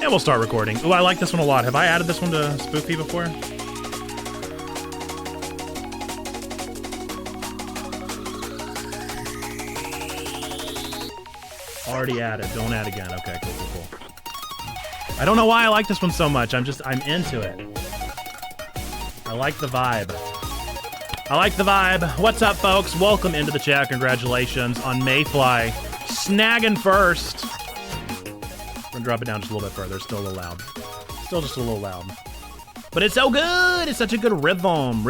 And we'll start recording. Oh, I like this one a lot. Have I added this one to Spoofy before? Already added. Don't add again. Okay, cool. I don't know why I like this one so much. I'm into it. I like the vibe. What's up, folks? Welcome into the chat. Congratulations on Mayfly snagging first. I'm gonna drop it down just a little bit further. It's still a little loud. Still just a little loud. But it's so good. It's such a good rhythm.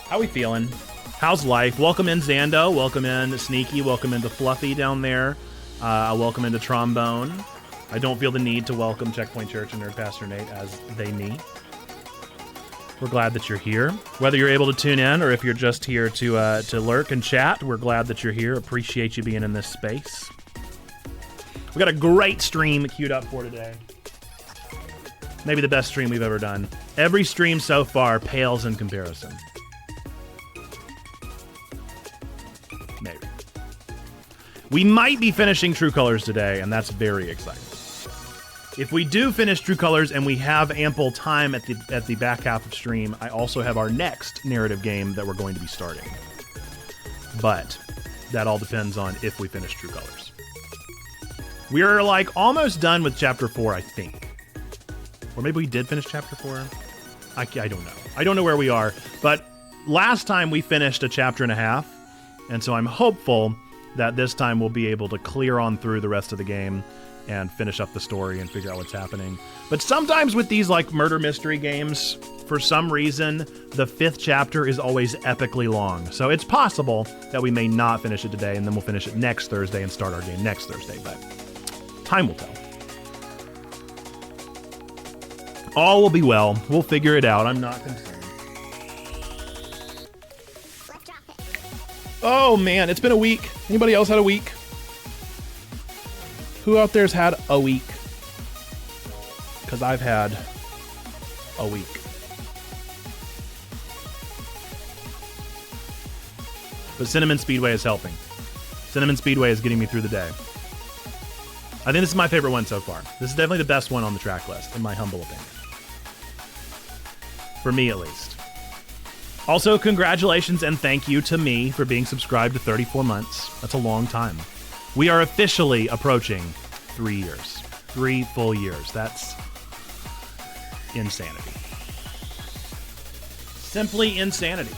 How we feeling? How's life? Welcome in, Zando. Welcome in, Sneaky. Welcome into Fluffy down there. Welcome into Trombone. I don't feel the need to welcome Checkpoint Church and Nerd Pastor Nate as they me. We're glad that you're here. Whether you're able to tune in or if you're just here to lurk and chat, we're glad that you're here. Appreciate you being in this space. We got a great stream queued up for today. Maybe the best stream we've ever done. Every stream so far pales in comparison. Maybe. We might be finishing True Colors today, and that's very exciting. If we do finish True Colors and we have ample time at the back half of stream, I also have our next narrative game that we're going to be starting. But that all depends on if we finish True Colors. We're like almost done with chapter 4, I think. Or maybe we did finish chapter 4. I don't know. I don't know where we are. But last time we finished a chapter and a half. And so I'm hopeful that this time we'll be able to clear on through the rest of the game and finish up the story and figure out what's happening. But sometimes with these like murder mystery games, for some reason, the 5th chapter is always epically long. So it's possible that we may not finish it today, and then we'll finish it next Thursday and start our game next Thursday. But time will tell. All will be well. We'll figure it out. I'm not concerned. Oh man, it's been a week. Anybody else had a week? Who out there's had a week? Because I've had a week. But Cinnamon Speedway is helping. Cinnamon Speedway is getting me through the day. I think this is my favorite one so far. This is definitely the best one on the track list, in my humble opinion. For me, at least. Also, congratulations and thank you to me for being subscribed to 34 months. That's a long time. We are officially approaching 3 years. 3 full years. That's insanity. Simply insanity.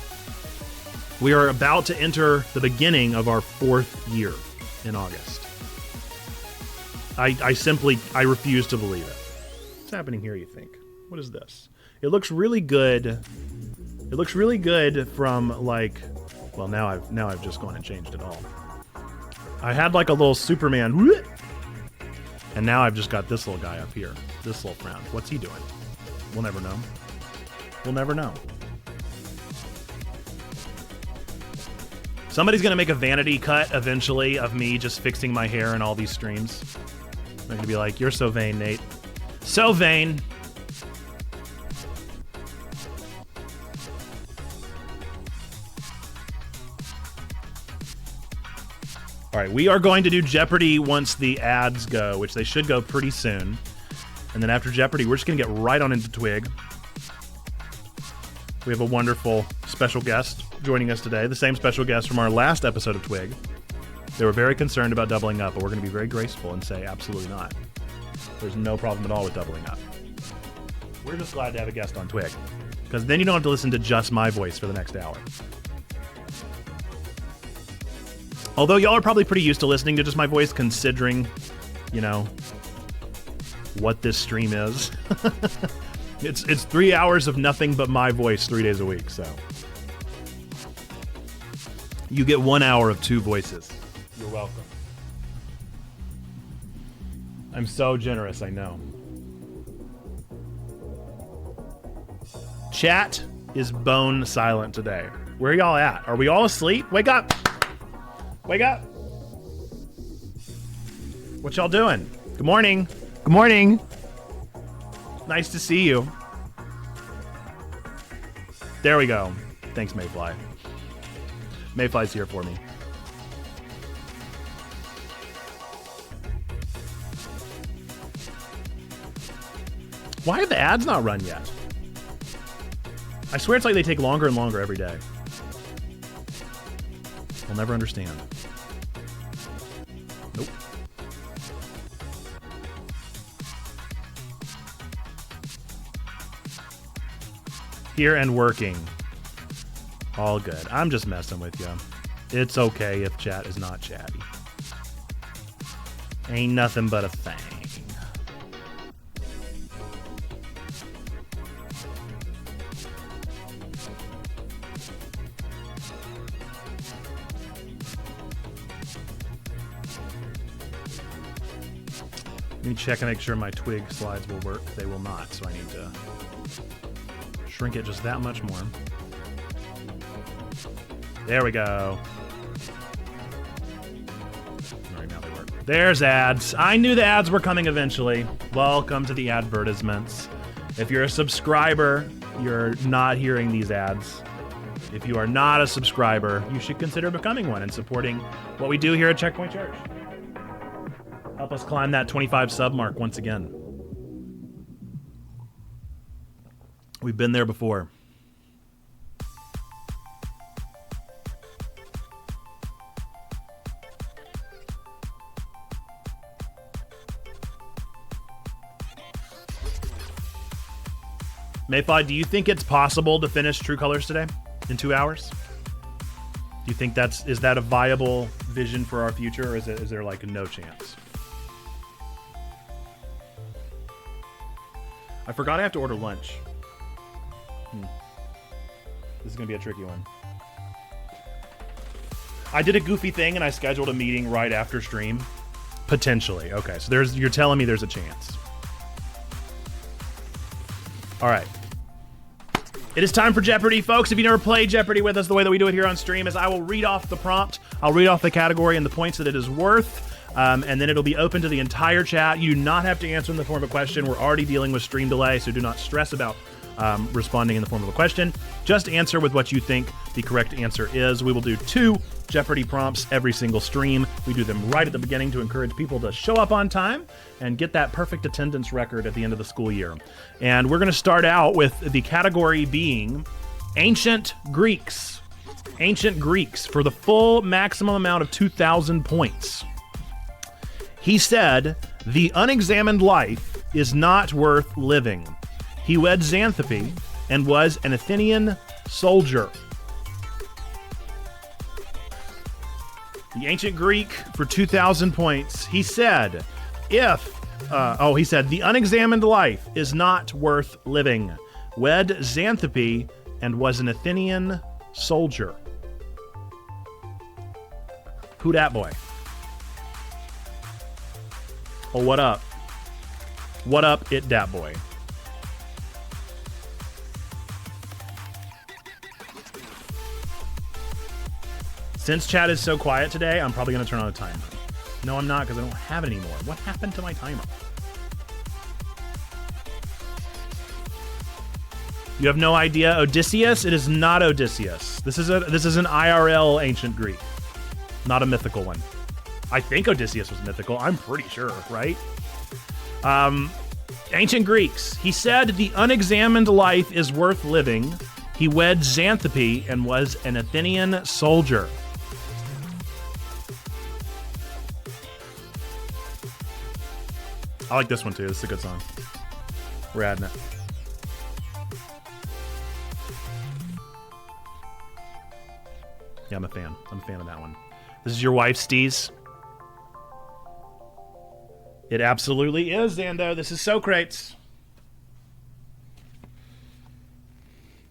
We are about to enter the beginning of our 4th year in August. I refuse to believe it. What's happening here, you think? What is this? It looks really good. It looks really good from like, well, now I've just gone and changed it all. I had like a little Superman, and now I've just got this little guy up here. This little frown. What's he doing? We'll never know. We'll never know. Somebody's gonna make a vanity cut eventually of me just fixing my hair in all these streams. They're gonna be like, "You're so vain, Nate. So vain." All right, we are going to do Jeopardy once the ads go, which they should go pretty soon. And then after Jeopardy, we're just going to get right on into TWIG. We have a wonderful special guest joining us today, the same special guest from our last episode of TWIG. They were very concerned about doubling up, but we're going to be very graceful and say absolutely not. There's no problem at all with doubling up. We're just glad to have a guest on TWIG, because then you don't have to listen to just my voice for the next hour. Although y'all are probably pretty used to listening to just my voice, considering, you know, what this stream is. It's 3 hours of nothing but my voice 3 days a week, so. You get 1 hour of 2 voices. You're welcome. I'm so generous, I know. Chat is bone silent today. Where are y'all at? Are we all asleep? Wake up! Wake up! What y'all doing? Good morning. Good morning. Nice to see you. There we go. Thanks, Mayfly. Mayfly's here for me. Why have the ads not run yet? I swear it's like they take longer and longer every day. I'll never understand. Nope. Here and working. All good. I'm just messing with you. It's okay if chat is not chatty. Ain't nothing but a thing. Let me check and make sure my Twig slides will work. They will not, so I need to shrink it just that much more. There we go. All right, now they work. There's ads. I knew the ads were coming eventually. Welcome to the advertisements. If you're a subscriber, you're not hearing these ads. If you are not a subscriber, you should consider becoming one and supporting what we do here at Checkpoint Church. Help us climb that 25 sub mark once again. We've been there before. Mayfly, do you think it's possible to finish True Colors today in 2 hours? Do you think is that a viable vision for our future, or is there like no chance? I forgot I have to order lunch. This is gonna be a tricky one. I did a goofy thing and I scheduled a meeting right after stream. Potentially. Okay, so you're telling me there's a chance. All right. It is time for Jeopardy, folks. If you never played Jeopardy with us, the way that we do it here on stream is I will read off the prompt. I'll read off the category and the points that it is worth. And then it'll be open to the entire chat. You do not have to answer in the form of a question. We're already dealing with stream delay, so do not stress about responding in the form of a question. Just answer with what you think the correct answer is. We will do 2 Jeopardy prompts every single stream. We do them right at the beginning to encourage people to show up on time and get that perfect attendance record at the end of the school year. And we're going to start out with the category being Ancient Greeks. Ancient Greeks for the full maximum amount of 2,000 points. He said, "The unexamined life is not worth living. He wed Xanthippe and was an Athenian soldier." The ancient Greek for 2,000 points. He said, he said, "The unexamined life is not worth living. Wed Xanthippe and was an Athenian soldier." Who dat boy? Oh, what up? What up, it dat boy? Since chat is so quiet today, I'm probably going to turn on a timer. No, I'm not, because I don't have it anymore. What happened to my timer? You have no idea Odysseus? It is not Odysseus. This is an IRL ancient Greek, not a mythical one. I think Odysseus was mythical. I'm pretty sure, right? Ancient Greeks. He said, "The unexamined life is worth living. He wed Xanthippe and was an Athenian soldier." I like this one too. This is a good song. We're adding it. Yeah, I'm a fan. I'm a fan of that one. This is your wife, Steez. It absolutely is, Zando. This is Socrates.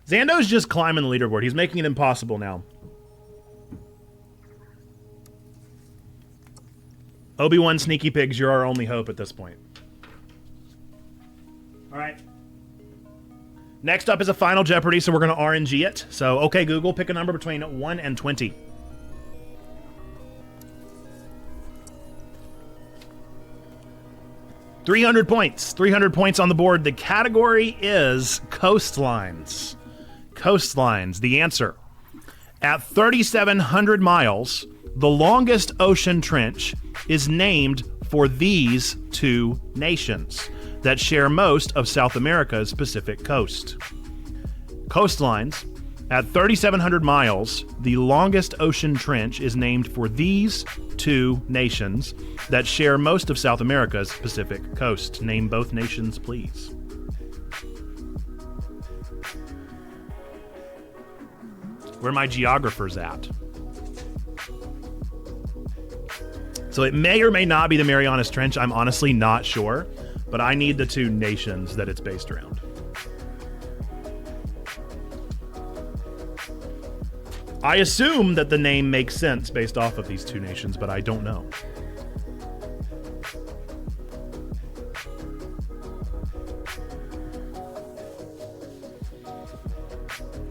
Zando's just climbing the leaderboard. He's making it impossible now. Obi-Wan Sneaky Pigs, you're our only hope at this point. All right. Next up is a final Jeopardy, so we're going to RNG it. So, okay, Google, pick a number between 1 and 20. $300 points. 300 points on the board. The category is coastlines. Coastlines. The answer. At 3,700 miles, the longest ocean trench is named for these 2 nations. that share most of South America's Pacific coast. Coastlines. At 3,700 miles, the longest ocean trench is named for these two nations that share most of South America's Pacific coast. Name both nations, please. Where are my geographers at? So it may or may not be the Marianas Trench. I'm honestly not sure, but I need the two nations that it's based around. I assume that the name makes sense based off of these two nations, but I don't know.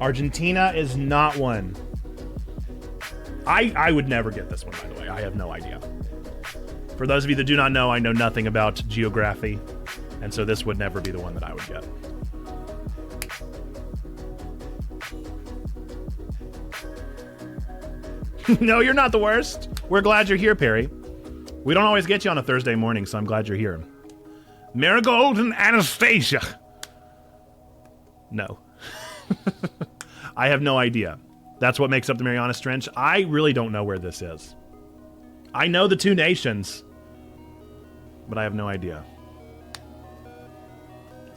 Argentina is not one. I would never get this one, by the way. I have no idea. For those of you that do not know, I know nothing about geography, and so this would never be the one that I would get. No, you're not the worst. We're glad you're here, Perry. We don't always get you on a Thursday morning, so I'm glad you're here. Marigold and Anastasia. No. I have no idea. That's what makes up the Marianas Trench. I really don't know where this is. I know the two nations, but I have no idea.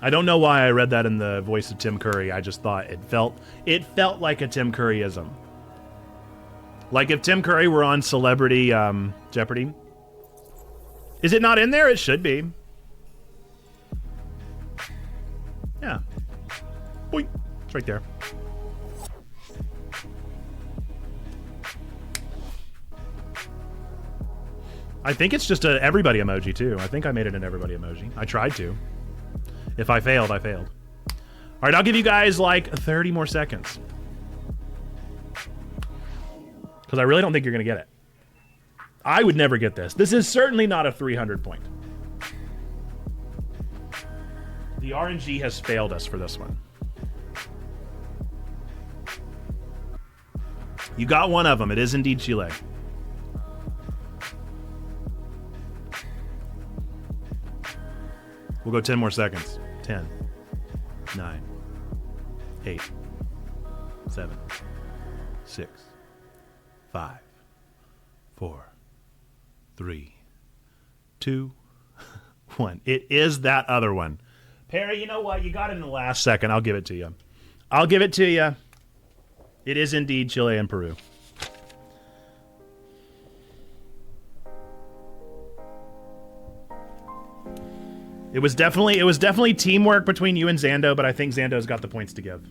I don't know why I read that in the voice of Tim Curry. I just thought it felt like a Tim Curryism. Like if Tim Curry were on Celebrity Jeopardy. Is it not in there? It should be. Yeah. Boing. It's right there. I think it's just a everybody emoji too. I think I made it an everybody emoji. I tried to. If I failed, I failed. All right, I'll give you guys like 30 more seconds. Because I really don't think you're going to get it. I would never get this. This is certainly not a 300 point. The RNG has failed us for this one. You got one of them. It is indeed Chile. We'll go 10 more seconds. 10, 9, 8, 7, 6, 5, 4, 3, 2, 1. It is that other one. Perry, you know what? You got it in the last second. I'll give it to you. I'll give it to you. It is indeed Chile and Peru. It was definitely teamwork between you and Zando, but I think Zando's got the points to give.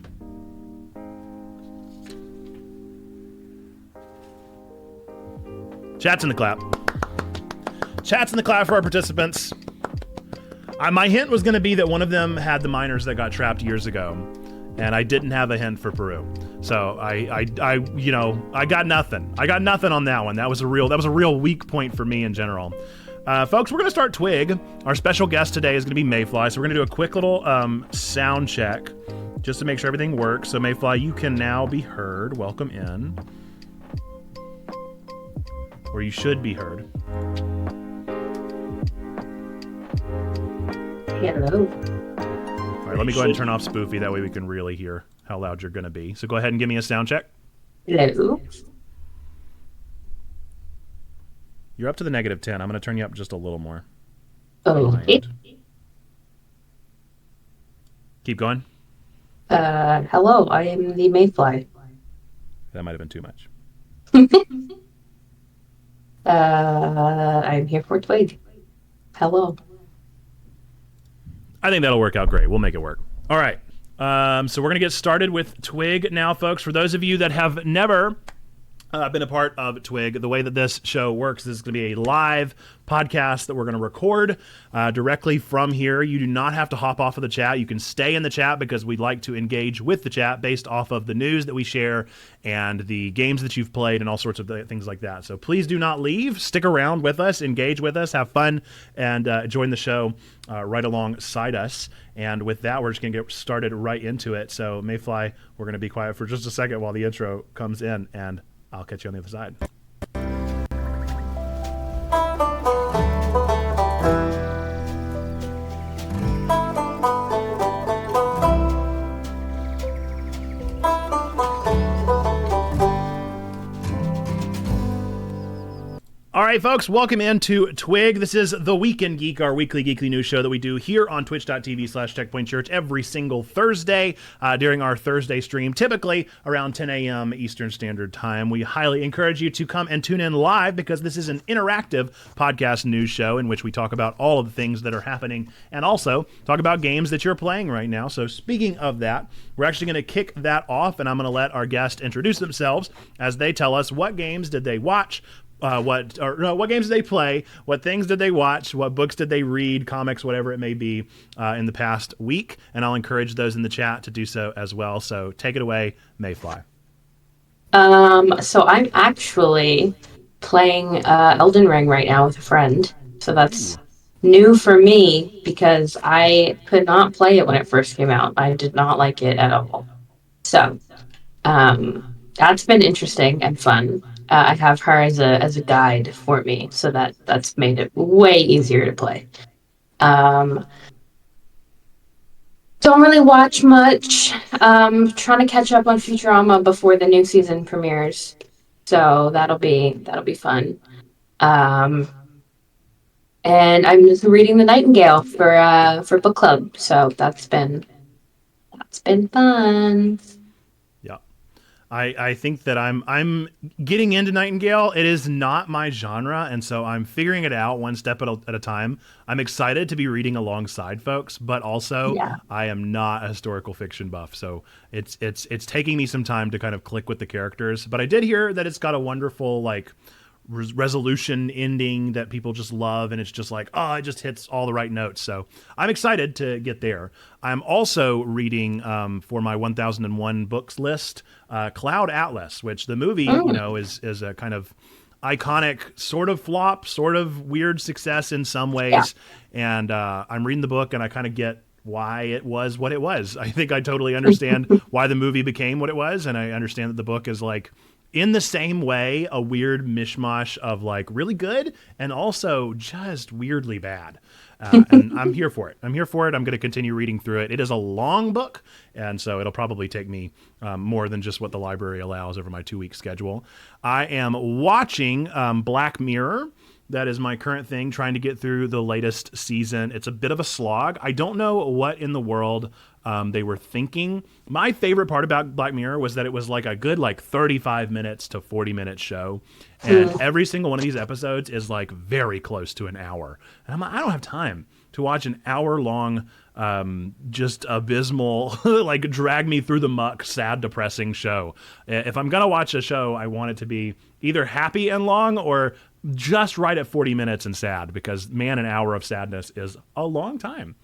Chats in the clap. Chats in the clap for our participants. My hint was going to be that one of them had the miners that got trapped years ago, and I didn't have a hint for Peru. So I got nothing. I got nothing on that one. That was a real weak point for me in general. Folks, we're going to start Twig. Our special guest today is going to be Mayfly, so we're going to do a quick little sound check just to make sure everything works. So Mayfly, you can now be heard. Welcome in. Or you should be heard. Hello. All right, let me go ahead and turn off Spoofy. That way we can really hear how loud you're going to be. So go ahead and give me a sound check. Hello. You're up to the -10. I'm going to turn you up just a little more. Oh. Keep going. Hello, I am the Mayfly. That might have been too much. I'm here for Twig. Hello. I think that'll work out great. We'll make it work. All right. So we're going to get started with Twig now, folks. For those of you that have never been a part of Twig, the way that this show works is going to be a live podcast that we're going to record directly from here. You do not have to hop off of the chat. You can stay in the chat because we'd like to engage with the chat based off of the news that we share and the games that you've played and all sorts of things like that. So please do not leave. Stick around with us, engage with us, have fun, and join the show right alongside us. And with that, we're just going to get started right into it. So Mayfly, we're going to be quiet for just a second while the intro comes in, and I'll catch you on the other side. right, folks, welcome into TWIG. This is The Weekend Geek, our weekly geekly news show that we do here on twitch.tv/checkpointchurch every single Thursday during our Thursday stream, typically around 10 a.m. Eastern Standard Time. We highly encourage you to come and tune in live because this is an interactive podcast news show in which we talk about all of the things that are happening and also talk about games that you're playing right now. So speaking of that, we're actually going to kick that off, and I'm going to let our guests introduce themselves as they tell us what games did they watch, what games did they play, what things did they watch, what books did they read, comics, whatever it may be, in the past week. And I'll encourage those in the chat to do so as well. So take it away, Mayfly. So I'm actually playing Elden Ring right now with a friend. So that's new for me because I could not play it when it first came out. I did not like it at all. So that's been interesting and fun. I have her as a guide for me, so that's made it way easier to play. Don't really watch much. Trying to catch up on Futurama before the new season premieres, so that'll be fun. And I'm just reading The Nightingale for book club, so that's been fun. I think that I'm getting into Nightingale. It is not my genre, and so I'm figuring it out one step at a time. I'm excited to be reading alongside folks, but also I am not a historical fiction buff, so it's taking me some time to kind of click with the characters. But I did hear that it's got a wonderful resolution ending that people just love, and it's just like, oh, it just hits all the right notes. So I'm excited to get there. I'm also reading for my 1001 books list, Cloud Atlas, which the movie is a kind of iconic sort of flop, sort of weird success in some ways. And I'm reading the book and I kind of get why it was what it was. I think I totally understand why the movie became what it was, and I understand that the book is like, in the same way, a weird mishmash of like really good and also just weirdly bad. And I'm here for it. I'm going to continue reading through it. It is a long book, and so it'll probably take me more than just what the library allows over my 2-week schedule. I am watching Black Mirror. That is my current thing, trying to get through the latest season. It's a bit of a slog. I don't know what in the world they were thinking. My favorite part about Black Mirror was that it was like a good 35 minutes to 40 minute show. And every single one of these episodes is like very close to an hour. And I'm like, I don't have time to watch an hour long, just abysmal, like drag me through the muck, sad, depressing show. If I'm going to watch a show, I want it to be either happy and long or just right at 40 minutes and sad, because man, an hour of sadness is a long time.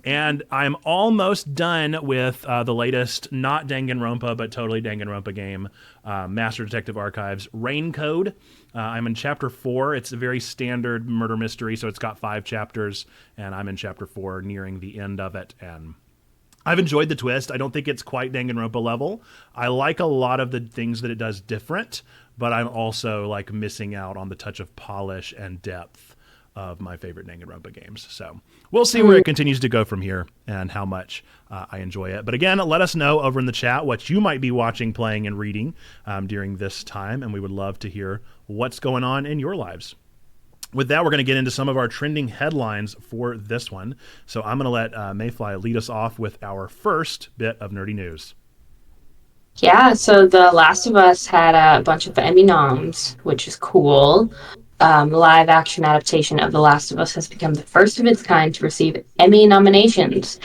And I'm almost done with the latest, not Danganronpa, but totally Danganronpa game, Master Detective Archives Rain Code. I'm in chapter 4. It's a very standard murder mystery, so it's got 5 chapters, and I'm in chapter 4, nearing the end of it. And I've enjoyed the twist. I don't think it's quite Danganronpa level. I like a lot of the things that it does different, but I'm also like missing out on the touch of polish and depth of my favorite Danganronpa games. So we'll see where it continues to go from here and how much I enjoy it. But again, let us know over in the chat what you might be watching, playing, and reading during this time, and we would love to hear what's going on in your lives. With that, we're going to get into some of our trending headlines for this one. So I'm going to let Mayfly lead us off with our first bit of nerdy news. Yeah, so The Last of Us had a bunch of Emmy noms, which is cool. The live action adaptation of The Last of Us has become the first of its kind to receive Emmy nominations.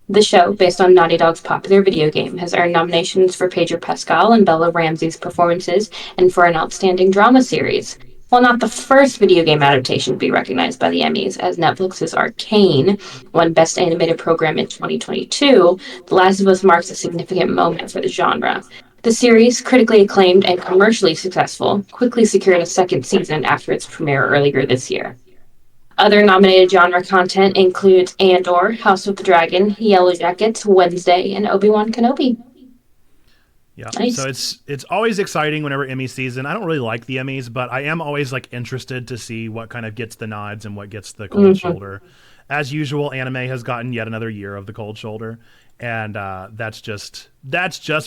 The show, based on Naughty Dog's popular video game, has earned nominations for Pedro Pascal and Bella Ramsey's performances and for an outstanding drama series. While not the first video game adaptation to be recognized by the Emmys, as Netflix's Arcane won Best Animated Program in 2022, The Last of Us marks a significant moment for the genre. The series, critically acclaimed and commercially successful, quickly secured a second season after its premiere earlier this year. Other nominated genre content includes Andor, House of the Dragon, Yellow Jackets, Wednesday, and Obi-Wan Kenobi. Yeah, Nice. So it's always exciting whenever Emmy season. I don't really like the Emmys, but I am always like interested to see what kind of gets the nods and what gets the cold shoulder. as usual, anime has gotten yet another year of the cold shoulder, and that's just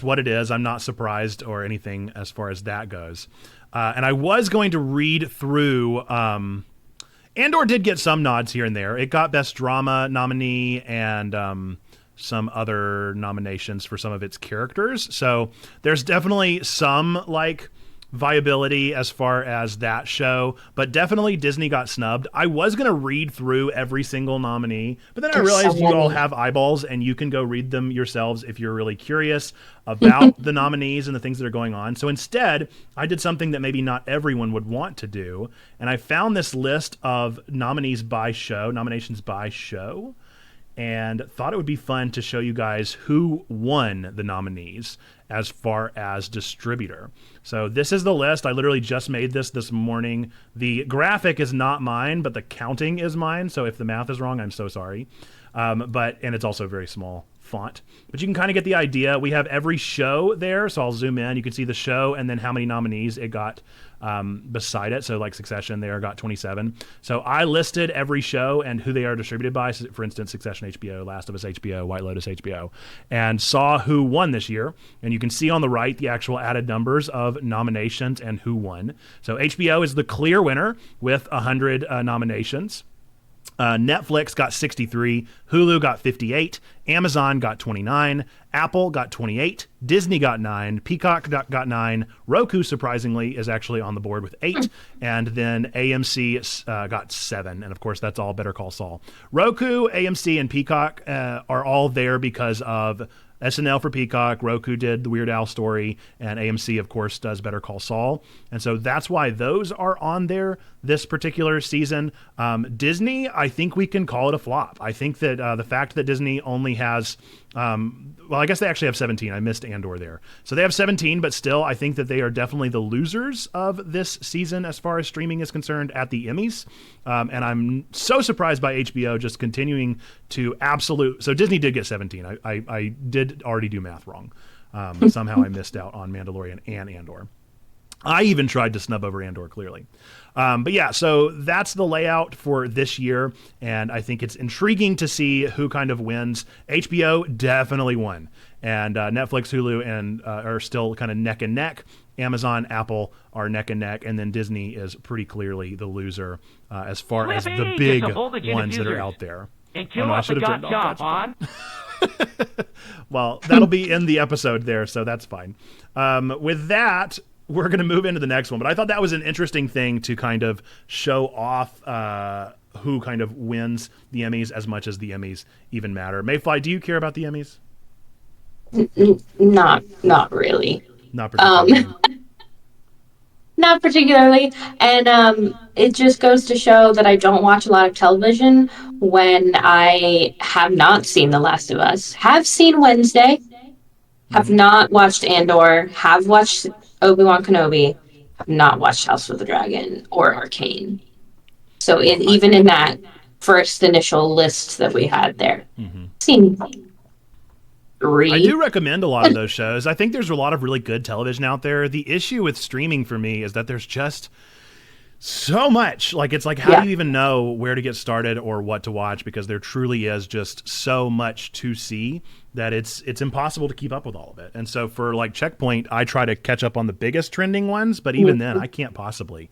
what it is. I'm not surprised or anything as far as that goes. And I was going to read through. Andor did get some nods here and there. It got Best Drama nominee and some other nominations for some of its characters. So there's definitely some like viability as far as that show, but definitely Disney got snubbed. I was going to read through every single nominee, but then I realized you all have eyeballs and you can go read them yourselves if you're really curious about the nominees and the things that are going on. So instead, I did something that maybe not everyone would want to do, and I found this list of nominations by show, and thought it would be fun to show you guys who won the nominees as far as distributor. So this is the list. I literally just made this morning. The graphic is not mine, but the counting is mine. So if the math is wrong, I'm so sorry. And it's also very small font. But you can kind of get the idea. We have every show there, so I'll zoom in. You can see the show and then how many nominees it got beside it. So like Succession there got 27. So I listed every show and who they are distributed by. So for instance, Succession HBO, Last of Us HBO, White Lotus HBO, and saw who won this year. And you can see on the right the actual added numbers of nominations and who won. So HBO is the clear winner with 100 nominations. Netflix got 63, Hulu got 58, Amazon got 29, Apple got 28, Disney got 9, Peacock got 9, Roku, surprisingly, is actually on the board with 8, and then AMC got 7, and of course that's all Better Call Saul. Roku, AMC, and Peacock are all there because of SNL for Peacock, Roku did the Weird Al story, and AMC, of course, does Better Call Saul. And so that's why those are on there this particular season. Disney, I think we can call it a flop. I think that the fact that Disney only has, I guess they actually have 17. I missed Andor there. So they have 17, but still, I think that they are definitely the losers of this season as far as streaming is concerned at the Emmys. And I'm so surprised by HBO just continuing to So Disney did get 17. I did already do math wrong. Somehow I missed out on Mandalorian and Andor. I even tried to snub over Andor, clearly. But yeah, so that's the layout for this year, and I think it's intriguing to see who kind of wins. HBO definitely won, and Netflix, Hulu, and are still kind of neck and neck. Amazon, Apple are neck and neck, and then Disney is pretty clearly the loser as far as the big ones that are out there. And kill off the chop on. Well, that'll be in the episode there, so that's fine. With that, we're going to move into the next one, but I thought that was an interesting thing to kind of show off who kind of wins the Emmys as much as the Emmys even matter. Mayfly, do you care about the Emmys? Not really. Not particularly. Not particularly. And it just goes to show that I don't watch a lot of television when I have not seen The Last of Us. Have seen Wednesday. Have not watched Andor. Have watched Obi-Wan Kenobi. Have not watched House of the Dragon or Arcane. So even in that first initial list that we had there, seen 3. I do recommend a lot of those shows. I think there's a lot of really good television out there. The issue with streaming for me is that there's just so much. Like, it's like, how do you even know where to get started or what to watch? Because there truly is just so much to see that it's impossible to keep up with all of it. And so for like Checkpoint, I try to catch up on the biggest trending ones, but even then I can't possibly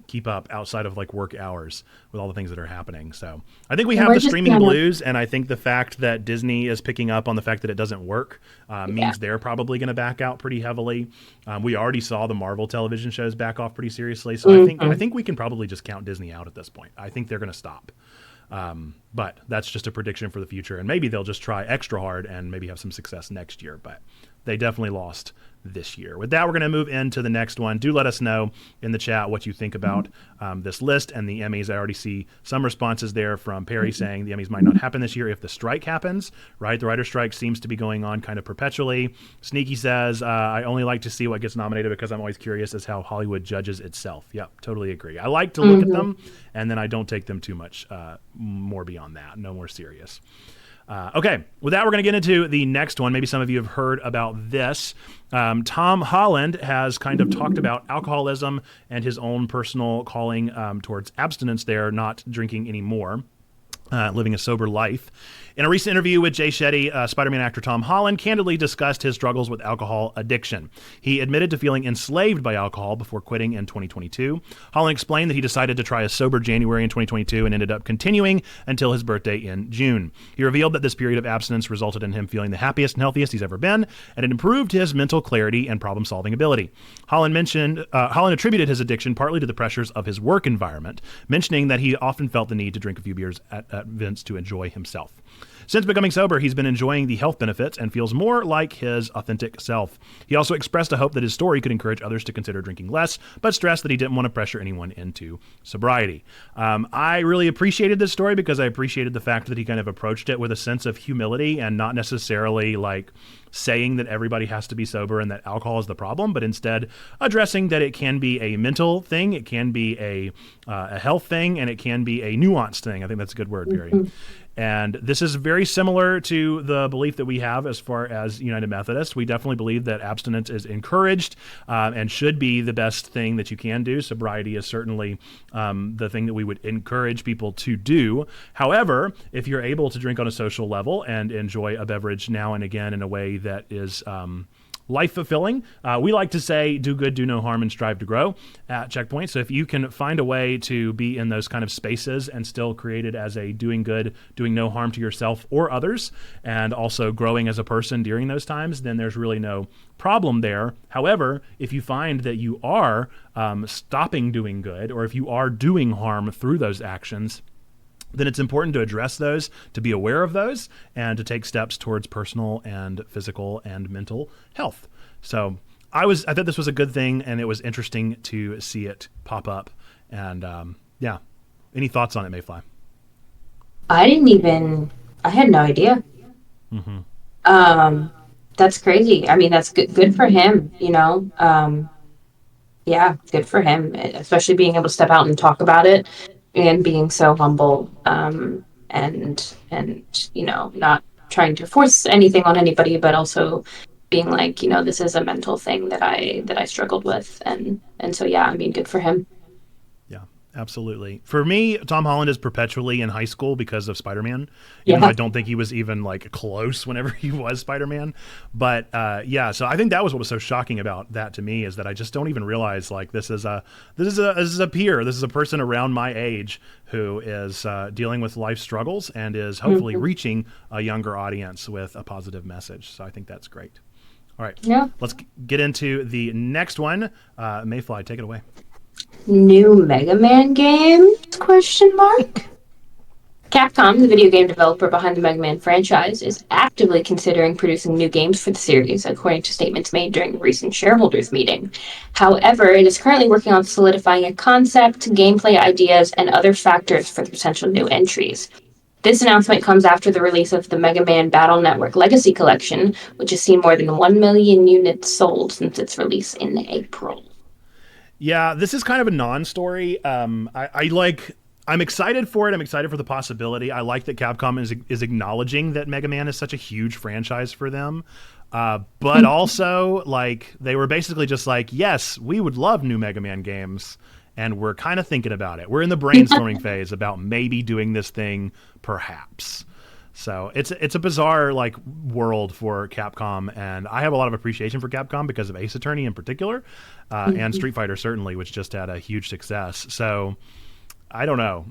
keep up outside of like work hours with all the things that are happening. So I think we have the streaming blues, and I think the fact that Disney is picking up on the fact that it doesn't work means they're probably going to back out pretty heavily. We already saw the Marvel television shows back off pretty seriously. So I think we can probably just count Disney out at this point. I think they're going to stop. But that's just a prediction for the future, and maybe they'll just try extra hard and maybe have some success next year. But they definitely lost this year. With that, we're going to move into the next one. Do let us know in the chat what you think about this list and the Emmys. I already see some responses there from Perry saying the Emmys might not happen this year if the strike happens, right? The writer's strike seems to be going on kind of perpetually. Sneaky says, I only like to see what gets nominated because I'm always curious as how Hollywood judges itself. Yep, totally agree. I like to look at them, and then I don't take them too much more beyond that. No more serious. Okay, with that, we're going to get into the next one. Maybe some of you have heard about this. Tom Holland has kind of talked about alcoholism and his own personal calling towards abstinence there, not drinking anymore. living a sober life. In a recent interview with Jay Shetty, Spider-Man actor Tom Holland candidly discussed his struggles with alcohol addiction. He admitted to feeling enslaved by alcohol before quitting in 2022. Holland explained that he decided to try a sober January in 2022 and ended up continuing until his birthday in June. He revealed that this period of abstinence resulted in him feeling the happiest and healthiest he's ever been, and it improved his mental clarity and problem-solving ability. Holland attributed his addiction partly to the pressures of his work environment, mentioning that he often felt the need to drink a few beers at events to enjoy himself. Since becoming sober, he's been enjoying the health benefits and feels more like his authentic self. He also expressed a hope that his story could encourage others to consider drinking less, but stressed that he didn't want to pressure anyone into sobriety. I really appreciated this story because I appreciated the fact that he kind of approached it with a sense of humility and not necessarily like saying that everybody has to be sober and that alcohol is the problem, but instead addressing that it can be a mental thing, it can be a health thing, and it can be a nuanced thing. I think that's a good word, Barry. And this is very similar to the belief that we have as far as United Methodist. We definitely believe that abstinence is encouraged and should be the best thing that you can do. Sobriety is certainly the thing that we would encourage people to do. However, if you're able to drink on a social level and enjoy a beverage now and again in a way that is life fulfilling. We like to say, do good, do no harm, and strive to grow at Checkpoint. So if you can find a way to be in those kind of spaces and still create it as a doing good, doing no harm to yourself or others, and also growing as a person during those times, then there's really no problem there. However, if you find that you are stopping doing good, or if you are doing harm through those actions, then it's important to address those, to be aware of those, and to take steps towards personal and physical and mental health. So I thought this was a good thing, and it was interesting to see it pop up. And yeah, any thoughts on it, Mayfly? I had no idea. That's crazy. I mean, that's good for him, yeah, good for him, especially being able to step out and talk about it. And being so humble, and not trying to force anything on anybody, but also being like, this is a mental thing that I struggled with, and so yeah, I mean, good for him. Yeah, absolutely. For me, Tom Holland is perpetually in high school because of Spider-Man. Even though I don't think he was even like close whenever he was Spider-Man. But yeah, so I think that was what was so shocking about that to me, is that I just don't even realize like this is a peer, this is a person around my age who is dealing with life struggles and is hopefully reaching a younger audience with a positive message. So I think that's great. All right, let's get into the next one. Mayfly, take it away. New Mega Man game? Capcom, the video game developer behind the Mega Man franchise, is actively considering producing new games for the series, according to statements made during a recent shareholders meeting. However, it is currently working on solidifying a concept, gameplay ideas, and other factors for the potential new entries. This announcement comes after the release of the Mega Man Battle Network Legacy Collection, which has seen more than 1 million units sold since its release in April. Yeah, this is kind of a non-story. I'm excited for it. I'm excited for the possibility. I like that Capcom is acknowledging that Mega Man is such a huge franchise for them. But also, like, they were basically just like, yes, we would love new Mega Man games, and we're kind of thinking about it. We're in the brainstorming phase about maybe doing this thing, perhaps. So it's a bizarre like world for Capcom, and I have a lot of appreciation for Capcom because of Ace Attorney in particular, and Street Fighter certainly, which just had a huge success. So I don't know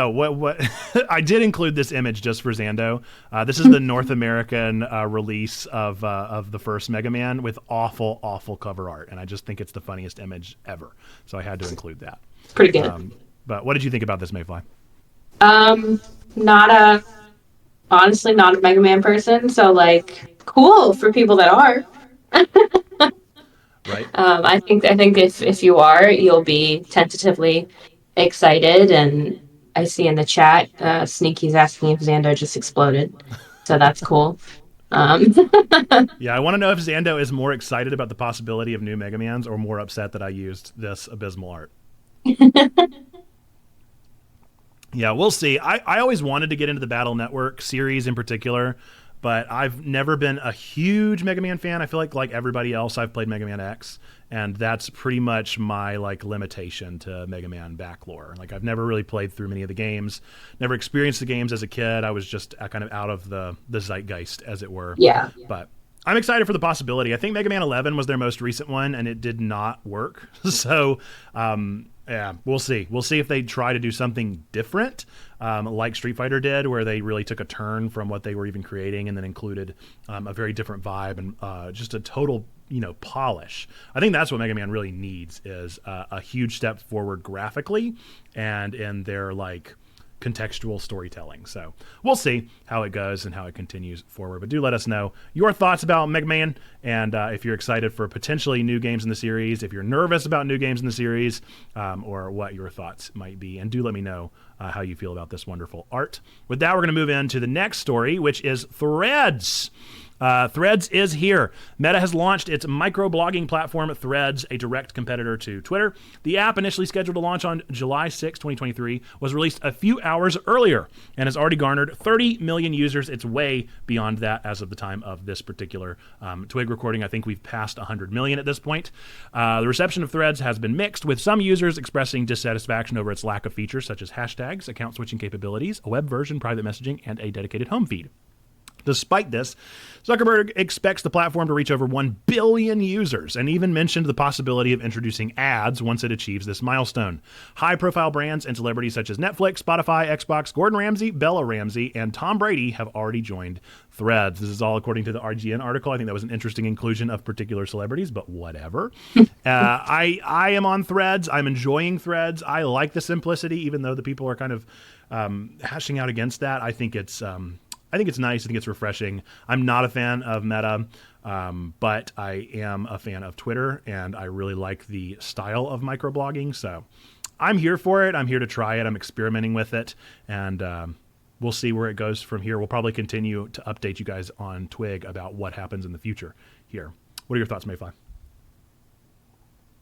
what I did include this image just for Xando. This is the North American release of the first Mega Man with awful cover art, and I just think it's the funniest image ever. So I had to include that. Pretty good. But what did you think about this, Mayfly? Honestly not a Mega Man person, so like cool for people that are. Right. I think if you are, you'll be tentatively excited, and I see in the chat Sneaky's asking if Xando just exploded, so that's cool. Yeah, I want to know if Xando is more excited about the possibility of new Mega Mans or more upset that I used this abysmal art. Yeah, we'll see. I always wanted to get into the Battle Network series in particular, but I've never been a huge Mega Man fan. I feel like everybody else, I've played Mega Man X, and that's pretty much my like limitation to Mega Man backlore. Like I've never really played through many of the games, never experienced the games as a kid. I was just kind of out of the zeitgeist, as it were. Yeah. But I'm excited for the possibility. I think Mega Man 11 was their most recent one, and it did not work. So, yeah, we'll see. We'll see if they try to do something different, like Street Fighter did, where they really took a turn from what they were even creating and then included a very different vibe and just a total, polish. I think that's what Mega Man really needs is a huge step forward graphically and in their like contextual storytelling. So we'll see how it goes and how it continues forward. But do let us know your thoughts about Mega Man, and if you're excited for potentially new games in the series, if you're nervous about new games in the series, or what your thoughts might be. And do let me know how you feel about this wonderful art. With that, we're going to move into the next story, which is Threads. Threads is here. Meta has launched its microblogging platform, Threads, a direct competitor to Twitter. The app, initially scheduled to launch on July 6, 2023, was released a few hours earlier and has already garnered 30 million users. It's way beyond that as of the time of this particular Twig recording. I think we've passed 100 million at this point. The reception of Threads has been mixed, with some users expressing dissatisfaction over its lack of features such as hashtags, account switching capabilities, a web version, private messaging, and a dedicated home feed. Despite this, Zuckerberg expects the platform to reach over 1 billion users and even mentioned the possibility of introducing ads once it achieves this milestone. High-profile brands and celebrities such as Netflix, Spotify, Xbox, Gordon Ramsay, Bella Ramsey, and Tom Brady have already joined Threads. This is all according to the RGN article. I think that was an interesting inclusion of particular celebrities, but whatever. I am on Threads. I'm enjoying Threads. I like the simplicity, even though the people are kind of hashing out against that. I think it's nice. I think it's refreshing. I'm not a fan of Meta, but I am a fan of Twitter, and I really like the style of microblogging. So I'm here for it. I'm here to try it. I'm experimenting with it, and we'll see where it goes from here. We'll probably continue to update you guys on Twig about what happens in the future here. What are your thoughts, Mayfly?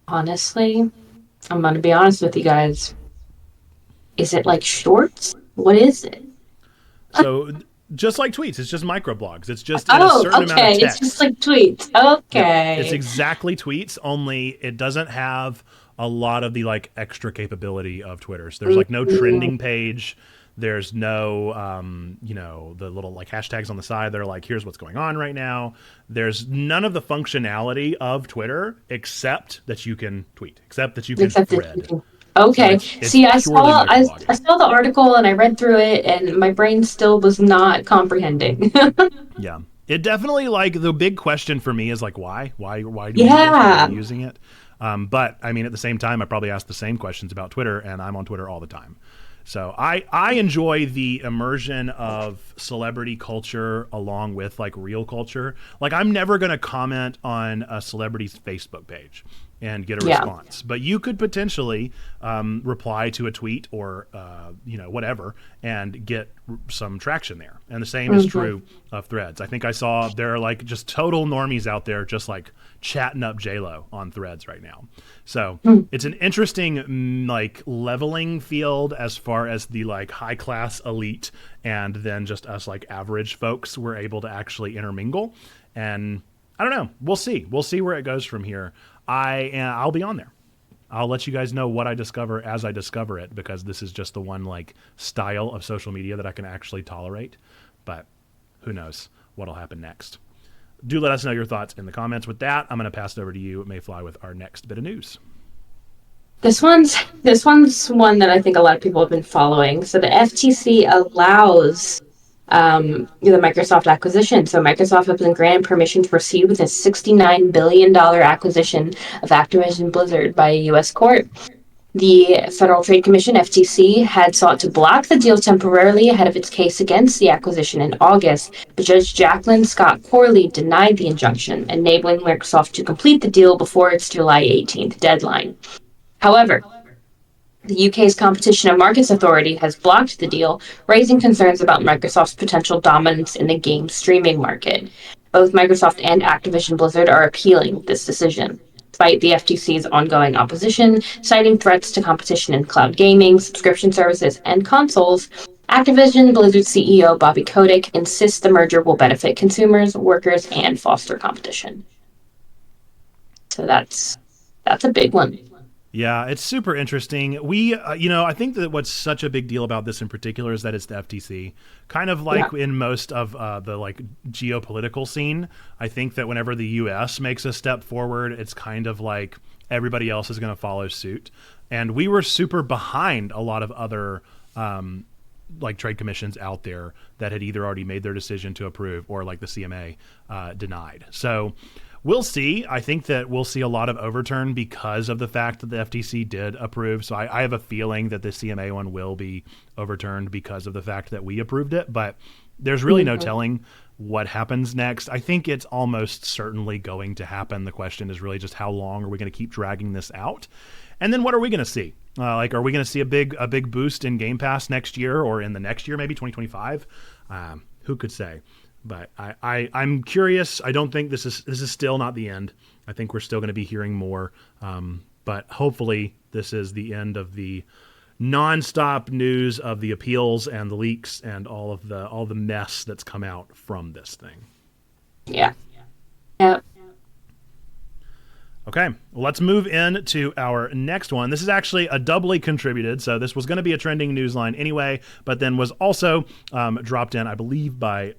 Honestly, I'm going to be honest with you guys. Is it like shorts? What is it? So... just like tweets, it's just microblogs. It's just in a certain amount of text. It's just like tweets. Okay. Yeah, it's exactly tweets, only it doesn't have a lot of the like extra capability of Twitter. So there's like no trending page. There's no, the little like hashtags on the side that are like, here's what's going on right now. There's none of the functionality of Twitter except that you can tweet, except that you can thread. Okay. So it's See, I saw the article and I read through it, and my brain still was not comprehending. Yeah, it definitely like the big question for me is like why do we be using it? But I mean, at the same time, I probably ask the same questions about Twitter, and I'm on Twitter all the time. So I enjoy the immersion of celebrity culture along with like real culture. Like I'm never going to comment on a celebrity's Facebook page and get a response, but you could potentially reply to a tweet or whatever and get some traction there. And the same is true of Threads. I think I saw there are like just total normies out there just like chatting up J-Lo on Threads right now. So it's an interesting like leveling field as far as the like high class elite and then just us like average folks were able to actually intermingle. And I don't know. We'll see. We'll see where it goes from here. I'll be on there. I'll let you guys know what I discover as I discover it, because this is just the one like style of social media that I can actually tolerate. But who knows what'll happen next. Do let us know your thoughts in the comments. With that, I'm going to pass it over to you, Mayfly, with our next bit of news. This one's one that I think a lot of people have been following. So the FTC allows the Microsoft acquisition. So Microsoft has been granted permission to proceed with a $69 billion acquisition of Activision Blizzard by a U.S. court. The Federal Trade Commission, FTC, had sought to block the deal temporarily ahead of its case against the acquisition in August, but Judge Jacqueline Scott Corley denied the injunction, enabling Microsoft to complete the deal before its July 18th deadline. However, the UK's Competition and Markets Authority has blocked the deal, raising concerns about Microsoft's potential dominance in the game streaming market. Both Microsoft and Activision Blizzard are appealing this decision, despite the FTC's ongoing opposition, citing threats to competition in cloud gaming, subscription services, and consoles. Activision Blizzard CEO Bobby Kotick insists the merger will benefit consumers, workers, and foster competition. So that's a big one. Yeah, it's super interesting. We, I think that what's such a big deal about this in particular is that it's the FTC. Kind of like in most of the like geopolitical scene, I think that whenever the U.S. makes a step forward, it's kind of like everybody else is going to follow suit. And we were super behind a lot of other like trade commissions out there that had either already made their decision to approve or like the CMA denied. So we'll see. I think that we'll see a lot of overturn because of the fact that the FTC did approve. So I have a feeling that the CMA one will be overturned because of the fact that we approved it. But there's really no telling what happens next. I think it's almost certainly going to happen. The question is really just how long are we going to keep dragging this out? And then what are we going to see? Are we going to see a big boost in Game Pass next year or in the next year, maybe 2025? Who could say? But I'm curious. I don't think this is still not the end. I think we're still going to be hearing more. But hopefully this is the end of the nonstop news of the appeals and the leaks and all the mess that's come out from this thing. Yeah. Yep. Okay, well, let's move into our next one. This is actually a doubly contributed, so this was going to be a trending news line anyway, but then was also dropped in, I believe, by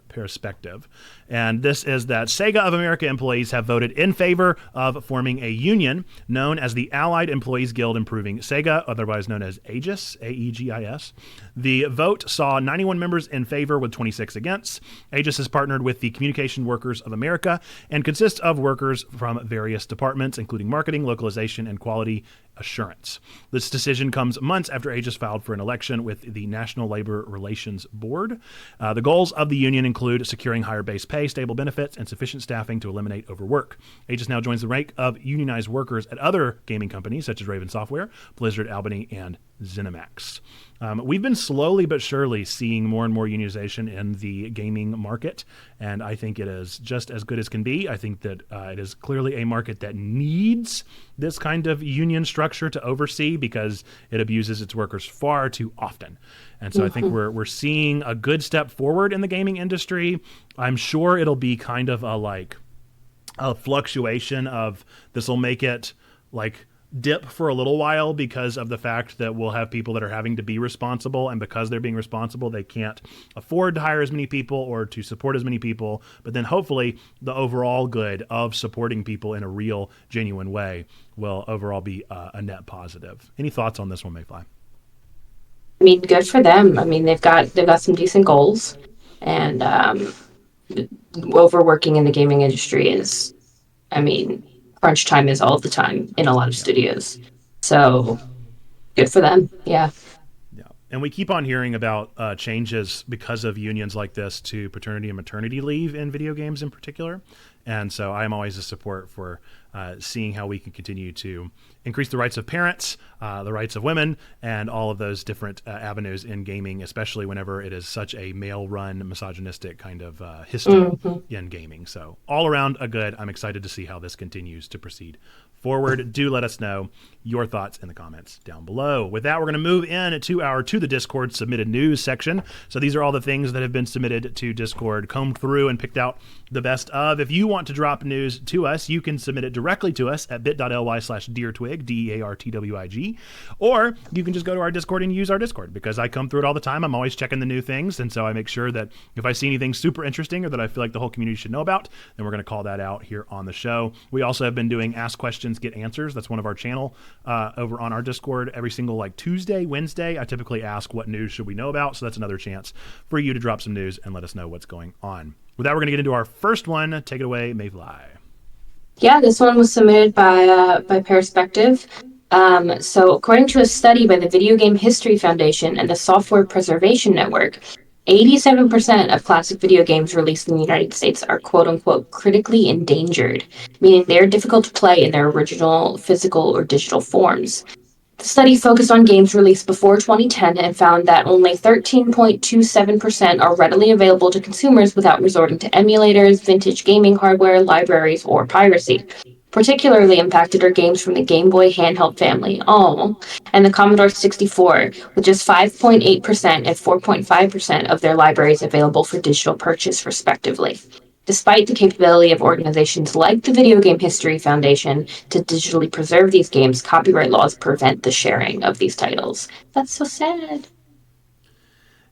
Perspective. And this is that Sega of America employees have voted in favor of forming a union known as the Allied Employees Guild Improving Sega, otherwise known as AEGIS, A-E-G-I-S. The vote saw 91 members in favor with 26 against. AEGIS has partnered with the Communication Workers of America and consists of workers from various departments, including marketing, localization, and quality assurance. This decision comes months after AEGIS filed for an election with the National Labor Relations Board. The goals of the union include securing higher base pay, stable benefits, and sufficient staffing to eliminate overwork. AEGIS now joins the rank of unionized workers at other gaming companies such as Raven Software, Blizzard, Albany, and ZeniMax. We've been slowly but surely seeing more and more unionization in the gaming market, and I think it is just as good as can be. I think that it is clearly a market that needs this kind of union structure to oversee because it abuses its workers far too often. And so I think we're seeing a good step forward in the gaming industry. I'm sure it'll be kind of a fluctuation of this will make it like dip for a little while because of the fact that we'll have people that are having to be responsible, and because they're being responsible, they can't afford to hire as many people or to support as many people. But then hopefully the overall good of supporting people in a real, genuine way will overall be a net positive. Any thoughts on this one, Mayfly? I mean, good for them. I mean, they've got some decent goals, and overworking in the gaming industry is, I mean, crunch time is all the time in a lot of studios. So good for them. Yeah. Yeah. And we keep on hearing about changes because of unions like this to paternity and maternity leave in video games in particular. And so I'm always a support for seeing how we can continue to increase the rights of parents, the rights of women, and all of those different avenues in gaming, especially whenever it is such a male-run, misogynistic kind of history in gaming. So all around a good. I'm excited to see how this continues to proceed forward. Do let us know your thoughts in the comments down below. With that, we're going to move in to our To the Discord submitted news section. So these are all the things that have been submitted to Discord, combed through and picked out the best of. If you want to drop news to us, you can submit it directly to us at bit.ly/DearTwig, DearTwig, or you can just go to our Discord and use our Discord, because I come through it all the time. I'm always checking the new things, and so I make sure that if I see anything super interesting or that I feel like the whole community should know about, then we're going to call that out here on the show. We also have been doing Ask Questions, Get Answers. That's one of our channel over on our Discord every single Tuesday, Wednesday. I typically ask what news should we know about, so that's another chance for you to drop some news and let us know what's going on. With that, we're going to get into our first one. Take it away, Mayfly. Yeah, this one was submitted by Perspective. So according to a study by the Video Game History Foundation and the Software Preservation Network, 87% of classic video games released in the United States are quote-unquote critically endangered, meaning they're difficult to play in their original physical or digital forms. The study focused on games released before 2010 and found that only 13.27% are readily available to consumers without resorting to emulators, vintage gaming hardware, libraries, or piracy. Particularly impacted are games from the Game Boy handheld family, and the Commodore 64, with just 5.8% and 4.5% of their libraries available for digital purchase, respectively. Despite the capability of organizations like the Video Game History Foundation to digitally preserve these games, copyright laws prevent the sharing of these titles. That's so sad.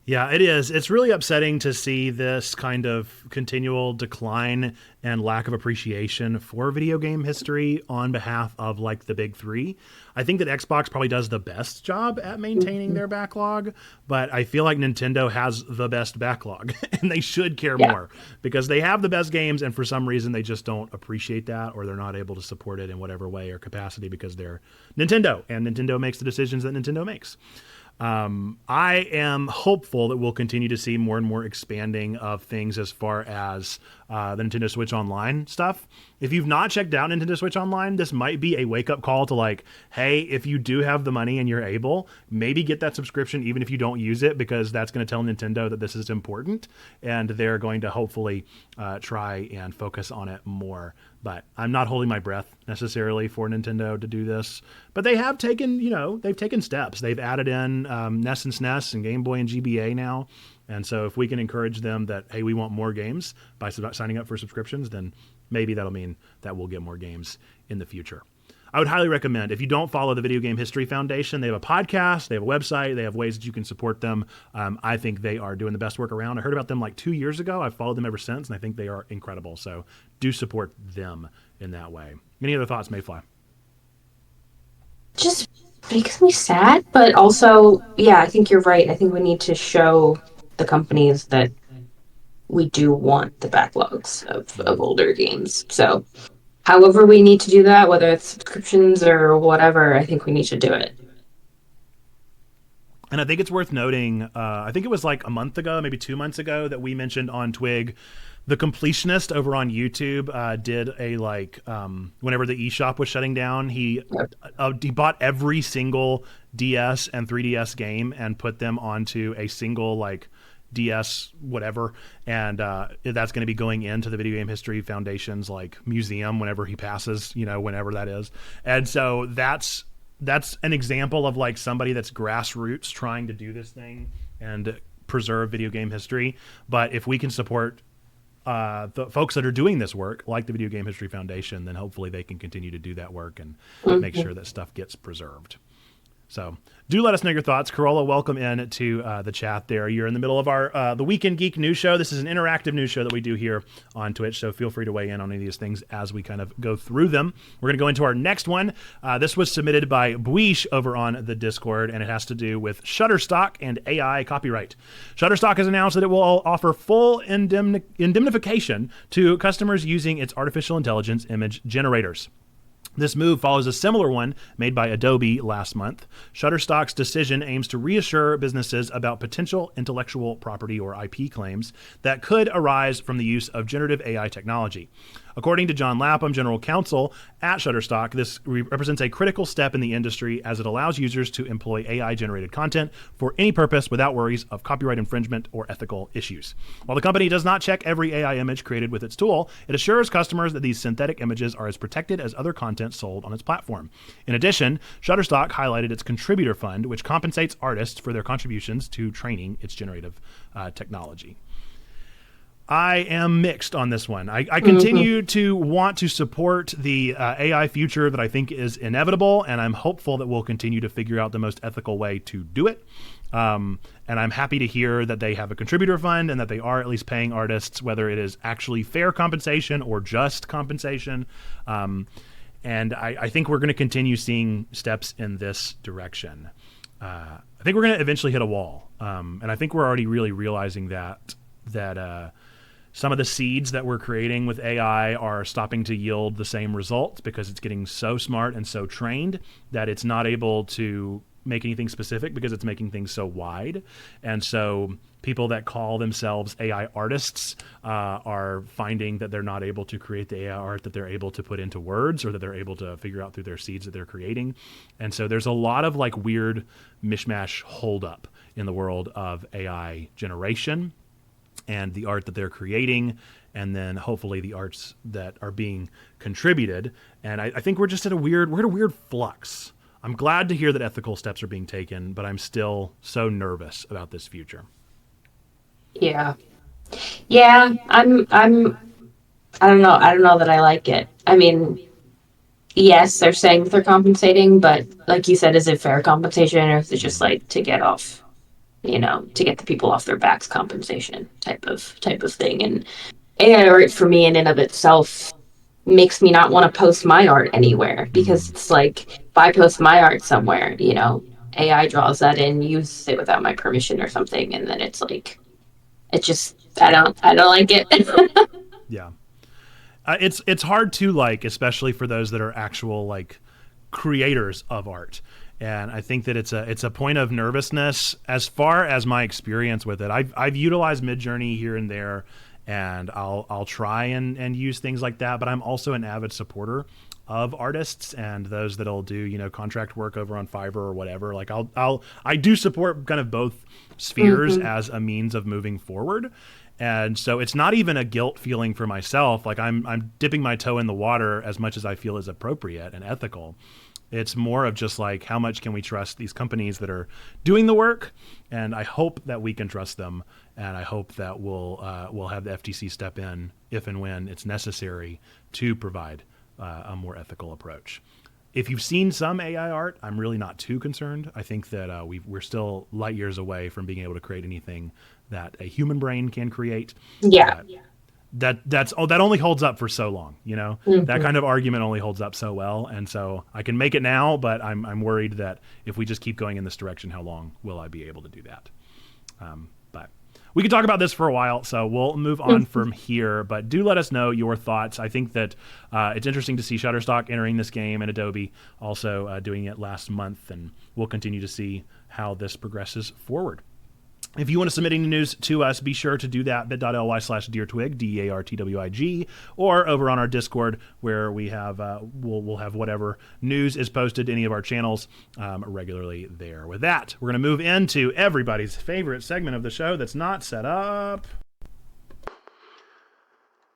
Yeah, it is. It's really upsetting to see this kind of continual decline and lack of appreciation for video game history on behalf of like the big three. I think that Xbox probably does the best job at maintaining their backlog, but I feel like Nintendo has the best backlog and they should care more because they have the best games, and for some reason they just don't appreciate that, or they're not able to support it in whatever way or capacity because they're Nintendo and Nintendo makes the decisions that Nintendo makes. I am hopeful that we'll continue to see more and more expanding of things as far as the Nintendo Switch Online stuff. If you've not checked out Nintendo Switch Online, this might be a wake-up call to like, hey, if you do have the money and you're able, maybe get that subscription even if you don't use it, because that's going to tell Nintendo that this is important, and they're going to hopefully try and focus on it more. But I'm not holding my breath necessarily for Nintendo to do this. But they have taken, they've taken steps. They've added in NES and SNES and Game Boy and GBA now. And so if we can encourage them that, hey, we want more games by signing up for subscriptions, then maybe that'll mean that we'll get more games in the future. I would highly recommend, if you don't follow the Video Game History Foundation, they have a podcast, they have a website, they have ways that you can support them. I think they are doing the best work around. I heard about them like 2 years ago. I've followed them ever since, and I think they are incredible. So do support them in that way. Any other thoughts, Mayfly? Just makes me sad, but also, yeah, I think you're right. I think we need to show the companies that we do want the backlogs of older games. So however we need to do that, whether it's subscriptions or whatever, I think we need to do it. And I think it's worth noting, I think it was like a month ago, maybe 2 months ago, that we mentioned on Twig, the Completionist over on YouTube did a whenever the eShop was shutting down, he bought every single DS and 3DS game and put them onto a single DS whatever, and that's going to be going into the Video Game History Foundation's museum whenever he passes, whenever that is. And so that's an example of somebody that's grassroots trying to do this thing and preserve video game history. But if we can support the folks that are doing this work, like the Video Game History Foundation, then hopefully they can continue to do that work and make sure that stuff gets preserved. So do let us know your thoughts. Corolla, welcome in to the chat there. You're in the middle of our The Weekend Geek news show. This is an interactive news show that we do here on Twitch, so feel free to weigh in on any of these things as we kind of go through them. We're going to go into our next one. This was submitted by Buish over on the Discord, and it has to do with Shutterstock and AI copyright. Shutterstock has announced that it will offer full indemnification to customers using its artificial intelligence image generators. This move follows a similar one made by Adobe last month. Shutterstock's decision aims to reassure businesses about potential intellectual property or IP claims that could arise from the use of generative AI technology. According to John Lapham, General Counsel at Shutterstock, this represents a critical step in the industry as it allows users to employ AI-generated content for any purpose without worries of copyright infringement or ethical issues. While the company does not check every AI image created with its tool, it assures customers that these synthetic images are as protected as other content sold on its platform. In addition, Shutterstock highlighted its contributor fund, which compensates artists for their contributions to training its generative technology. I am mixed on this one. I continue to want to support the AI future that I think is inevitable, and I'm hopeful that we'll continue to figure out the most ethical way to do it. And I'm happy to hear that they have a contributor fund and that they are at least paying artists, whether it is actually fair compensation or just compensation. And I think we're going to continue seeing steps in this direction. I think we're going to eventually hit a wall. And I think we're already really realizing that some of the seeds that we're creating with AI are stopping to yield the same results because it's getting so smart and so trained that it's not able to make anything specific because it's making things so wide. And so people that call themselves AI artists are finding that they're not able to create the AI art that they're able to put into words or that they're able to figure out through their seeds that they're creating. And so there's a lot of weird mishmash holdup in the world of AI generation and the art that they're creating. and then hopefully the arts that are being contributed. And I think we're just at a weird flux. I'm glad to hear that ethical steps are being taken, but I'm still so nervous about this future. Yeah. I don't know. I don't know that I like it. I mean, yes, they're saying that they're compensating, but like you said, is it fair compensation, or is it just like to get off, to get the people off their backs compensation type of thing? And AI art for me in and of itself makes me not want to post my art anywhere, because it's like if I post my art somewhere, AI draws that in, uses it without my permission or something, and then it's like, it just I don't like it. Yeah. It's hard to like, especially for those that are actual like creators of art. And I think that it's a point of nervousness as far as my experience with it. I've utilized Midjourney here and there, and I'll try and use things like that. But I'm also an avid supporter of artists and those that'll do contract work over on Fiverr or whatever. Like I do support kind of both spheres as a means of moving forward. And so it's not even a guilt feeling for myself. Like I'm dipping my toe in the water as much as I feel is appropriate and ethical. It's more of just like, how much can we trust these companies that are doing the work? And I hope that we can trust them. And I hope that we'll have the FTC step in if and when it's necessary to provide a more ethical approach. If you've seen some AI art, I'm really not too concerned. I think that we're still light years away from being able to create anything that a human brain can create. Yeah. That only holds up for so long, That kind of argument only holds up so well. And so I can make it now, but I'm worried that if we just keep going in this direction, how long will I be able to do that? But we could talk about this for a while, so we'll move on from here. But do let us know your thoughts. I think that it's interesting to see Shutterstock entering this game and Adobe also doing it last month, and we'll continue to see how this progresses forward. If you want to submit any news to us, be sure to do that, bit.ly/DearTwig, DearTwig, or over on our Discord, where we have we'll have whatever news is posted to any of our channels regularly there. With that, we're going to move into everybody's favorite segment of the show that's not set up.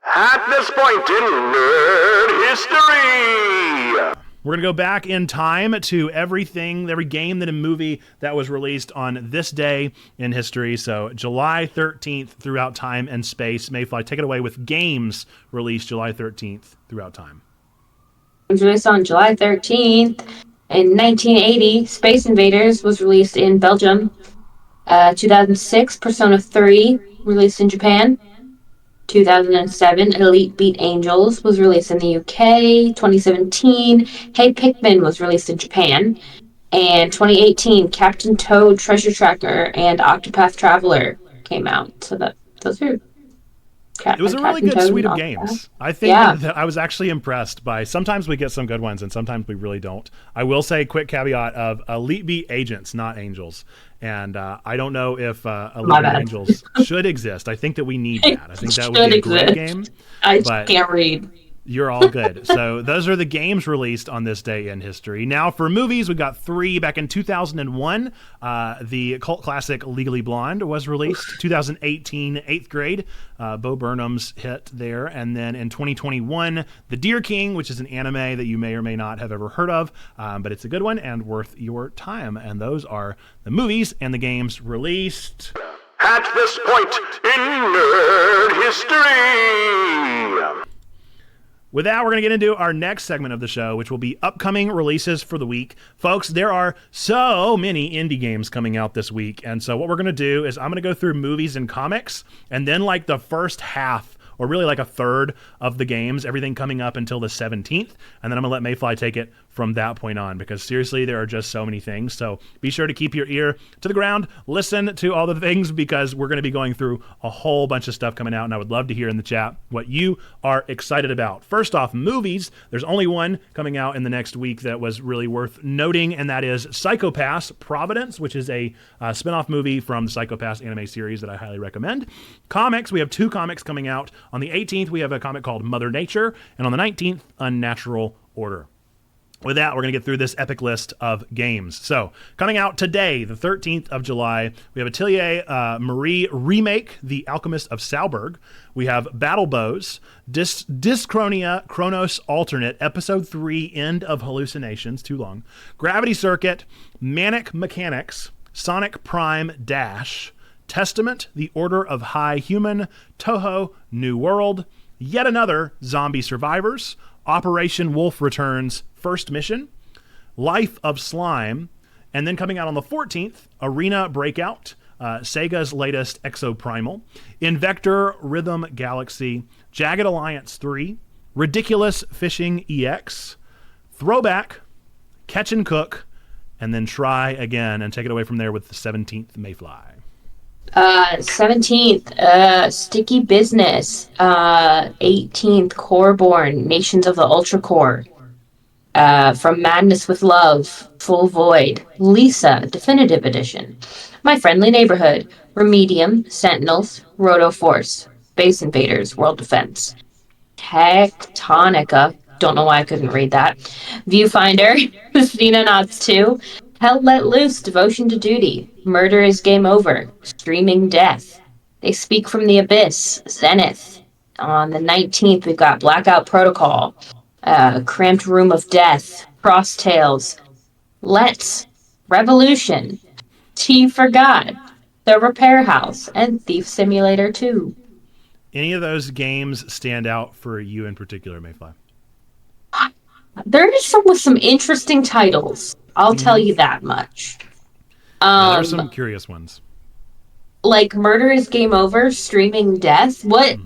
At this point in nerd history, we're going to go back in time to every game that a movie that was released on this day in history. So July 13th throughout time and space. Mayfly, take it away with games released July 13th throughout time. It was released on July 13th. In 1980, Space Invaders was released in Belgium. 2006, Persona 3 released in Japan. 2007, Elite Beat Angels was released in the UK. 2017, Hey Pikmin was released in Japan. And 2018, Captain Toad Treasure Tracker and Octopath Traveler came out. So those are... It was a really good suite of games. I think that I was actually impressed by, sometimes we get some good ones and sometimes we really don't. I will say, quick caveat of Elite Beat Agents, not Angels. And I don't know if Elite Beat Angels should exist. I think that we need that. I think that would be a great game. I can't read. You're all good. So those are the games released on this day in history. Now for movies, we've got 3. Back in 2001, the cult classic Legally Blonde was released. 2018, 8th Grade, Bo Burnham's hit there. And then in 2021, The Deer King, which is an anime that you may or may not have ever heard of, but it's a good one and worth your time. And those are the movies and the games released at this point in nerd history. With that, we're going to get into our next segment of the show, which will be upcoming releases for the week. Folks, there are so many indie games coming out this week. And so what we're going to do is I'm going to go through movies and comics, and then like the first half, or really like a third of the games, everything coming up until the 17th. And then I'm going to let Mayfly take it from that point on, because seriously, there are just so many things. So be sure to keep your ear to the ground, listen to all the things, because we're going to be going through a whole bunch of stuff coming out, and I would love to hear in the chat what you are excited about. First off, movies. There's only one coming out in the next week that was really worth noting, and that is Psycho Pass Providence, which is a spin-off movie from the Psycho Pass anime series that I highly recommend. Comics, we have 2 comics coming out. On the 18th, we have a comic called Mother Nature, and on the 19th, Unnatural Order. with that, we're going to get through this epic list of games. So, coming out today, the 13th of July, we have Atelier Marie Remake, The Alchemist of Sauberg. We have Battle Bows, Dyschronia Chronos Alternate, Episode 3, End of Hallucinations, too long. Gravity Circuit, Manic Mechanics, Sonic Prime Dash, Testament, The Order of High Human, Toho, New World, yet another Zombie Survivors, Operation Wolf Returns, First Mission, Life of Slime, and then coming out on the 14th, Arena Breakout, Sega's latest Exoprimal, Invector Rhythm Galaxy, Jagged Alliance 3, Ridiculous Fishing EX, Throwback, Catch and Cook, and then Try Again, and take it away from there with the 17th Mayfly. 17th, Sticky Business. 18th, Coreborn, Nations of the Ultra Core. From Madness with Love, Full Void. Lisa, Definitive Edition. My Friendly Neighborhood, Remedium, Sentinels, Roto Force, Space Invaders, World Defense. Tectonica, don't know why I couldn't read that. Viewfinder, Christina Knots 2. Hell Let Loose, Devotion to Duty, Murder is Game Over, Streaming Death, They Speak from the Abyss, Zenith. On the 19th, we've got Blackout Protocol, Cramped Room of Death, Cross Tales, Let's, Revolution, T for God, The Repair House, and Thief Simulator 2. Any of those games stand out for you in particular, Mayfly? There is some with some interesting titles. I'll tell you that much. There's some curious ones. Like Murder is Game Over, Streaming Death. What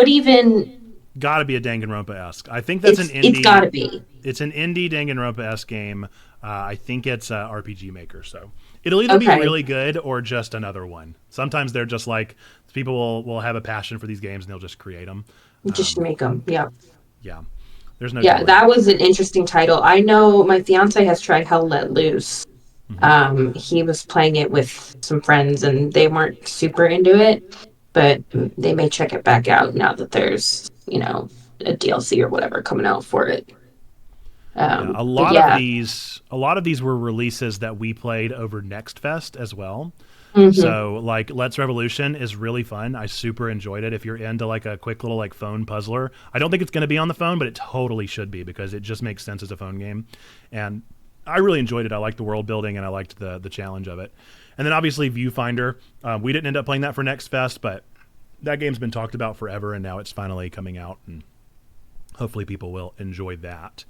even? Gotta be a Danganronpa-esque. I think that's an indie. It's gotta be. It's an indie Danganronpa-esque game. I think it's RPG Maker, so it'll either be really good or just another one. Sometimes they're just like people will have a passion for these games and they'll just create them. Just make them. Yeah. Yeah. There's no. Yeah, that was an interesting title. I know my fiance has tried Hell Let Loose. He was playing it with some friends and they weren't super into it, but they may check it back out now that there's, a DLC or whatever coming out for it. A lot of these were releases that we played over Next Fest as well. So like Let's Revolution is really fun. I super enjoyed it. If you're into like a quick little like phone puzzler, I don't think it's going to be on the phone, but it totally should be because it just makes sense as a phone game. And I really enjoyed it. I liked the world building and I liked the challenge of it. And then obviously Viewfinder. We didn't end up playing that for Next Fest, but that game's been talked about forever and now it's finally coming out and hopefully people will enjoy that.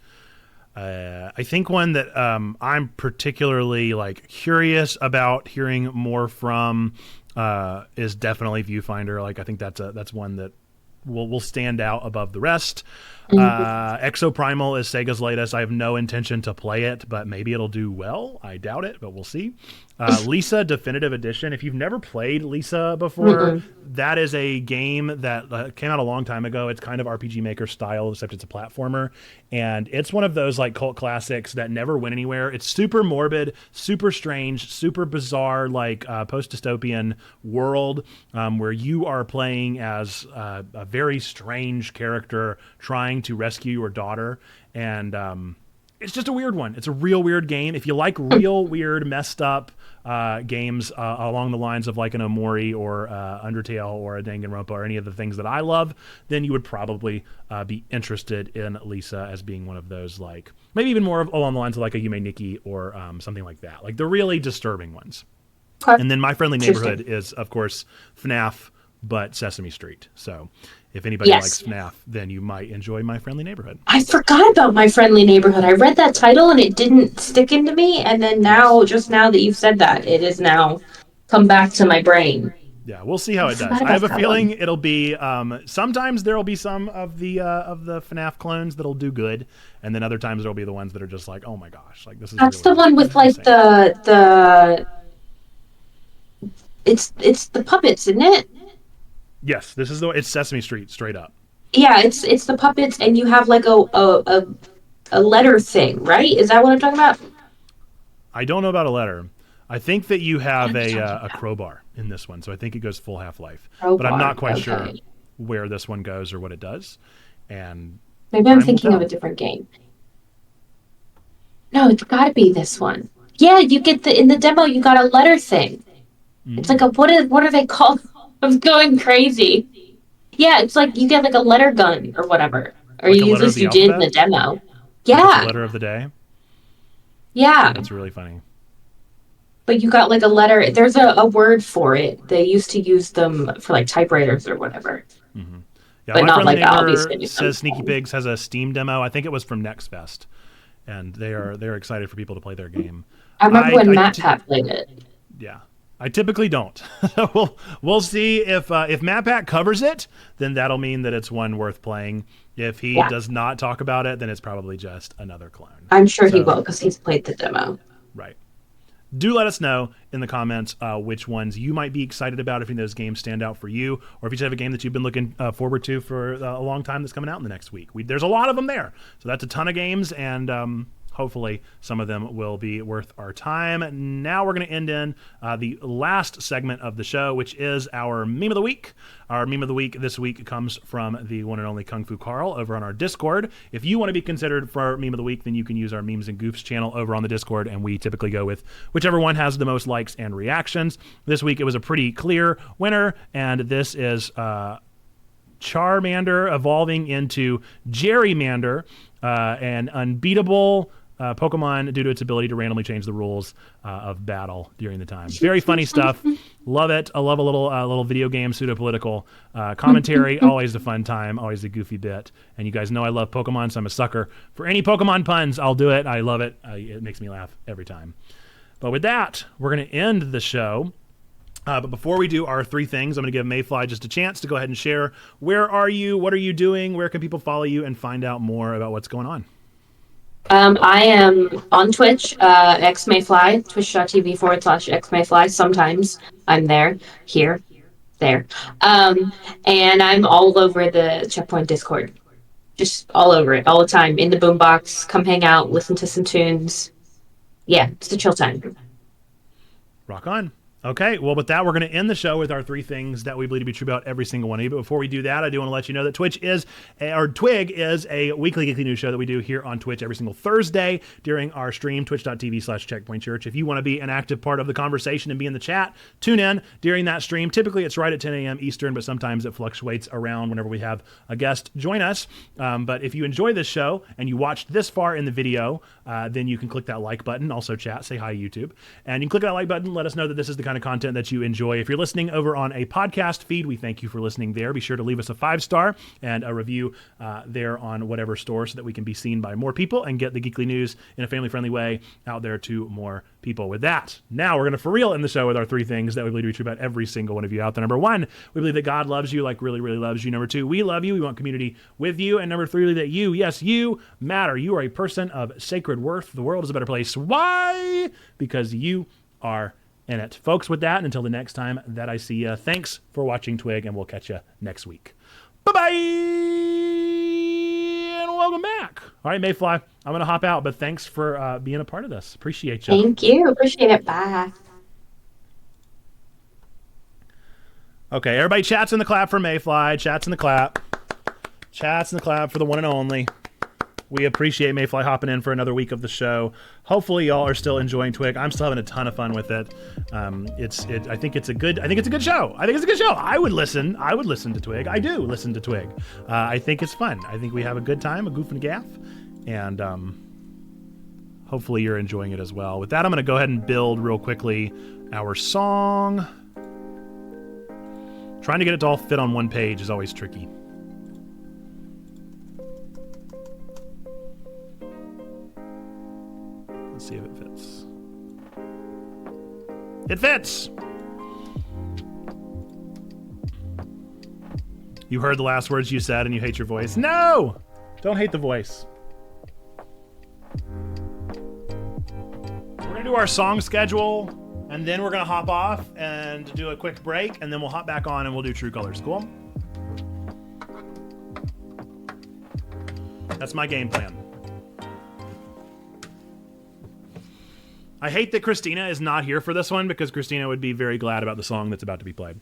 I think one that I'm particularly like curious about hearing more from is definitely Viewfinder. Like I think that's one that will stand out above the rest. Exoprimal is Sega's latest. I have no intention to play it, but maybe it'll do well. I doubt it, but we'll see. Lisa Definitive Edition. If you've never played Lisa before, that is a game that came out a long time ago. It's kind of RPG Maker style, except it's a platformer. And it's one of those like cult classics that never went anywhere. It's super morbid, super strange, super bizarre, like post-dystopian world where you are playing as a very strange character trying to rescue your daughter. And it's just a weird one. It's a real weird game. If you like real weird, messed up games along the lines of like an Omori or Undertale or a Danganronpa or any of the things that I love, then you would probably be interested in Lisa as being one of those, like maybe even more along the lines of like a Yume Nikki or something like that, like the really disturbing ones. And then My Friendly Neighborhood is, of course, FNAF, but Sesame Street. So if anybody likes FNAF, then you might enjoy My Friendly Neighborhood. I forgot about My Friendly Neighborhood. I read that title and it didn't stick into me. And then just now that you've said that, it has now come back to my brain. Yeah, we'll see how it does. I have a feeling it'll be. Sometimes there will be some of the FNAF clones that'll do good, and then other times there will be the ones that are just like, oh my gosh, like this is. That's really the one with like the. It's the puppets, isn't it? Yes, it's Sesame Street straight up. Yeah, it's the puppets, and you have like a letter thing, right? Is that what I'm talking about? I don't know about a letter. I think that you have a crowbar in this one, so I think it goes full Half-Life. But I'm not quite sure where this one goes or what it does. And maybe I'm thinking of a different game. No, it's got to be this one. Yeah, you get in the demo. You got a letter thing. It's like a what are they called? I'm going crazy. Yeah, it's like you get like a letter gun or whatever, or Like a at letter of least the you did in the alphabet? demo. Like it's a Yeah, letter of the day? yeah. That's really funny. But you got like a letter. There's a word for it. They used to use them for like typewriters or whatever, Yeah, but my not friendly like obviously. neighbor says Sneaky Pigs has a Steam demo. I think it was from Next Fest, and they're excited for people to play their game. I remember when Matt Pat played it. Yeah, I typically don't. we'll see if Matt Pat covers it, then that'll mean that it's one worth playing. If he does not talk about it, then it's probably just another clone. I'm sure he will because he's played the demo. Right. Do let us know in the comments which ones you might be excited about, if any of those games stand out for you, or if you just have a game that you've been looking forward to for a long time that's coming out in the next week. There's a lot of them there. So that's a ton of games, and hopefully some of them will be worth our time. Now we're going to end in the last segment of the show, which is our Meme of the Week. Our Meme of the Week this week comes from the one and only Kung Fu Carl over on our Discord. If you want to be considered for our Meme of the Week, then you can use our Memes and Goofs channel over on the Discord, and we typically go with whichever one has the most likes and reactions. This week it was a pretty clear winner, and this is Charmander evolving into Gerrymander, an unbeatable Pokemon due to its ability to randomly change the rules of battle during the time. Very funny stuff. Love it. I love a little video game pseudo-political commentary. Always a fun time. Always a goofy bit. And you guys know I love Pokemon, so I'm a sucker for any Pokemon puns. I'll do it. I love it. It makes me laugh every time. But with that, we're going to end the show. But before we do our three things, I'm going to give Mayfly just a chance to go ahead and share. Where are you? What are you doing? Where can people follow you and find out more about what's going on? I am on Twitch, xmayfly, twitch.tv/xmayfly. Sometimes I'm there, here, there. And I'm all over the Checkpoint Discord. Just all over it, all the time. In the boombox, come hang out, listen to some tunes. Yeah, it's a chill time. Rock on. Okay, well, with that, we're going to end the show with our three things that we believe to be true about every single one of you. But before we do that, I do want to let you know that TWIG is a weekly geekly news show that we do here on Twitch every single Thursday during our stream, twitch.tv/checkpointchurch. If you want to be an active part of the conversation and be in the chat, tune in during that stream. Typically, it's right at 10 a.m. Eastern, but sometimes it fluctuates around whenever we have a guest join us. But if you enjoy this show and you watched this far in the video, then you can click that like button. Also, chat, say hi, YouTube. And you can click that like button, let us know that this is the kind of content that you enjoy. If you're listening over on a podcast feed, we thank you for listening there. Be sure to leave us a 5-star and a review there on whatever store so that we can be seen by more people and get the geekly news in a family-friendly way out there to more people. With that, now we're going to for real end the show with our three things that we believe to be true about every single one of you out there. Number one, we believe that God loves you, like really, really loves you. Number two, we love you. We want community with you. And number three, that you, yes, you matter. You are a person of sacred worth. The world is a better place. Why? Because you are in it. Folks, with that, until the next time that I see you, thanks for watching Twig, and we'll catch you next week. Bye-bye, and welcome back. All right, Mayfly, I'm going to hop out, but thanks for being a part of this. Appreciate you. Thank you. Appreciate it. Bye. Okay, everybody chats in the clap for Mayfly. Chats in the clap. Chats in the clap for the one and only. We appreciate Mayfly hopping in for another week of the show. Hopefully, y'all are still enjoying Twig. I'm still having a ton of fun with it. I think it's a good show. I would listen to Twig. I do listen to Twig. I think it's fun. I think we have a good time, a goof and a gaff, and hopefully you're enjoying it as well. With that, I'm going to go ahead and build real quickly our song. Trying to get it to all fit on one page is always tricky. Let's see if it fits. It fits! You heard the last words you said and you hate your voice. No! Don't hate the voice. We're going to do our song schedule, and then we're going to hop off and do a quick break, and then we'll hop back on and we'll do True Colors. Cool? That's my game plan. I hate that Christina is not here for this one because Christina would be very glad about the song that's about to be played.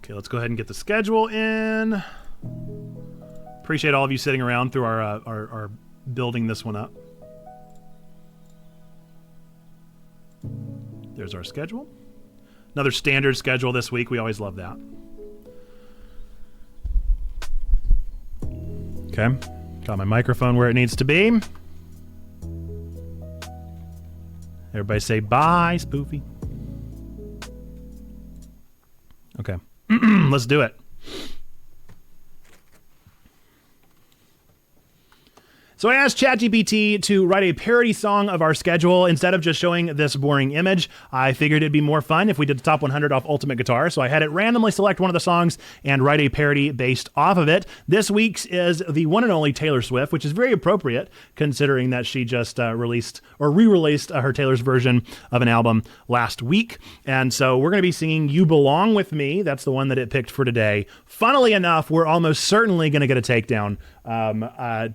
Okay, let's go ahead and get the schedule in. Appreciate all of you sitting around through our building this one up. There's our schedule. Another standard schedule this week. We always love that. Okay. Got my microphone where it needs to be. Everybody say bye, Spoofy. Okay. Let's do it. So I asked ChatGPT to write a parody song of our schedule instead of just showing this boring image. I figured it'd be more fun if we did the top 100 off Ultimate Guitar, so I had it randomly select one of the songs and write a parody based off of it. This week's is the one and only Taylor Swift, which is very appropriate considering that she just released or re-released her Taylor's version of an album last week. And so we're going to be singing You Belong With Me. That's the one that it picked for today. Funnily enough, we're almost certainly going to get a takedown.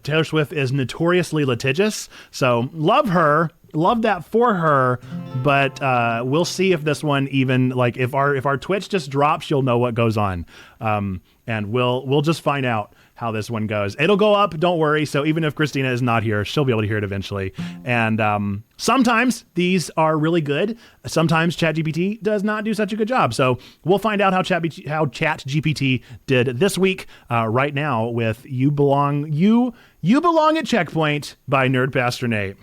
Taylor Swift is notoriously litigious, so love her, love that for her, but we'll see if this one even, like, if our Twitch just drops, you'll know what goes on, and we'll just find out how this one goes. It'll go up, don't worry. So even if Christina is not here, she'll be able to hear it eventually. And sometimes these are really good. Sometimes ChatGPT does not do such a good job. So we'll find out how ChatGPT did this week right now with You Belong at Checkpoint by Nerd Pastor Nate.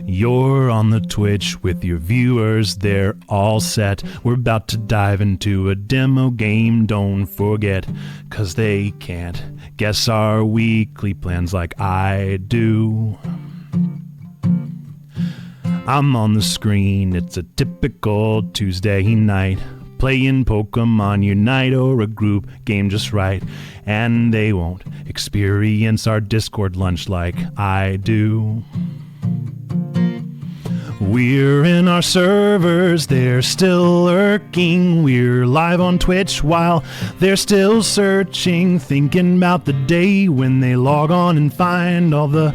You're on the Twitch with your viewers, they're all set. We're about to dive into a demo game, don't forget, 'cause they can't guess our weekly plans like I do. I'm on the screen, it's a typical Tuesday night. Playing Pokemon Unite or a group game just right. And they won't experience our Discord lunch like I do. We're in our servers, they're still lurking. We're live on Twitch while they're still searching, thinking about the day when they log on and find all the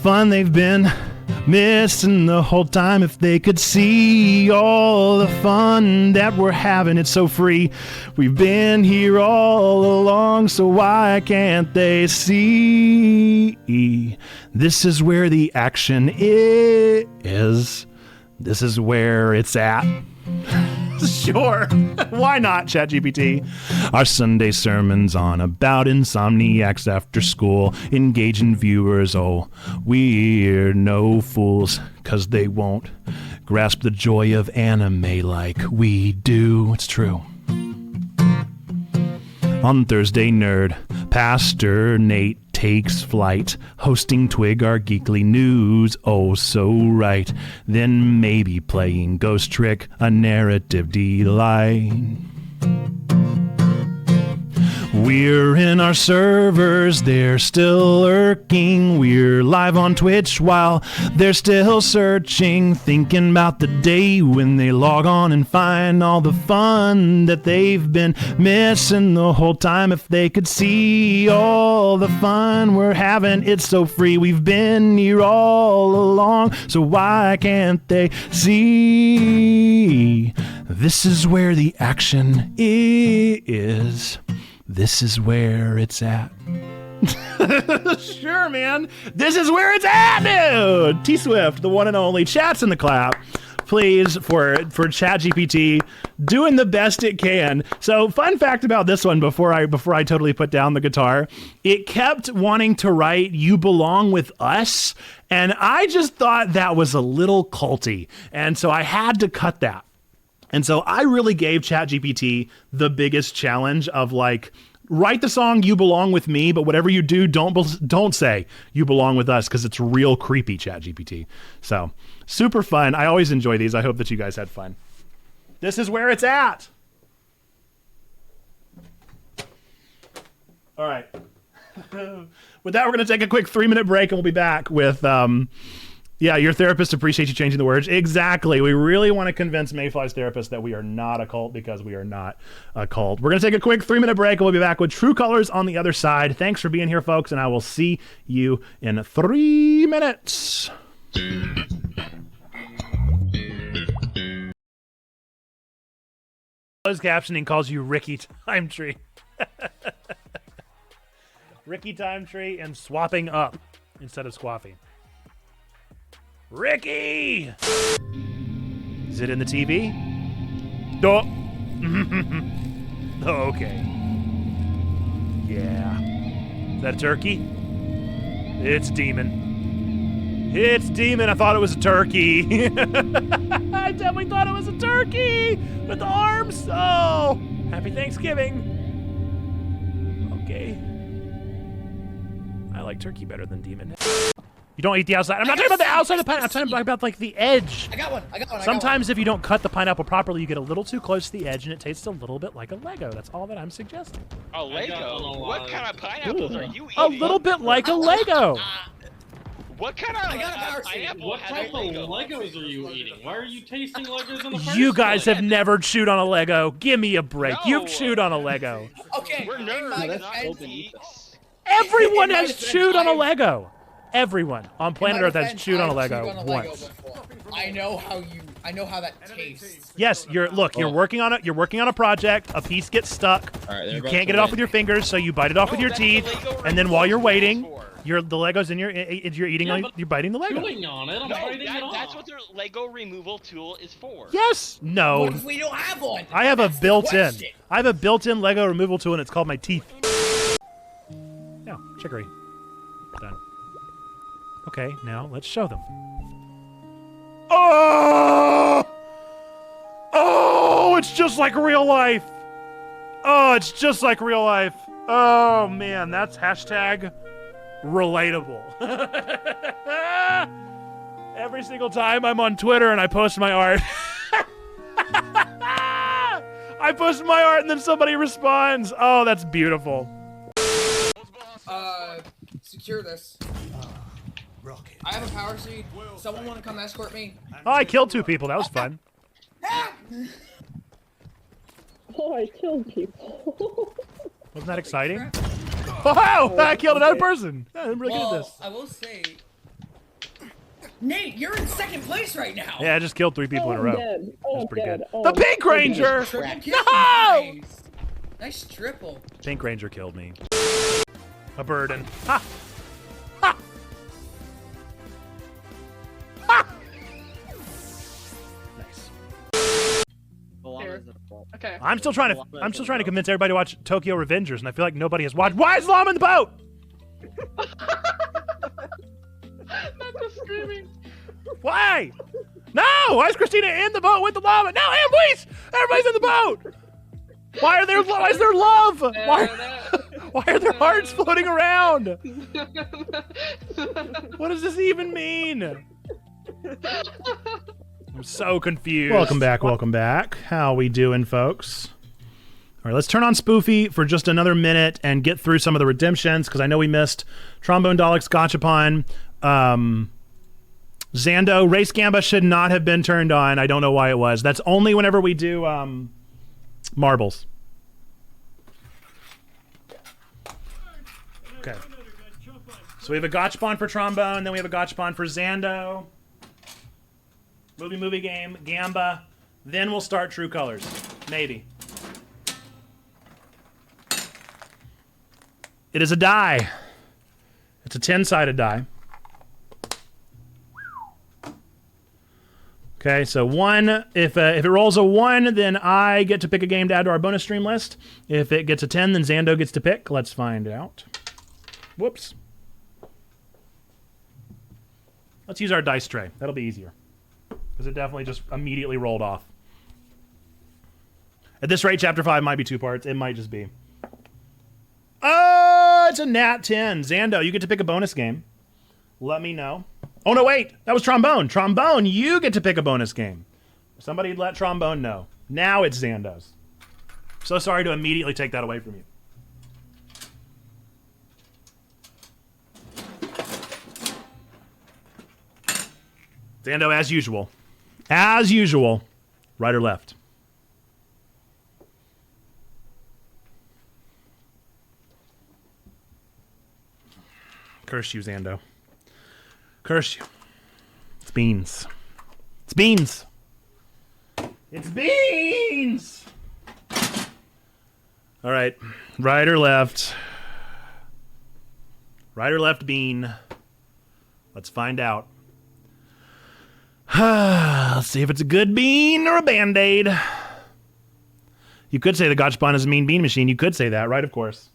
fun they've been missing the whole time. If they could see all the fun that we're having, it's so free. We've been here all along, so why can't they see? This is where the action is. This is where it's at. Sure. Why not, ChatGPT? Our Sunday sermons on about insomniacs after school, engaging viewers. Oh, we're no fools, 'cause they won't grasp the joy of anime like we do. It's true. On Thursday Nerd, Pastor Nate takes flight, hosting Twig our geekly news, oh so right. Then maybe playing Ghost Trick, a narrative delight. We're in our servers, they're still lurking. We're live on Twitch while they're still searching, thinking about the day when they log on and find all the fun that they've been missing the whole time. If they could see all the fun we're having, it's so free. We've been here all along, so why can't they see? This is where the action is. This is where it's at. Sure, man. This is where it's at, dude. T-Swift, the one and only. Chat's in the clap, please, for ChatGPT doing the best it can. So, fun fact about this one before I totally put down the guitar, it kept wanting to write "You Belong With Us," and I just thought that was a little culty, and so I had to cut that. And so I really gave ChatGPT the biggest challenge of, like, write the song "You Belong With Me," but whatever you do, don't say "You Belong With Us," because it's real creepy, ChatGPT. So super fun. I always enjoy these. I hope that you guys had fun. This is where it's at. All right. With that, we're going to take a quick 3-minute break, and we'll be back with Yeah, your therapist appreciates you changing the words. Exactly. We really want to convince Mayfly's therapist that we are not a cult because we are not a cult. We're going to take a quick 3-minute break and we'll be back with True Colors on the other side. Thanks for being here, folks, and I will see you in 3 minutes. Closed captioning calls you Ricky Time Tree. Ricky Time Tree and swapping up instead of squaffing. Ricky! Is it in the TV? Oh. Okay. Yeah. Is that a turkey? It's Demon. It's Demon. I thought it was a turkey. I definitely thought it was a turkey with arms. Oh, happy Thanksgiving. Okay. I like turkey better than Demon. You don't eat the outside. I'm not talking about the outside of the pineapple. I'm talking about like the edge. I got one. Sometimes if you don't cut the pineapple properly, you get a little too close to the edge and it tastes a little bit like a Lego. That's all that I'm suggesting. A Lego? What kind of pineapples are you eating? A little bit like a Lego. What kind of pineapple What has type a Lego? of Legos are you eating? Why are you tasting Legos in the first You guys place? have never chewed on a Lego. Give me a break. No. You've chewed on a Lego. Okay, We're in nerds, my not defense- geeks. Everyone In my has defense, chewed on a I've- Lego. Everyone on planet in my Earth has defense, chewed on a I've Lego chewed on a Lego once. before. I know how that tastes. Yes, you're working on it. You're working on a project. A piece gets stuck. Alright, they're You about can't to get it off win. with your fingers, so you bite it off with No, your that's teeth. what Lego And then while you're removal waiting, is for. the Lego's in your. You're eating. Yeah, on, but you're biting the Lego. Chewing on it, I'm No, biting it off. that's what their Lego removal tool is for. Yes. No. What if we don't have one? I have a That's the built-in. question. I have a built-in Lego removal tool, and it's called my teeth. Yeah, chicory. Done. Okay, now let's show them. Oh! Oh, it's just like real life. Oh, it's just like real life. Oh man, that's hashtag relatable. Every single time I'm on Twitter and I post my art. I post my art and then somebody responds. Oh, that's beautiful. Secure this. I have a power seed. Someone want to come escort me? Oh, I killed 2 people. That was fun. Oh, I killed people. Wasn't that exciting? Oh, I killed another person. I'm really good at this. I will say, Nate, you're in second place right now. Yeah, I just killed 3 people in a row. Dead. Oh, That's I'm pretty dead. good. Oh, The I'm Pink so dead. Ranger! Triple kill. No! Nice. Nice triple. Pink Ranger killed me. A burden. Ha! Ha! Ha! Nice. Okay. I'm still trying to convince everybody to watch Tokyo Revengers, and I feel like nobody has watched. Why is Llama in the boat? Not the screaming. Why? No! Why is Christina in the boat with the llama? No, please! Everybody's in the boat! Why is there love? Why are there hearts floating around? What does this even mean? I'm so confused. Welcome back. How we doing, folks? All right, let's turn on Spoofy for just another minute and get through some of the redemptions, because I know we missed Trombone Daleks, Gachapon, Zando. Race Gamba should not have been turned on. I don't know why it was. That's only whenever we do marbles. Okay. So we have a Gachapon for Trombone, then we have a Gachapon for Zando. Movie game, Gamba. Then we'll start True Colors. Maybe. It is a die. It's a 10-sided die. Okay, so 1. If it rolls a 1, then I get to pick a game to add to our bonus stream list. If it gets a 10, then Zando gets to pick. Let's find out. Whoops. Let's use our dice tray. That'll be easier, because it definitely just immediately rolled off. At this rate, Chapter 5 might be 2 parts. It might just be. Oh, it's a nat 10. Zando, you get to pick a bonus game. Let me know. Oh, no, wait. That was Trombone. Trombone, you get to pick a bonus game. Somebody let Trombone know. Now it's Zando's. So sorry to immediately take that away from you. Zando, as usual. As usual. Right or left? Curse you, Zando. Curse you. It's beans. It's beans. It's beans! All right. Right or left? Right or left bean? Let's find out. Let's see if it's a good bean or a Band-Aid. You could say the Gotchbon is a mean bean machine. You could say that, right? Of course.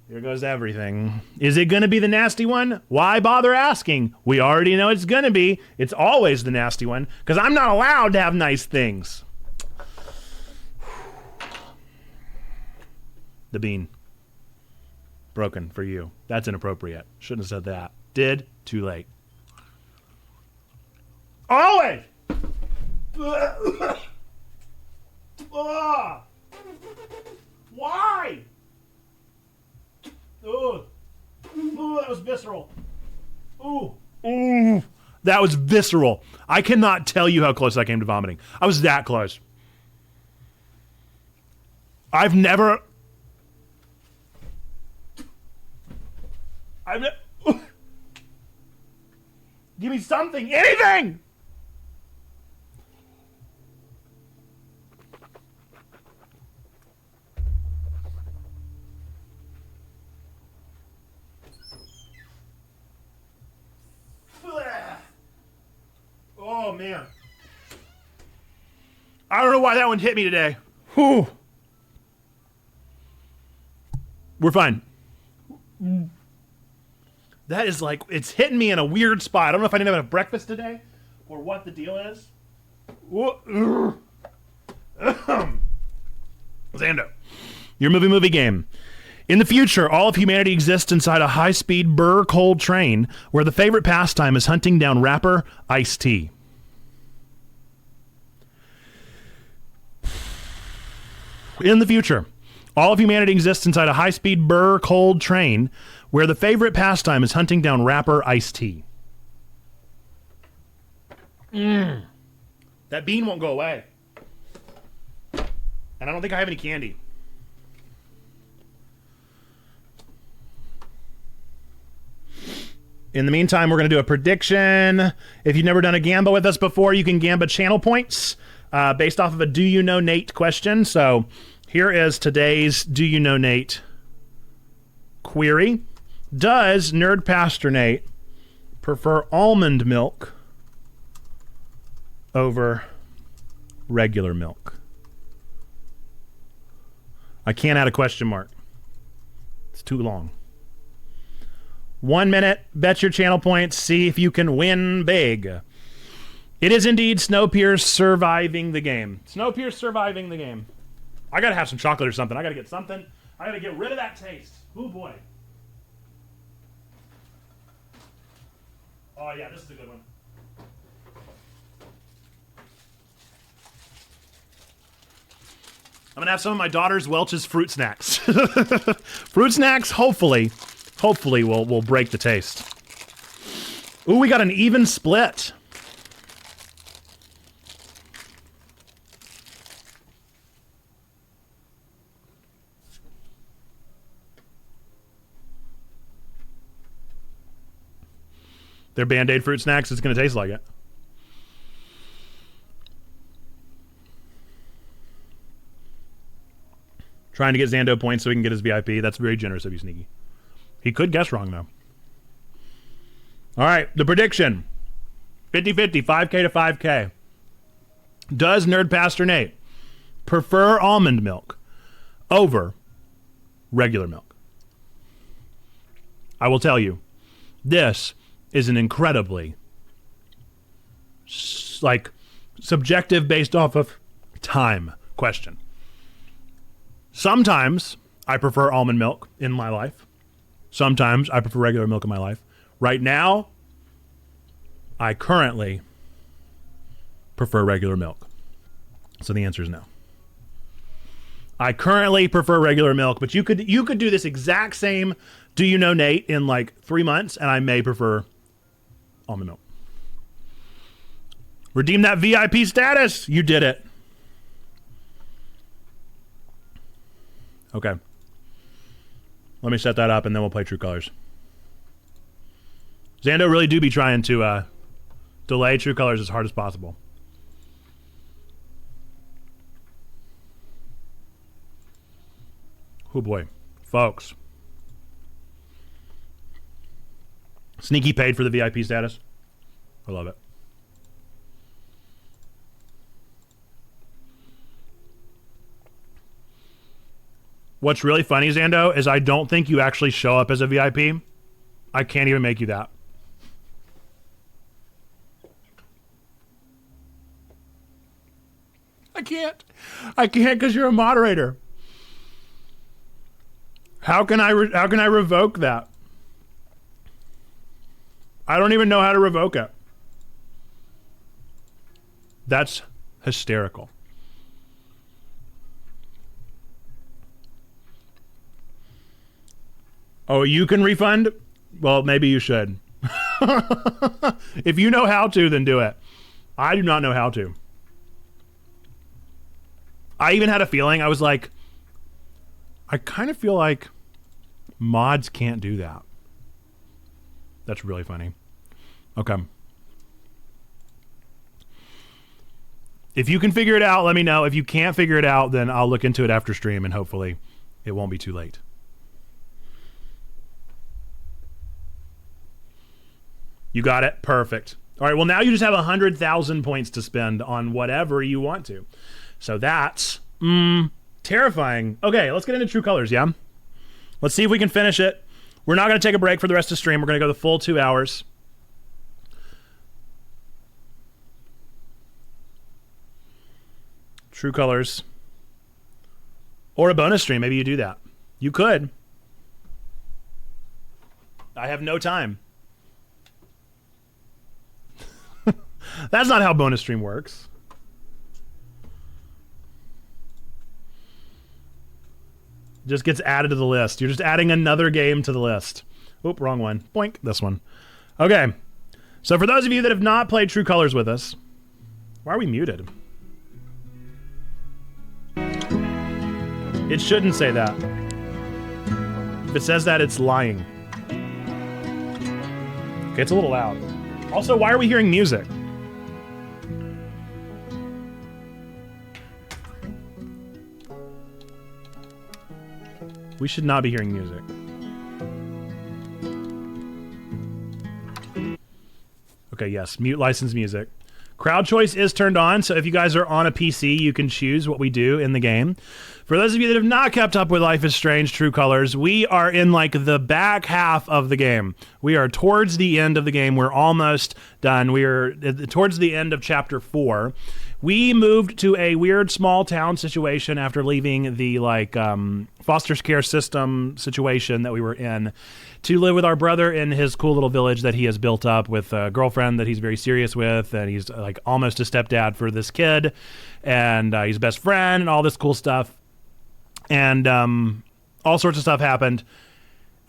Here goes everything. Is it going to be the nasty one? Why bother asking? We already know it's going to be. It's always the nasty one because I'm not allowed to have nice things. The bean. Broken for you. That's inappropriate. Shouldn't have said that. Did. Too late. Always! Why? Ooh. Ooh, that was visceral. Ooh. Ooh. That was visceral. I cannot tell you how close I came to vomiting. I was that close. I've never... Give me something. Anything! Oh, man. I don't know why that one hit me today. Whew. We're fine. That is like, it's hitting me in a weird spot. I don't know if I didn't have enough breakfast today or what the deal is. Zando, your movie game. In the future, all of humanity exists inside a high-speed burr-cold train where the favorite pastime is hunting down rapper Ice-T. In the future, all of humanity exists inside a high-speed burr-cold train where the favorite pastime is hunting down rapper Ice-T. That bean won't go away. And I don't think I have any candy. In the meantime, we're going to do a prediction. If you've never done a Gamba with us before, you can Gamba channel points based off of a Do You Know Nate question. So here is today's Do You Know Nate query. Does Nerd Pastor Nate prefer almond milk over regular milk? I can't add a question mark. It's too long. 1 minute, bet your channel points, see if you can win big. It is indeed Snowpiercer surviving the game. Snowpiercer surviving the game. I gotta have some chocolate or something. I gotta get something. I gotta get rid of that taste. Oh boy. Oh yeah, this is a good one. I'm gonna have some of my daughter's Welch's fruit snacks. Fruit snacks, hopefully will break the taste. Ooh, we got an even split. They're Band-Aid fruit snacks. It's going to taste like it. Trying to get Zando points so he can get his VIP. That's very generous of you, Sneaky. He could guess wrong, though. All right, the prediction. 50-50, 5K to 5K. Does Nerd Pastor Nate prefer almond milk over regular milk? I will tell you, this is an incredibly subjective based off of time question. Sometimes I prefer almond milk in my life. Sometimes I prefer regular milk in my life. Right now, I currently prefer regular milk. So the answer is no. I currently prefer regular milk, but you could do this exact same Do You Know Nate in like 3 months, and I may prefer almond milk. Redeem that VIP status. You did it. Okay. Let me set that up and then we'll play True Colors. Xando really do be trying to delay True Colors as hard as possible. Oh boy. Folks. Sneaky paid for the VIP status. I love it. What's really funny, Xando, is I don't think you actually show up as a VIP. I can't even make you that. I can't because you're a moderator. How can I revoke that? I don't even know how to revoke it. That's hysterical. Oh, you can refund? Well, maybe you should. If you know how to, then do it. I do not know how to. I even had a feeling, I was like, I kind of feel like mods can't do that. That's really funny. Okay. If you can figure it out, let me know. If you can't figure it out, then I'll look into it after stream and hopefully it won't be too late. You got it? Perfect. All right, well, now you just have 100,000 points to spend on whatever you want to. So that's terrifying. Okay, let's get into True Colors, yeah? Let's see if we can finish it. We're not going to take a break for the rest of the stream. We're going to go the full 2 hours. True Colors. Or a bonus stream. Maybe you do that. You could. I have no time. That's not how bonus stream works. Just gets added to the list. You're just adding another game to the list. Oop, wrong one. Boink, this one. Okay. So for those of you that have not played True Colors with us, why are we muted? It shouldn't say that. If it says that, it's lying. Okay, it's a little loud. Also, why are we hearing music? We should not be hearing music. Okay, yes, mute licensed music. Crowd choice is turned on, so if you guys are on a PC, you can choose what we do in the game. For those of you that have not kept up with Life is Strange True Colors, we are in like the back half of the game. We are towards the end of the game. We're almost done. We are towards the end of chapter 4. We moved to a weird small town situation after leaving the like foster care system situation that we were in to live with our brother in his cool little village that he has built up with a girlfriend that he's very serious with, and he's like almost a stepdad for this kid, and he's best friend and all this cool stuff. And all sorts of stuff happened,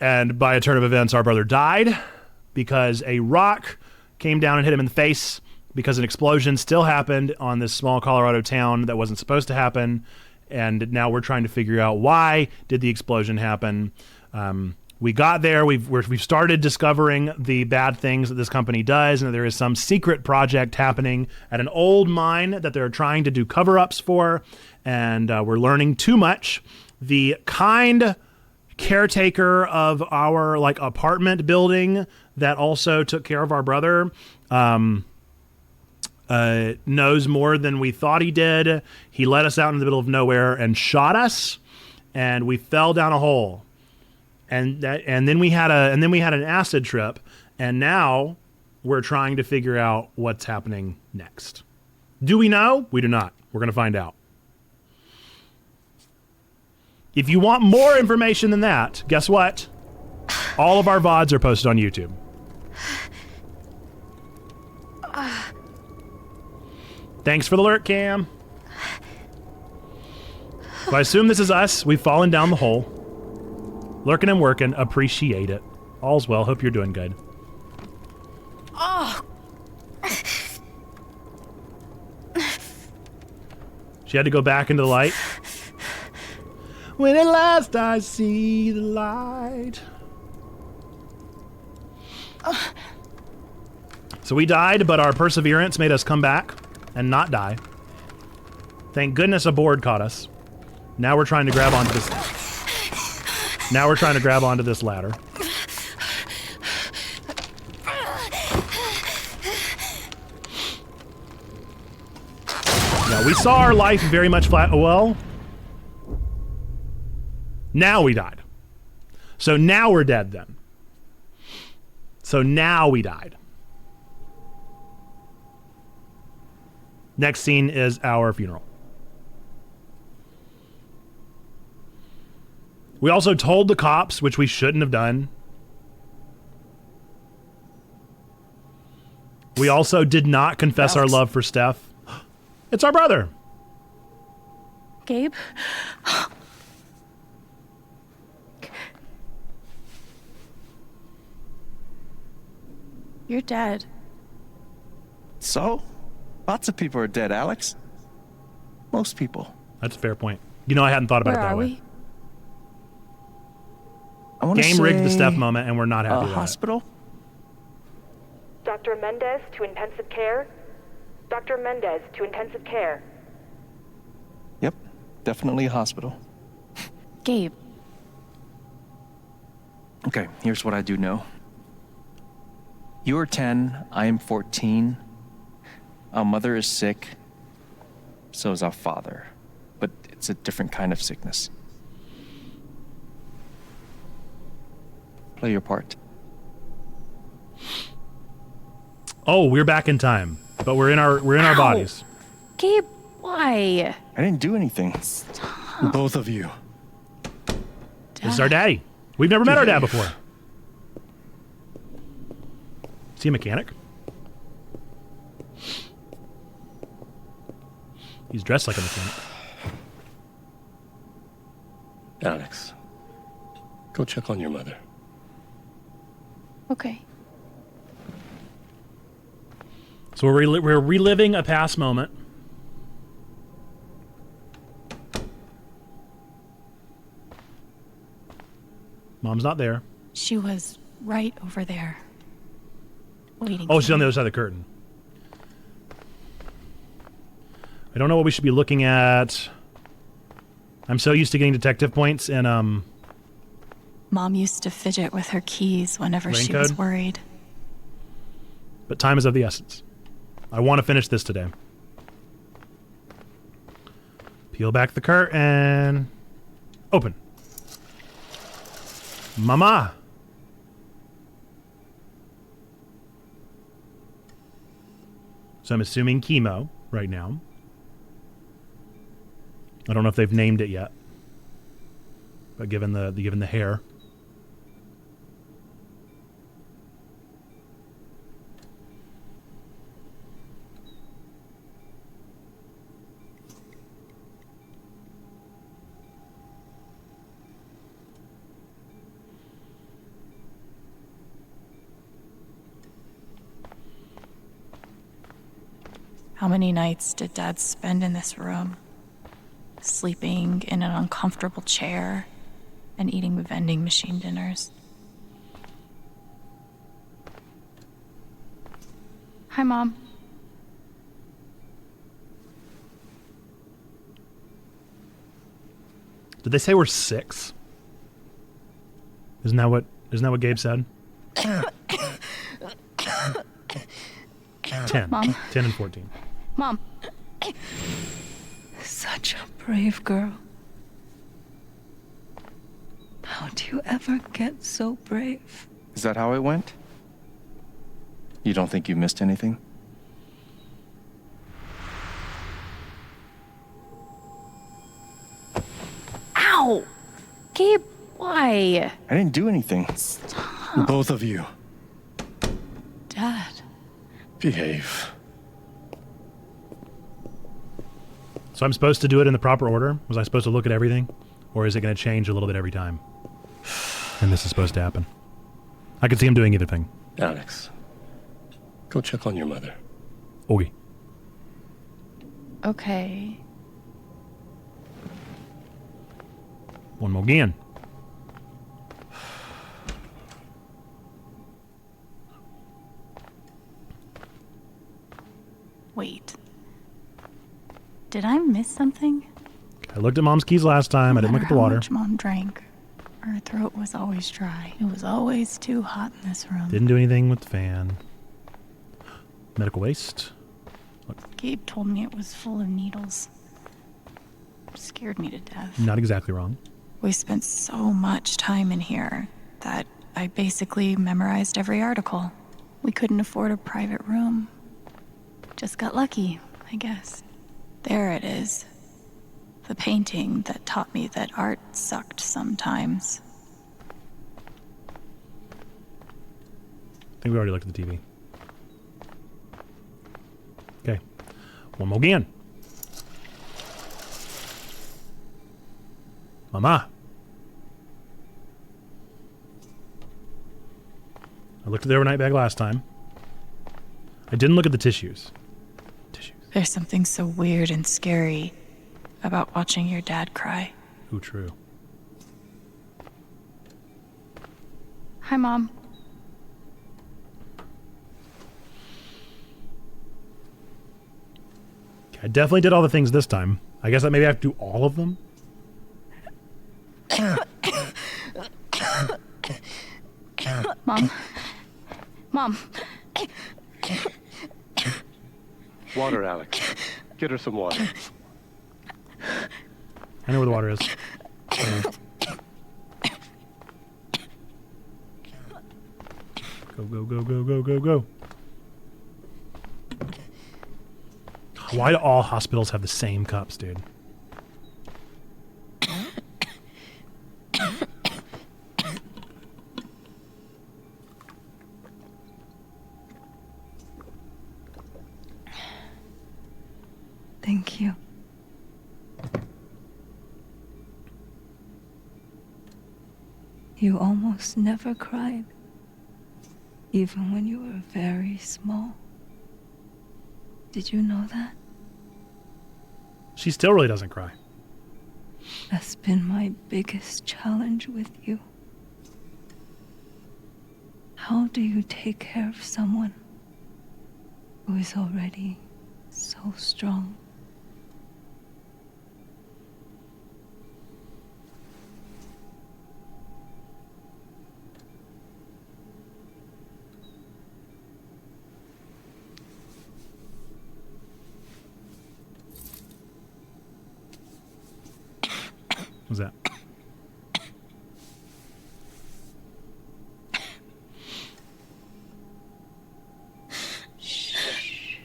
and by a turn of events, our brother died because a rock came down and hit him in the face, because an explosion still happened on this small Colorado town that wasn't supposed to happen, and now we're trying to figure out why did the explosion happen. We got there, we've started discovering the bad things that this company does, and there is some secret project happening at an old mine that they're trying to do cover-ups for, and we're learning too much. The kind caretaker of our like apartment building that also took care of our brother knows more than we thought he did. He led us out in the middle of nowhere and shot us, and we fell down a hole. And then we had an acid trip, and now we're trying to figure out what's happening next. Do we know? We do not. We're going to find out. If you want more information than that, guess what? All of our VODs are posted on YouTube. Thanks for the alert, Cam. So I assume this is us. We've fallen down the hole. Lurking and working. Appreciate it. All's well. Hope you're doing good. Oh. She had to go back into the light. When at last I see the light. So we died, but our perseverance made us come back and not die. Thank goodness a board caught us. Now we're trying to grab onto this. Now we're trying to grab onto this ladder. Yeah, we saw our life very much flat. Well, now we died. So now we're dead then. So now we died. Next scene is our funeral. We also told the cops, which we shouldn't have done. We also did not confess our love for Steph. It's our brother. Gabe? You're dead. So? Lots of people are dead, Alex. Most people. That's a fair point. You know, I hadn't thought about it that way. I want to Game rigged the Steph moment, and we're not happy with hospital? Dr. Mendez to intensive care. Dr. Mendez to intensive care. Yep, definitely a hospital. Gabe. Okay, here's what I do know. You are 10, I am 14. Our mother is sick. So is our father. But it's a different kind of sickness. Play your part. Oh, we're back in time, but we're in our bodies. Gabe, why? I didn't do anything. Stop. Both of you. This is our daddy. We've never met our dad before. Is he a mechanic? He's dressed like a mechanic. Alex, go check on your mother. Okay. So we're reliving a past moment. Mom's not there. She was right over there. Waiting. Oh, she's on the other side of the curtain. I don't know what we should be looking at. I'm so used to getting detective points and Mom used to fidget with her keys whenever she was worried. But time is of the essence. I want to finish this today. Peel back the curtain. Open. Mama. So I'm assuming chemo right now. I don't know if they've named it yet. But given the hair. How many nights did Dad spend in this room? Sleeping in an uncomfortable chair and eating vending machine dinners. Hi, Mom. Did they say we're 6? Isn't that what Gabe said? 10. Mom. 10 and 14. Mom. Such a brave girl. How'd you ever get so brave? Is that how it went? You don't think you missed anything? Ow! Gabe, why? I didn't do anything. Stop. Both of you. Dad. Behave. So I'm supposed to do it in the proper order? Was I supposed to look at everything? Or is it going to change a little bit every time? And this is supposed to happen. I could see him doing either thing. Alex, go check on your mother. Okay. Okay. One more again. Wait. Did I miss something? I looked at Mom's keys last time. I didn't look at the water. How much Mom drank, her throat was always dry. It was always too hot in this room. Didn't do anything with the fan. Medical waste. Look. Gabe told me it was full of needles. Scared me to death. Not exactly wrong. We spent so much time in here that I basically memorized every article. We couldn't afford a private room. Just got lucky, I guess. There it is. The painting that taught me that art sucked sometimes. I think we already looked at the TV. Okay. One more again. Mama. I looked at the overnight bag last time. I didn't look at the tissues. There's something so weird and scary about watching your dad cry. Ooh, true. Hi, Mom. I definitely did all the things this time. I guess that maybe I have to do all of them? Mom. Mom. Water, Alex. Get her some water. I know where the water is. Go, go, go, go, go, go, go. Why do all hospitals have the same cups, dude? Thank you. You almost never cried, even when you were very small. Did you know that? She still really doesn't cry. That's been my biggest challenge with you. How do you take care of someone who is already so strong? What's that? Shh.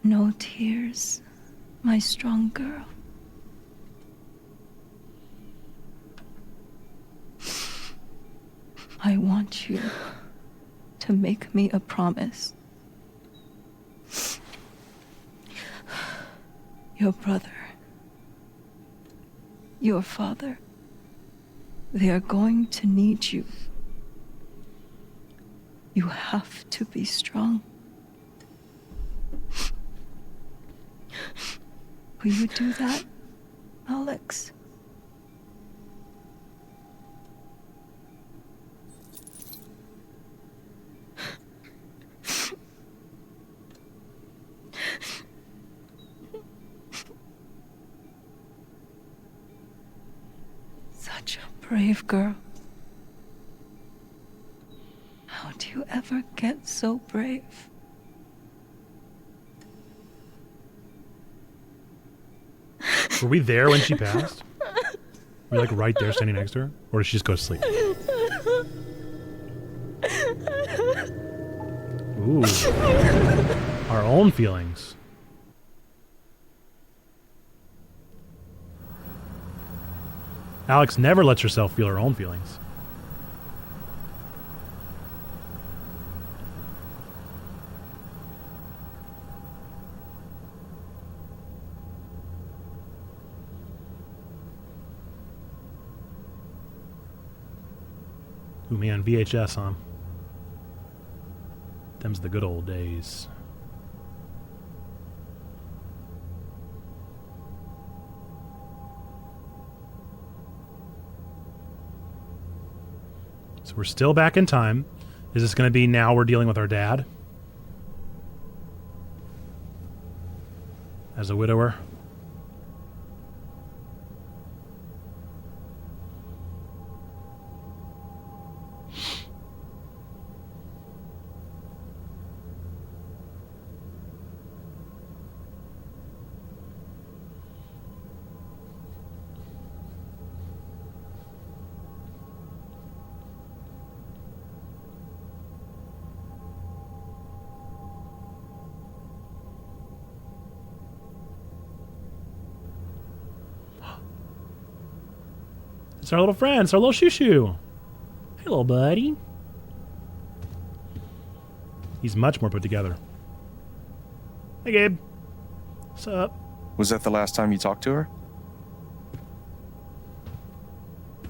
No tears, my strong girl. I want you to make me a promise. Your brother, your father, they are going to need you. You have to be strong. Will you do that, Alex? Such a brave girl. How do you ever get so brave? Were we there when she passed? Were we like right there standing next to her? Or did she just go to sleep? Ooh. Our own feelings. Alex never lets herself feel her own feelings. Ooh, man, VHS, huh? Them's the good old days. So we're still back in time. Is this going to be now we're dealing with our dad? As a widower? It's our little friend. It's our little shoo-shoo. Hey, little buddy. He's much more put together. Hey, Gabe. What's up? Was that the last time you talked to her?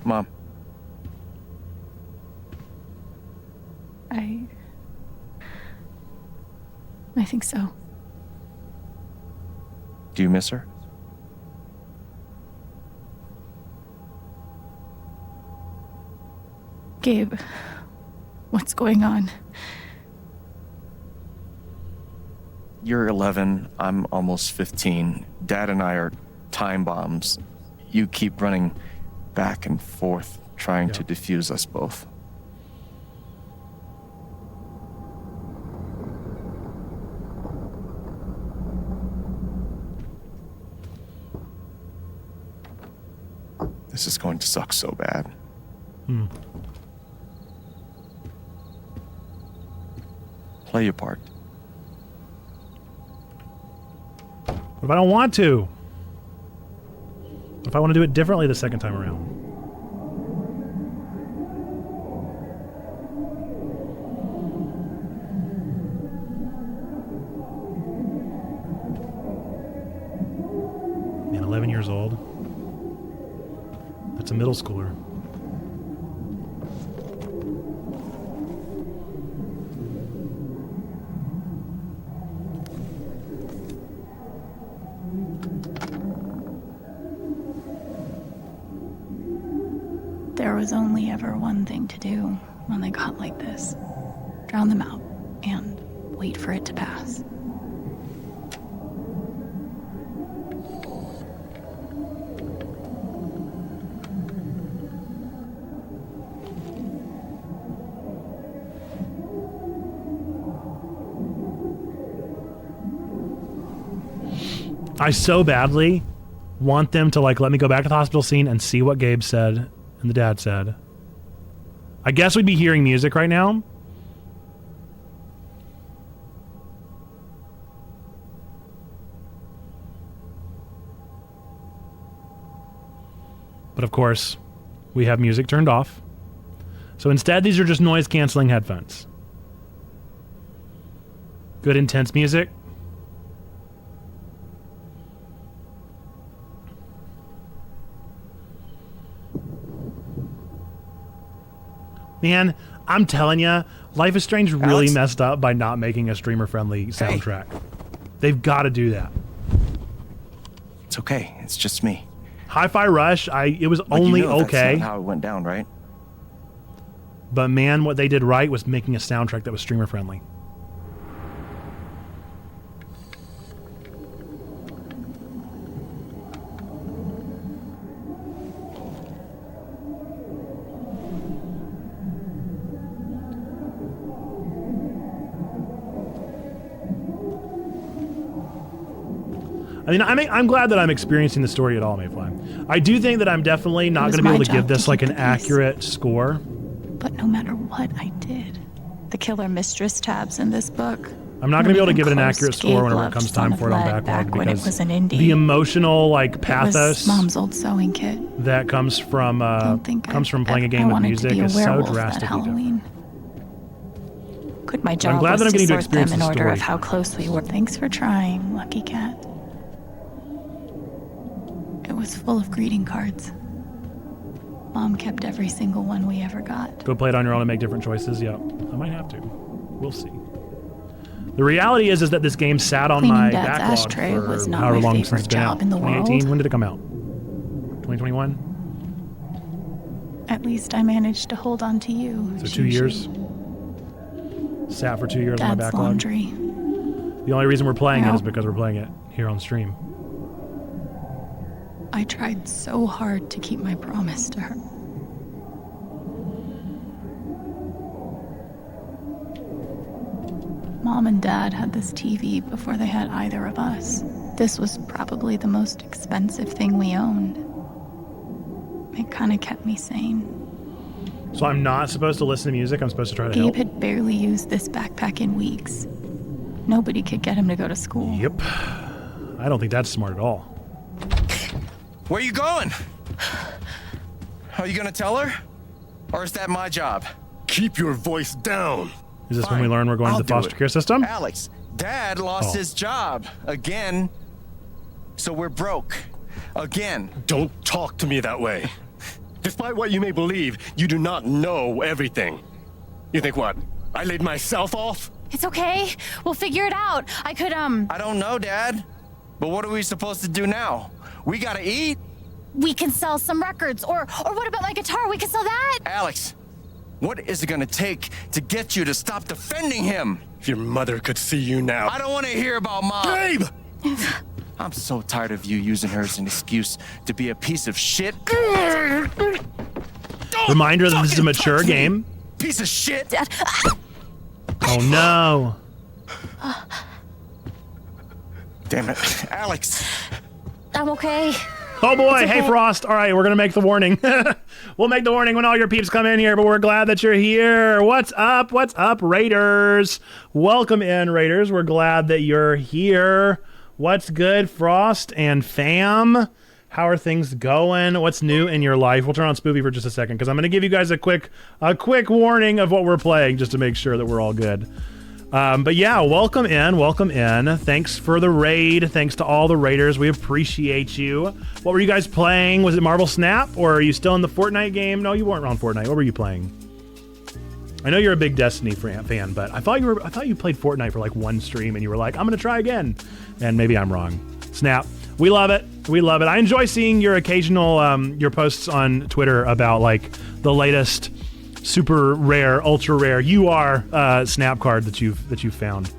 Mom. I think so. Do you miss her? Gabe, what's going on? You're 11, I'm almost 15. Dad and I are time bombs. You keep running back and forth, trying to defuse us both. This is going to suck so bad. Play your part. What if I don't want to? What if I want to do it differently the second time around? Man, 11 years old. That's a middle schooler. There was only ever one thing to do when they got like this. Drown them out and wait for it to pass. I so badly want them to like let me go back to the hospital scene and see what Gabe said and the dad said. I guess we'd be hearing music right now. But of course, we have music turned off. So instead, these are just noise-canceling headphones. Good intense music. Man, I'm telling you, Life is Strange really messed up by not making a streamer-friendly soundtrack. They've got to do that. It's okay. It's just me. Hi-Fi Rush, it was only okay. That's not how it went down, right? But man, what they did right was making a soundtrack that was streamer-friendly. I mean, I'm glad that I'm experiencing the story at all, Mayfly. I do think that I'm definitely not going to be able to give this like an accurate score. But no matter what I did, the killer mistress tabs in this book. I'm not going to be able to give it an accurate score whenever it comes time for it on backlog because the emotional like pathos Mom's old sewing kit that comes from playing a game with music is so drastically different. Could my job was to sort them in order of how close we were. Thanks for trying, Lucky Cat. It was full of greeting cards. Mom kept every single one we ever got. Go play it on your own and make different choices? Yeah, I might have to. We'll see. The reality is that this game sat on my backlog for however long since it's been out. 2018? When did it come out? 2021? at least I managed to hold on to you. So 2 years. Sat for 2 years on my Dad's backlog. laundry. The only reason we're playing it Well. is because we're playing it here on stream. I tried so hard to keep my promise to her. Mom and Dad had this TV before they had either of us. This was probably the most expensive thing we owned. It kind of kept me sane. So I'm not supposed to listen to music. I'm supposed to try to Gabe help. had barely used this backpack in weeks. Nobody could get him to go to school. Yep. I don't think that's smart at all. Where you going? Are you gonna tell her? Or is that my job? Keep your voice down. Is this when we learn we're going to the foster care system? Alex, Dad lost his job again. So we're broke. Again. Don't talk to me that way. Despite what you may believe, you do not know everything. You think what? I laid myself off? It's okay. We'll figure it out. I don't know, Dad. But what are we supposed to do now? We gotta eat. We can sell some records. Or what about my guitar? We can sell that. Alex, what is it gonna take to get you to stop defending him? If your mother could see you now. I don't want to hear about Mom. Gabe! I'm so tired of you using her as an excuse to be a piece of shit. Reminder that this is a mature game. Piece of shit. Dad. Oh no. Damn it. Alex. I'm okay. Oh boy, It's okay. hey Frost. All right, we're gonna make the warning. We'll make the warning when all your peeps come in here, but we're glad that you're here. What's up? What's up, Raiders? Welcome in, Raiders. We're glad that you're here. What's good, Frost and fam? How are things going? What's new in your life? We'll turn on Spoopy for just a second because I'm gonna give you guys a quick warning of what we're playing just to make sure that we're all good. But yeah, welcome in. Thanks for the raid. Thanks to all the raiders. We appreciate you. What were you guys playing? Was it Marvel Snap or are you still in the Fortnite game? No, you weren't on Fortnite. What were you playing? I know you're a big Destiny fan, but I thought you played Fortnite for like one stream and you were like, I'm gonna try again. And maybe I'm wrong. Snap. We love it. We love it. I enjoy seeing your occasional your posts on Twitter about like the latest super rare, ultra rare snap card that you've found.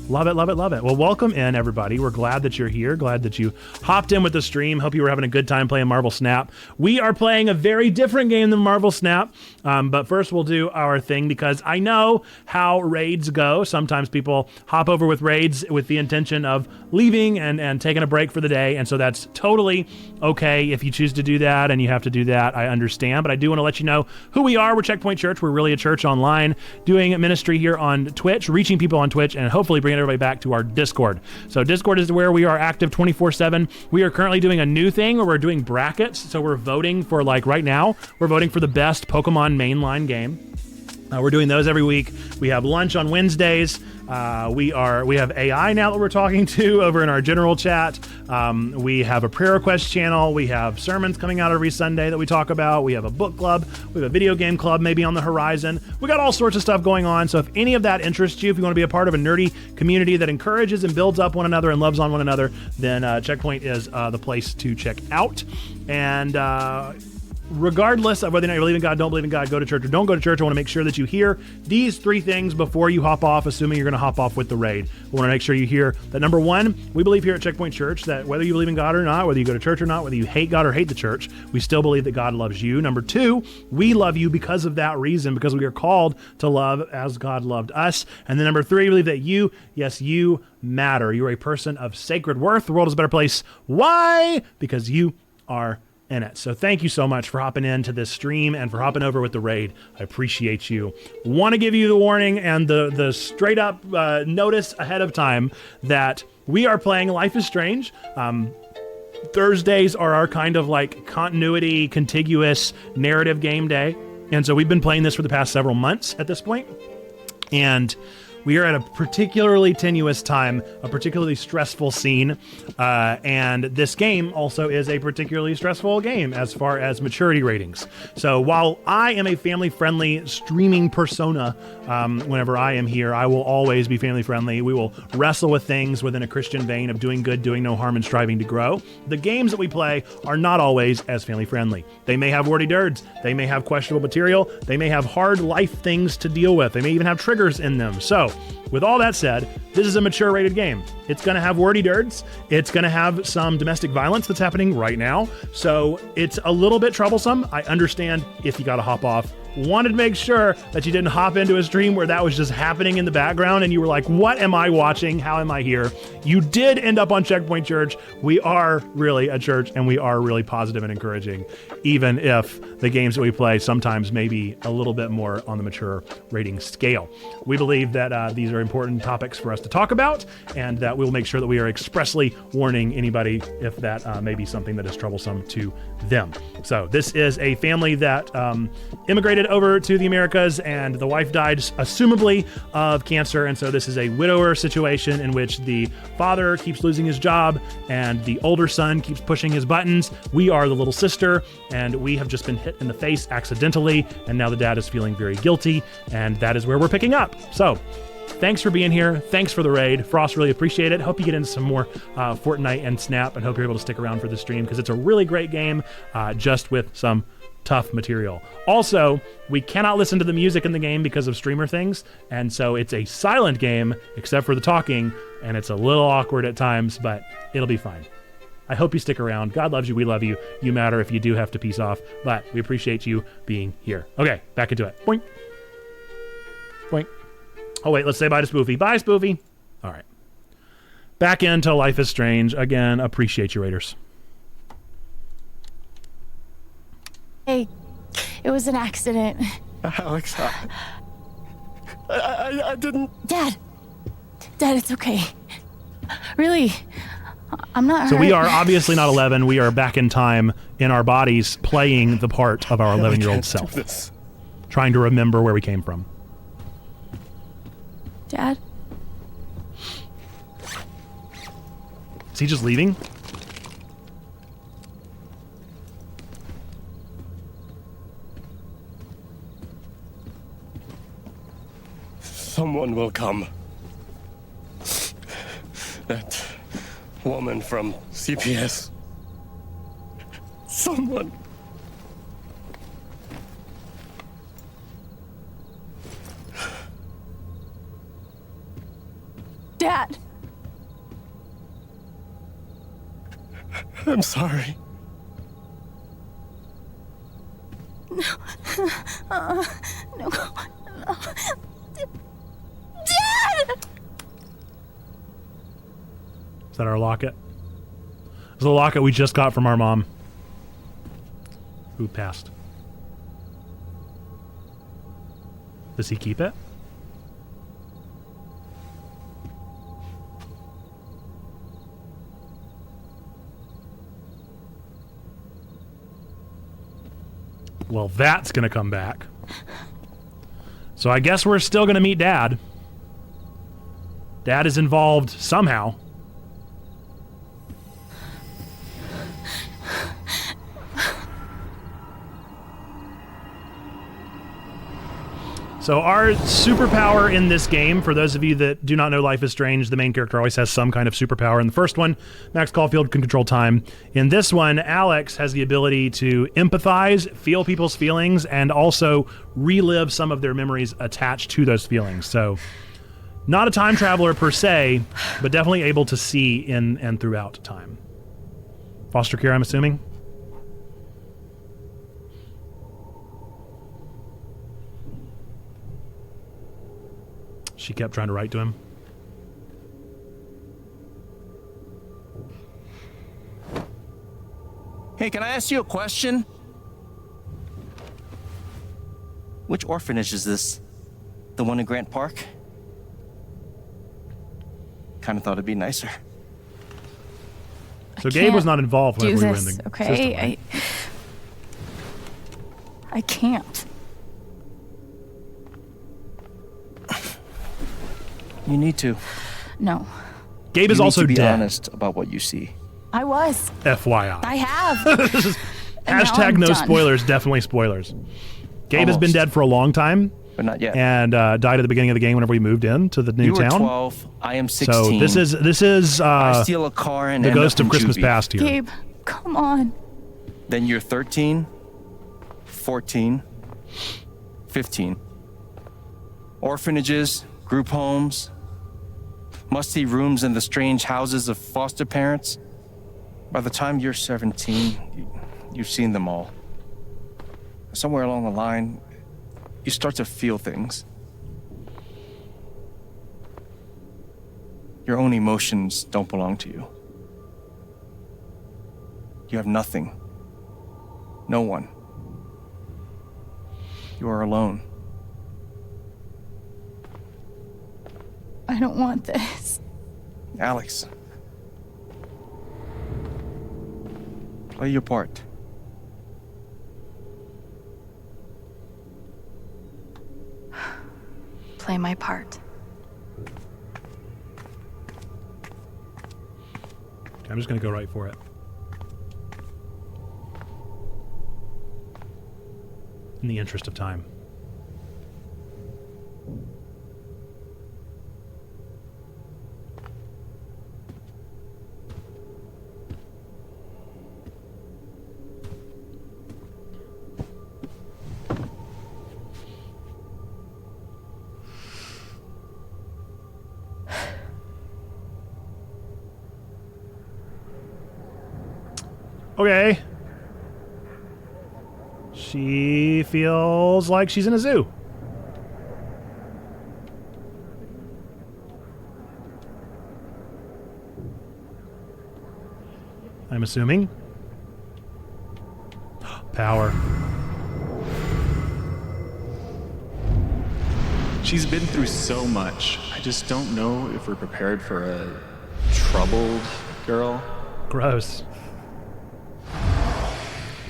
Love it, love it, love it. Well, welcome in, everybody. We're glad that you're here. Glad that you hopped in with the stream. Hope you were having a good time playing Marvel Snap. We are playing a very different game than Marvel Snap. But first we'll do our thing because I know how raids go. Sometimes people hop over with raids with the intention of leaving and taking a break for the day. And so that's totally okay if you choose to do that and you have to do that. I understand. But I do want to let you know who we are. We're Checkpoint Church. We're really a church online doing ministry here on Twitch, reaching people on Twitch, and hopefully bringing everybody back to our Discord. So Discord is where we are active 24/7. We are currently doing a new thing where we're doing brackets. So we're voting for, like right now, we're voting for the best Pokemon mainline game. We're doing those every week. We have lunch on Wednesdays. We have AI now that we're talking to over in our general chat. We have a prayer request channel. We have sermons coming out every Sunday that we talk about. We have a book club. We have a video game club maybe on the horizon. We got all sorts of stuff going on. So if any of that interests you, if you want to be a part of a nerdy community that encourages and builds up one another and loves on one another, then Checkpoint is the place to check out. And regardless of whether or not you believe in God, don't believe in God, go to church or don't go to church, I want to make sure that you hear these three things before you hop off, assuming you're going to hop off with the raid. We want to make sure you hear that, number one, we believe here at Checkpoint Church that whether you believe in God or not, whether you go to church or not, whether you hate God or hate the church, we still believe that God loves you. Number two, we love you because of that reason, because we are called to love as God loved us. And then number three, we believe that you, yes, you matter. You're a person of sacred worth. The world is a better place. Why? Because you are in it. So thank you so much for hopping into this stream and for hopping over with the raid. I appreciate you. Want to give you the warning and the straight up notice ahead of time that we are playing Life is Strange. Thursdays are our kind of like continuity, contiguous narrative game day. And so we've been playing this for the past several months at this point. And We are at a particularly tenuous time, a particularly stressful scene, and this game also is a particularly stressful game as far as maturity ratings. So while I am a family-friendly streaming persona, whenever I am here, I will always be family-friendly. We will wrestle with things within a Christian vein of doing good, doing no harm, and striving to grow. The games that we play are not always as family-friendly. They may have wordy dirds, they may have questionable material, they may have hard life things to deal with, they may even have triggers in them. So with all that said, this is a mature rated game. It's going to have wordy dirds. It's going to have some domestic violence that's happening right now. So it's a little bit troublesome. I understand if you got to hop off. Wanted to make sure that you didn't hop into a stream where that was just happening in the background and you were like, what am I watching? How am I here? You did end up on Checkpoint Church. We are really a church and we are really positive and encouraging, even if the games that we play sometimes may be a little bit more on the mature rating scale. We believe that these are important topics for us to talk about and that we'll make sure that we are expressly warning anybody if that may be something that is troublesome to them. So this is a family that immigrated over to the Americas and the wife died assumably of cancer, and so this is a widower situation in which the father keeps losing his job and the older son keeps pushing his buttons. We are the little sister and we have just been hit in the face accidentally, and now the dad is feeling very guilty, and that is where we're picking up. So thanks for being here. Thanks for the raid. Frost, really appreciate it. Hope you get into some more Fortnite and Snap, and hope you're able to stick around for the stream because it's a really great game, just with some tough material. Also, we cannot listen to the music in the game because of streamer things, and so it's a silent game except for the talking, and it's a little awkward at times, but it'll be fine. I hope you stick around. God loves you. We love you. You matter if you do have to peace off, but we appreciate you being here. Okay, back into it. Boink. Boink. Oh, wait, let's say bye to Spoofy. Bye, Spoofy. All right. Back into Life is Strange. Again, appreciate you, Raiders. Hey, it was an accident. Alex, I didn't... Dad, it's okay. Really, I'm not So hurt. we are obviously not 11. We are back in time in our bodies playing the part of our 11-year-old self. Trying to remember where we came from. Dad? Is he just leaving? Someone will come. That woman from CPS. Someone. Dad! I'm sorry. No. No. Dad! Is that our locket? It's the locket we just got from our mom, who passed. Does he keep it? Well, that's gonna come back. So I guess we're still gonna meet Dad. Dad is involved somehow. So our superpower in this game, for those of you that do not know Life is Strange, the main character always has some kind of superpower. In the first one, Max Caulfield can control time. In this one, Alex has the ability to empathize, feel people's feelings, and also relive some of their memories attached to those feelings. So not a time traveler per se, but definitely able to see in and throughout time. Foster care, I'm assuming? She kept trying to write to him. Hey, can I ask you a question? Which orphanage is this? The one in Grant Park? Kind of thought it'd be nicer. So Gabe was not involved when we were in the system. Okay, Right? I can't. You need to. No. Gabe You is need also to be dead. honest about what you see. I was. FYI. I have. And now Hashtag I'm no done. spoilers, definitely spoilers. Gabe has been Almost. dead for a long time. But not yet. And died at the beginning of the game whenever we moved in to the new You were town. 12. I am 16. So this is I steal a car and the end ghost up of in Christmas juvie. past here. Gabe, come on. Then you're 13, 14, 15. Orphanages, group homes, musty rooms in the strange houses of foster parents. By the time you're 17, you've seen them all. Somewhere along the line, you start to feel things. Your own emotions don't belong to you. You have nothing. No one. You are alone. I don't want this. Alex. Play your part. Play my part. I'm just going to go right for it. In the interest of time. Okay. She feels like she's in a zoo. I'm assuming. Power. She's been through so much. I just don't know if we're prepared for a troubled girl. Gross.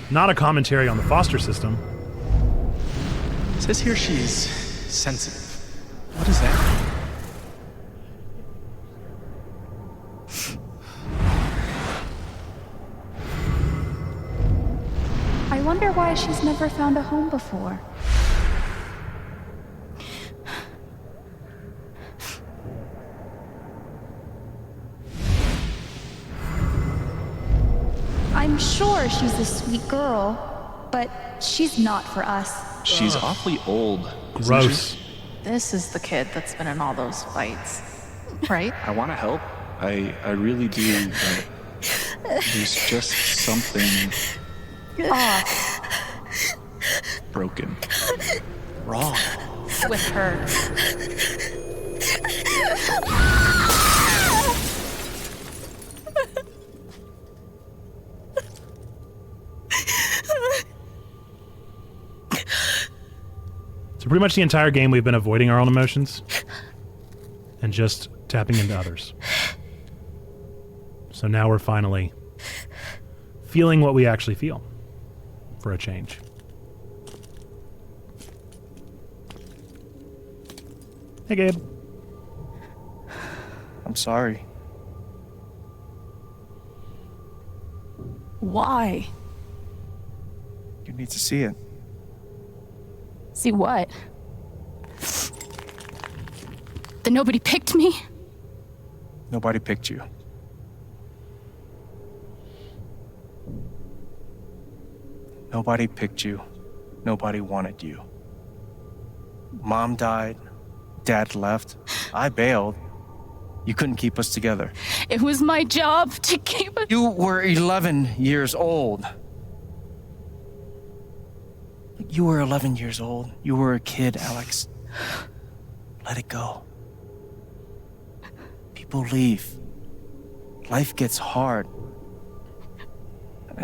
Not a commentary on the foster system. It says here she's sensitive. What is that? I wonder why she's never found a home before. I'm sure she's a sweet girl, but she's not for us. She's awfully old. Gross. This is the kid that's been in all those fights, right? I want to help. I really do, but there's just something broken. Wrong. With her. So pretty much the entire game we've been avoiding our own emotions and just tapping into others. So now we're finally feeling what we actually feel for a change. Hey, Gabe. I'm sorry. Why? You need to see it. See what? That nobody picked me? Nobody picked you. Nobody picked you. Nobody wanted you. Mom died. Dad left. I bailed. You couldn't keep us together. It was my job to keep us. You were 11 years old. You were 11 years old. You were a kid, Alex. Let it go. People leave. Life gets hard.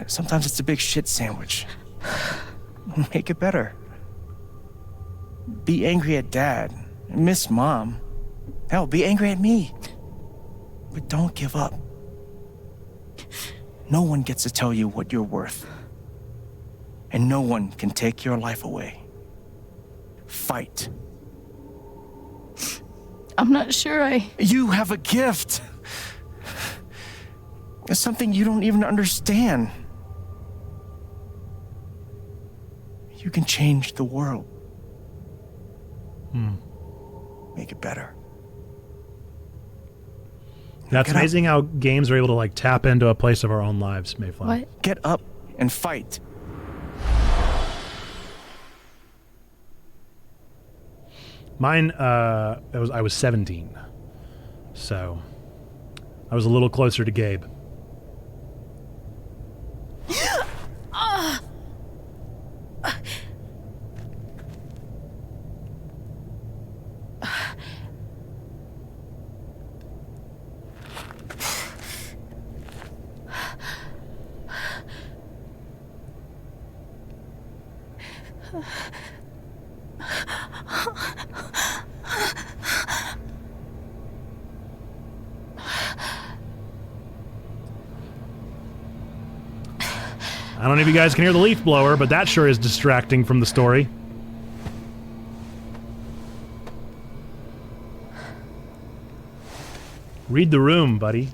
Sometimes it's a big shit sandwich. Make it better. Be angry at Dad. Miss Mom. Hell, be angry at me. But don't give up. No one gets to tell you what you're worth. And no one can take your life away. Fight. I'm not sure I... You have a gift. It's something you don't even understand. You can change the world. Make it better. That's amazing how games are able to like tap into a place of our own lives, Mayflower. What? Get up and fight. Mine, I was 17, so I was a little closer to Gabe. I don't know if you guys can hear the leaf blower, but that sure is distracting from the story. Read the room, buddy.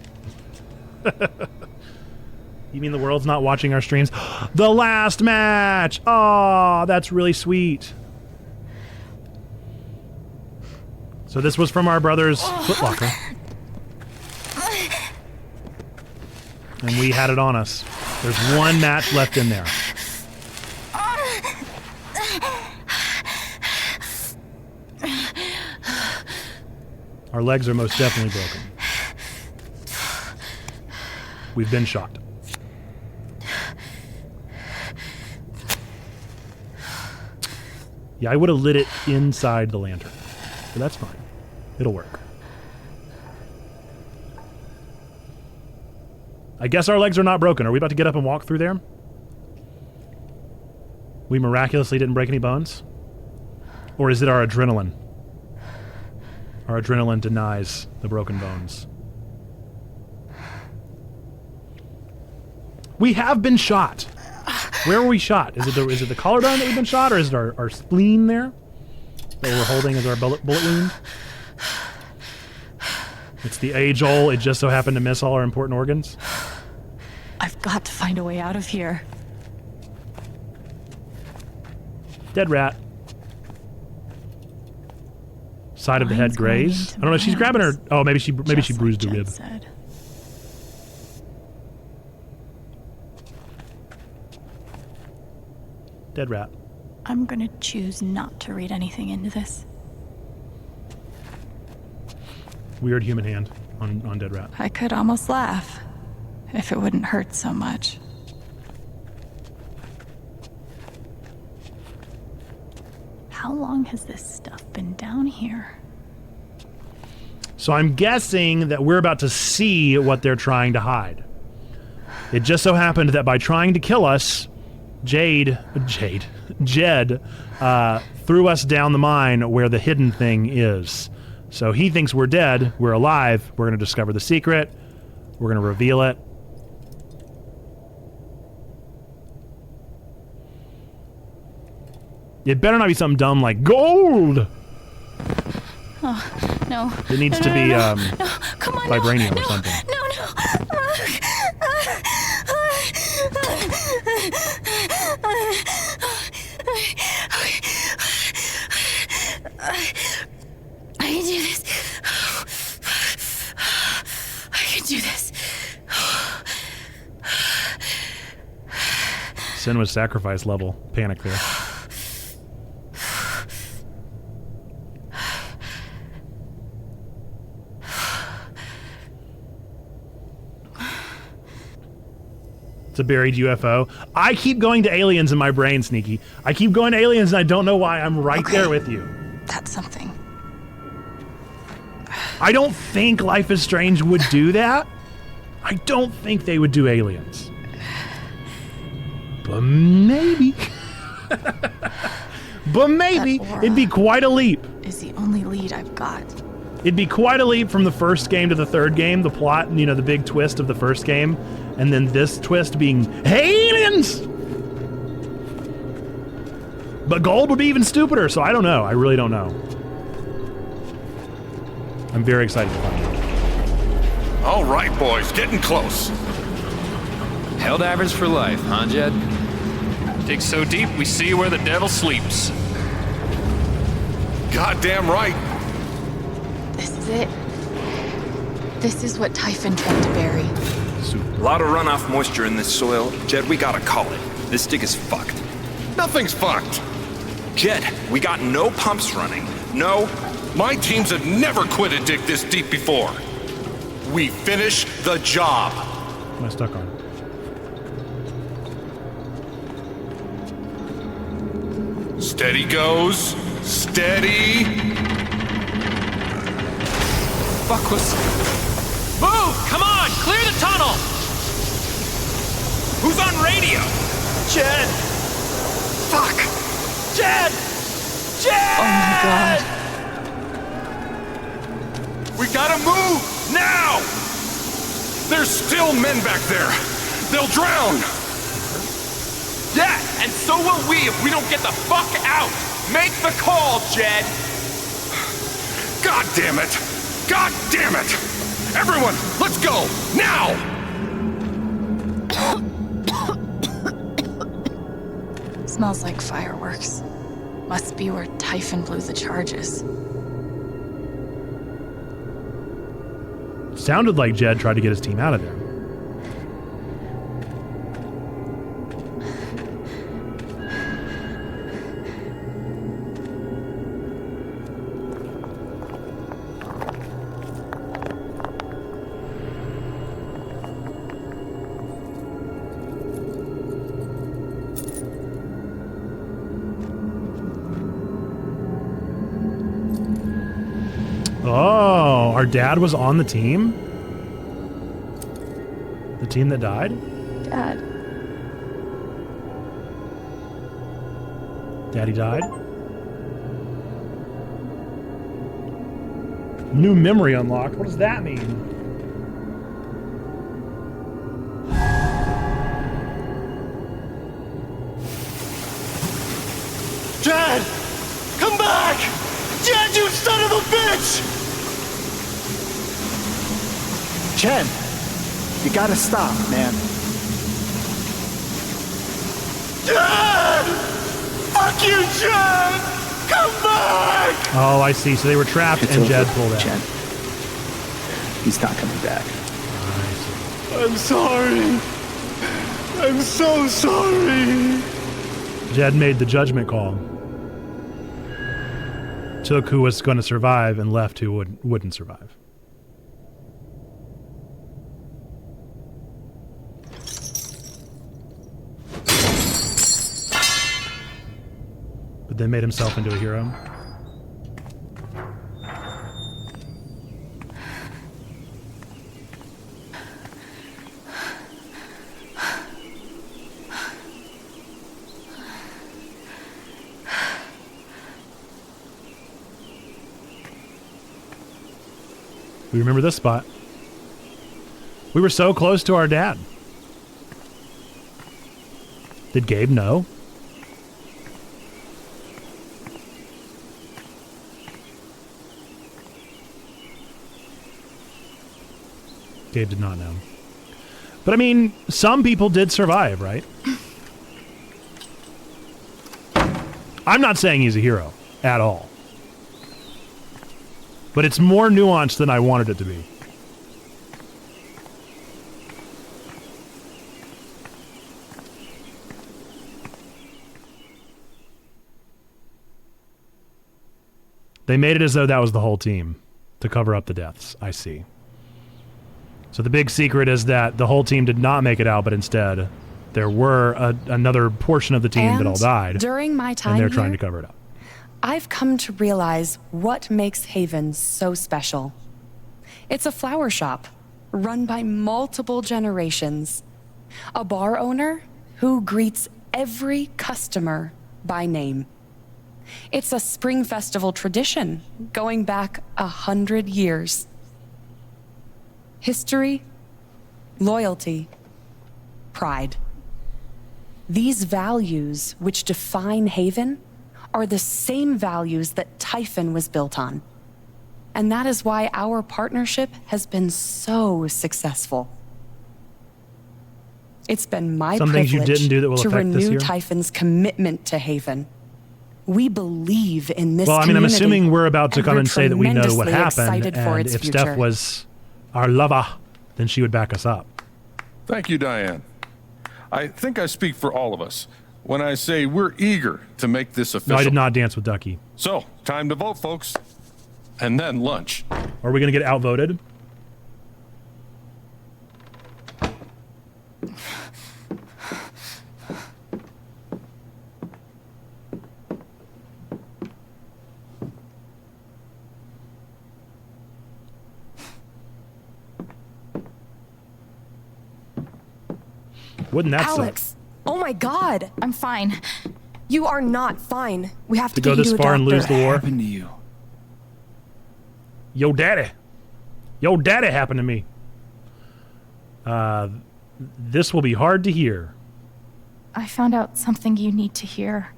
You mean the world's not watching our streams? The last match! Oh, that's really sweet. So this was from our brother's footlocker. And we had it on us. There's one match left in there. Our legs are most definitely broken. We've been shot. Yeah, I would have lit it inside the lantern. But that's fine. It'll work. I guess our legs are not broken. Are we about to get up and walk through there? We miraculously didn't break any bones? Or is it our adrenaline? Our adrenaline denies the broken bones. We have been shot. Where were we shot? Is it the collarbone that we've been shot, or is it our spleen there that we're holding as our bullet wound? It's the age-old, it just so happened to miss all our important organs. I've got to find a way out of here. Dead rat. Side of the head grazed. I don't know. She's grabbing her. Oh, maybe she bruised a rib. Said. Dead rat. I'm gonna choose not to read anything into this. Weird human hand on dead rat. I could almost laugh if it wouldn't hurt so much. How long has this stuff been down here? So I'm guessing that we're about to see what they're trying to hide. It just so happened that by trying to kill us, Jed threw us down the mine where the hidden thing is. So he thinks we're dead, we're alive, we're going to discover the secret, we're going to reveal it. It better not be something dumb like gold! Oh, no. It needs to be Come on, vibranium or something. I can do this. I can do this. Sin was sacrifice level. Panic there. It's a buried UFO. I keep going to aliens in my brain, Sneaky. I keep going to aliens and I don't know why. I'm right there with you. That's something. I don't think Life is Strange would do that. I don't think they would do aliens. But maybe. But maybe. It'd be quite a leap. Is the only lead I've got. It'd be quite a leap from the first game to the third game. The plot, you know, the big twist of the first game. And then this twist being aliens! But gold would be even stupider, so I don't know. I really don't know. I'm very excited to find out. All right, boys, getting close. Helldivers for life, huh, Jed? Dig so deep, we see where the devil sleeps. Goddamn right. This is it. This is what Typhon tried to bury. A lot of runoff moisture in this soil. Jed, we gotta call it. This dig is fucked. Nothing's fucked. Jed, we got no pumps running. No. My teams have never quit a dig this deep before. We finish the job. What am I stuck on? Steady goes. Steady. Fuck was... Move! Come on! Clear the tunnel! Who's on radio? Jed! Fuck! Jed! Jed! Oh my god. We gotta move! Now! There's still men back there. They'll drown. Yeah, and so will we if we don't get the fuck out! Make the call, Jed! God damn it! God damn it! Everyone, let's go! Now! Smells like fireworks. Must be where Typhon blew the charges. Sounded like Jed tried to get his team out of there. Oh, our dad was on the team? The team that died? Dad. Daddy died? New memory unlocked. What does that mean? Jed! Come back! Jed, you son of a bitch! Jed, you gotta stop, man. Jed! Fuck you, Jed! Come back! Oh, I see. So they were trapped It's and over, Jed pulled out. Jed. He's not coming back. I'm sorry. I'm so sorry. Jed made the judgment call. Took who was going to survive and left who wouldn't survive. But then made himself into a hero. We remember this spot. We were so close to our dad. Did Gabe know? Gabe did not know. But I mean, some people did survive, right? I'm not saying he's a hero at all. But it's more nuanced than I wanted it to be. They made it as though that was the whole team to cover up the deaths. I see. So the big secret is that the whole team did not make it out, but instead there were another portion of the team that all died. During my time and they're here, trying to cover it up. I've come to realize what makes Haven so special. It's a flower shop run by multiple generations. A bar owner who greets every customer by name. It's a spring festival tradition going back 100 years. History, loyalty, pride. These values which define Haven are the same values that Typhon was built on. And that is why our partnership has been so successful. It's been my Some things you privilege didn't do that will to affect this renew year? Typhon's commitment to Haven. We believe in this Well, I mean, I'm community, assuming we're about to come we're and say that we know what tremendously happened, excited for and its if future. Steph was our lover, then she would back us up. Thank you, Diane. I think I speak for all of us when I say we're eager to make this official. No, I did not dance with Ducky. So, time to vote, folks. And then lunch. Are we going to get outvoted? Wouldn't that Alex, oh my God. I'm fine. You are not fine. We have to go get you this to a far and doctor. lose the war? Happened to you? Yo daddy happened to me. This will be hard to hear. I found out something you need to hear.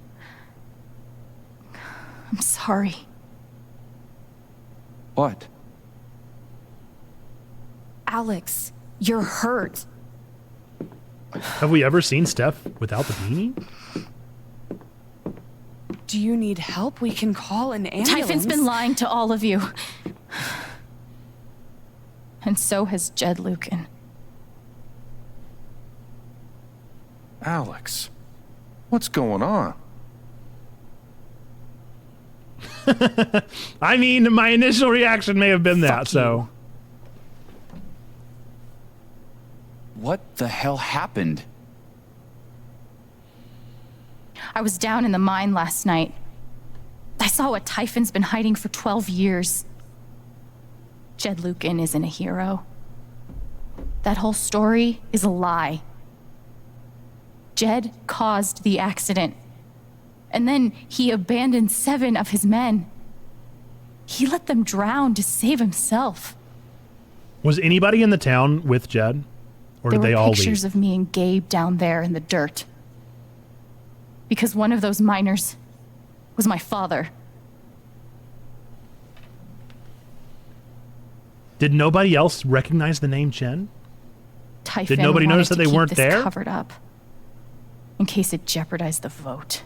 I'm sorry. What? Alex, you're hurt. Have we ever seen Steph without the beanie? Do you need help? We can call an ambulance. Typhon's been lying to all of you. And so has Jed Lucan. Alex, what's going on? I mean, my initial reaction may have been that, so. What the hell happened? I was down in the mine last night. I saw what Typhon's been hiding for 12 years. Jed Lucan isn't a hero. That whole story is a lie. Jed caused the accident. And then he abandoned 7 of his men. He let them drown to save himself. Was anybody in the town with Jed? Or did they all leave? There were pictures of me and Gabe down there in the dirt. Because one of those miners was my father. Did nobody else recognize the name Chen? Typhon Did nobody notice that wanted to they keep weren't this there? Covered up, in case it jeopardized the vote.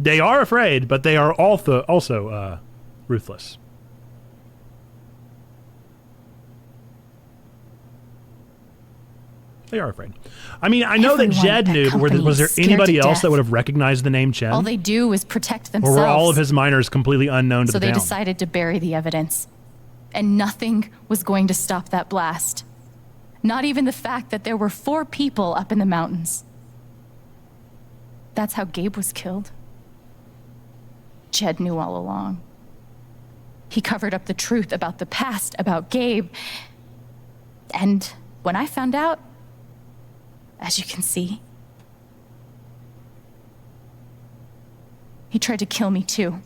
They are afraid, but they are also ruthless. They are afraid. I mean, I know that Everyone Jed at knew, but company was there is scared anybody to else death. that would have recognized the name Chen? All they do is protect Or themselves. were all of his miners completely unknown to So the they town? decided to bury the evidence. And nothing was going to stop that blast. Not even the fact that there were 4 people up in the mountains. That's how Gabe was killed. Jed knew all along. He covered up the truth about the past, about Gabe. And when I found out, as you can see, he tried to kill me too.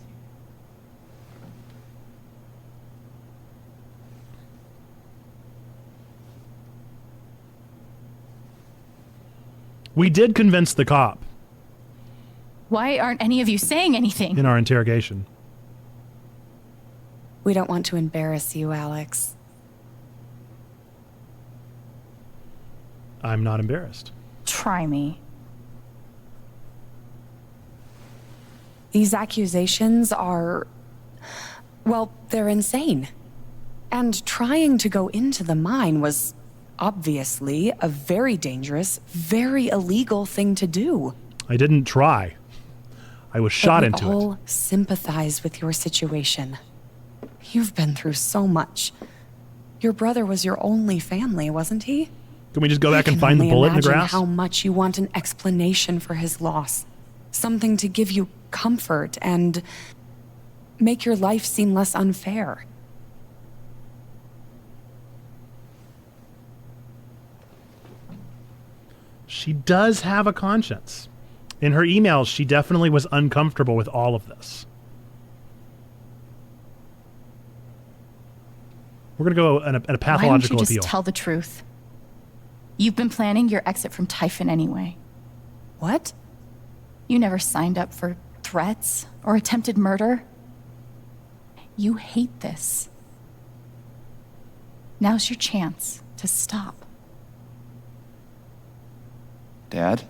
We did convince the cop Why aren't any of you saying anything? in our interrogation. We don't want to embarrass you, Alex. I'm not embarrassed. Try me. These accusations are, well, they're insane. And trying to go into the mine was obviously a very dangerous, very illegal thing to do. I didn't try. I was shot But into we it. all sympathize with your situation. You've been through so much. Your brother was your only family, wasn't he? Can we just go back I and can find the only bullet in the imagine grass? how much you want an explanation for his loss. Something to give you comfort and make your life seem less unfair. She does have a conscience. In her emails, she definitely was uncomfortable with all of this. We're going to go in a Why don't pathological you just appeal. tell the truth? You've been planning your exit from Typhon anyway. What? You never signed up for threats or attempted murder. You hate this. Now's your chance to stop. Dad?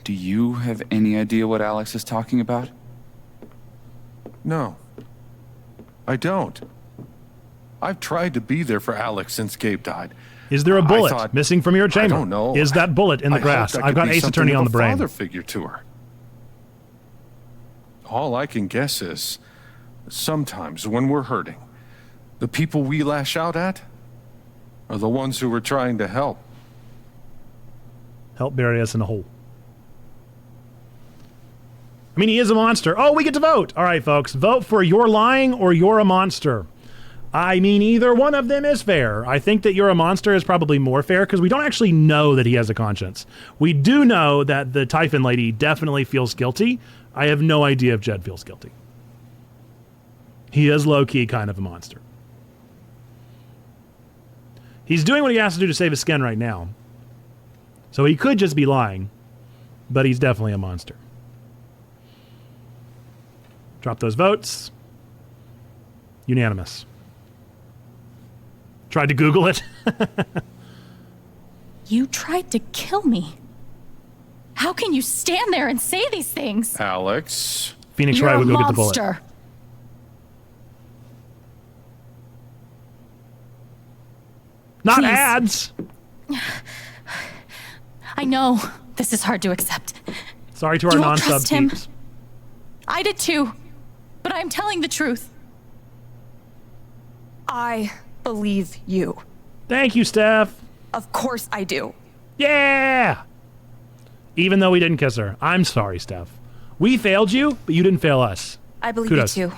Do you have any idea what Alex is talking about? No. I don't. I've tried to be there for Alex since Gabe died. Is there a bullet missing from your chamber? I don't know. Is that bullet in the grass? hoped I I've could got be Ace something Attorney of on a the brain. father figure to her. All I can guess is, sometimes when we're hurting, the people we lash out at are the ones who we're trying to help. Help bury us in a hole. I mean, he is a monster. Oh, we get to vote. All right, folks. Vote for you're lying or you're a monster. I mean, either one of them is fair. I think that you're a monster is probably more fair because we don't actually know that he has a conscience. We do know that the Typhon lady definitely feels guilty. I have no idea if Jed feels guilty. He is low-key kind of a monster. He's doing what he has to do to save his skin right now. So he could just be lying, but he's definitely a monster. Drop those votes. Unanimous. Tried to Google it. You tried to kill me. How can you stand there and say these things? Alex. Phoenix You're Wright would a go get the bullet. monster. Not Please. ads. I know this is hard to accept. Sorry to our Don't non-sub trust him. peeps. I did too, but I'm telling the truth. I believe you. Thank you, Steph. Of course I do. Yeah! Even though we didn't kiss her. I'm sorry, Steph. We failed you, but you didn't fail us. I believe Kudos. you too.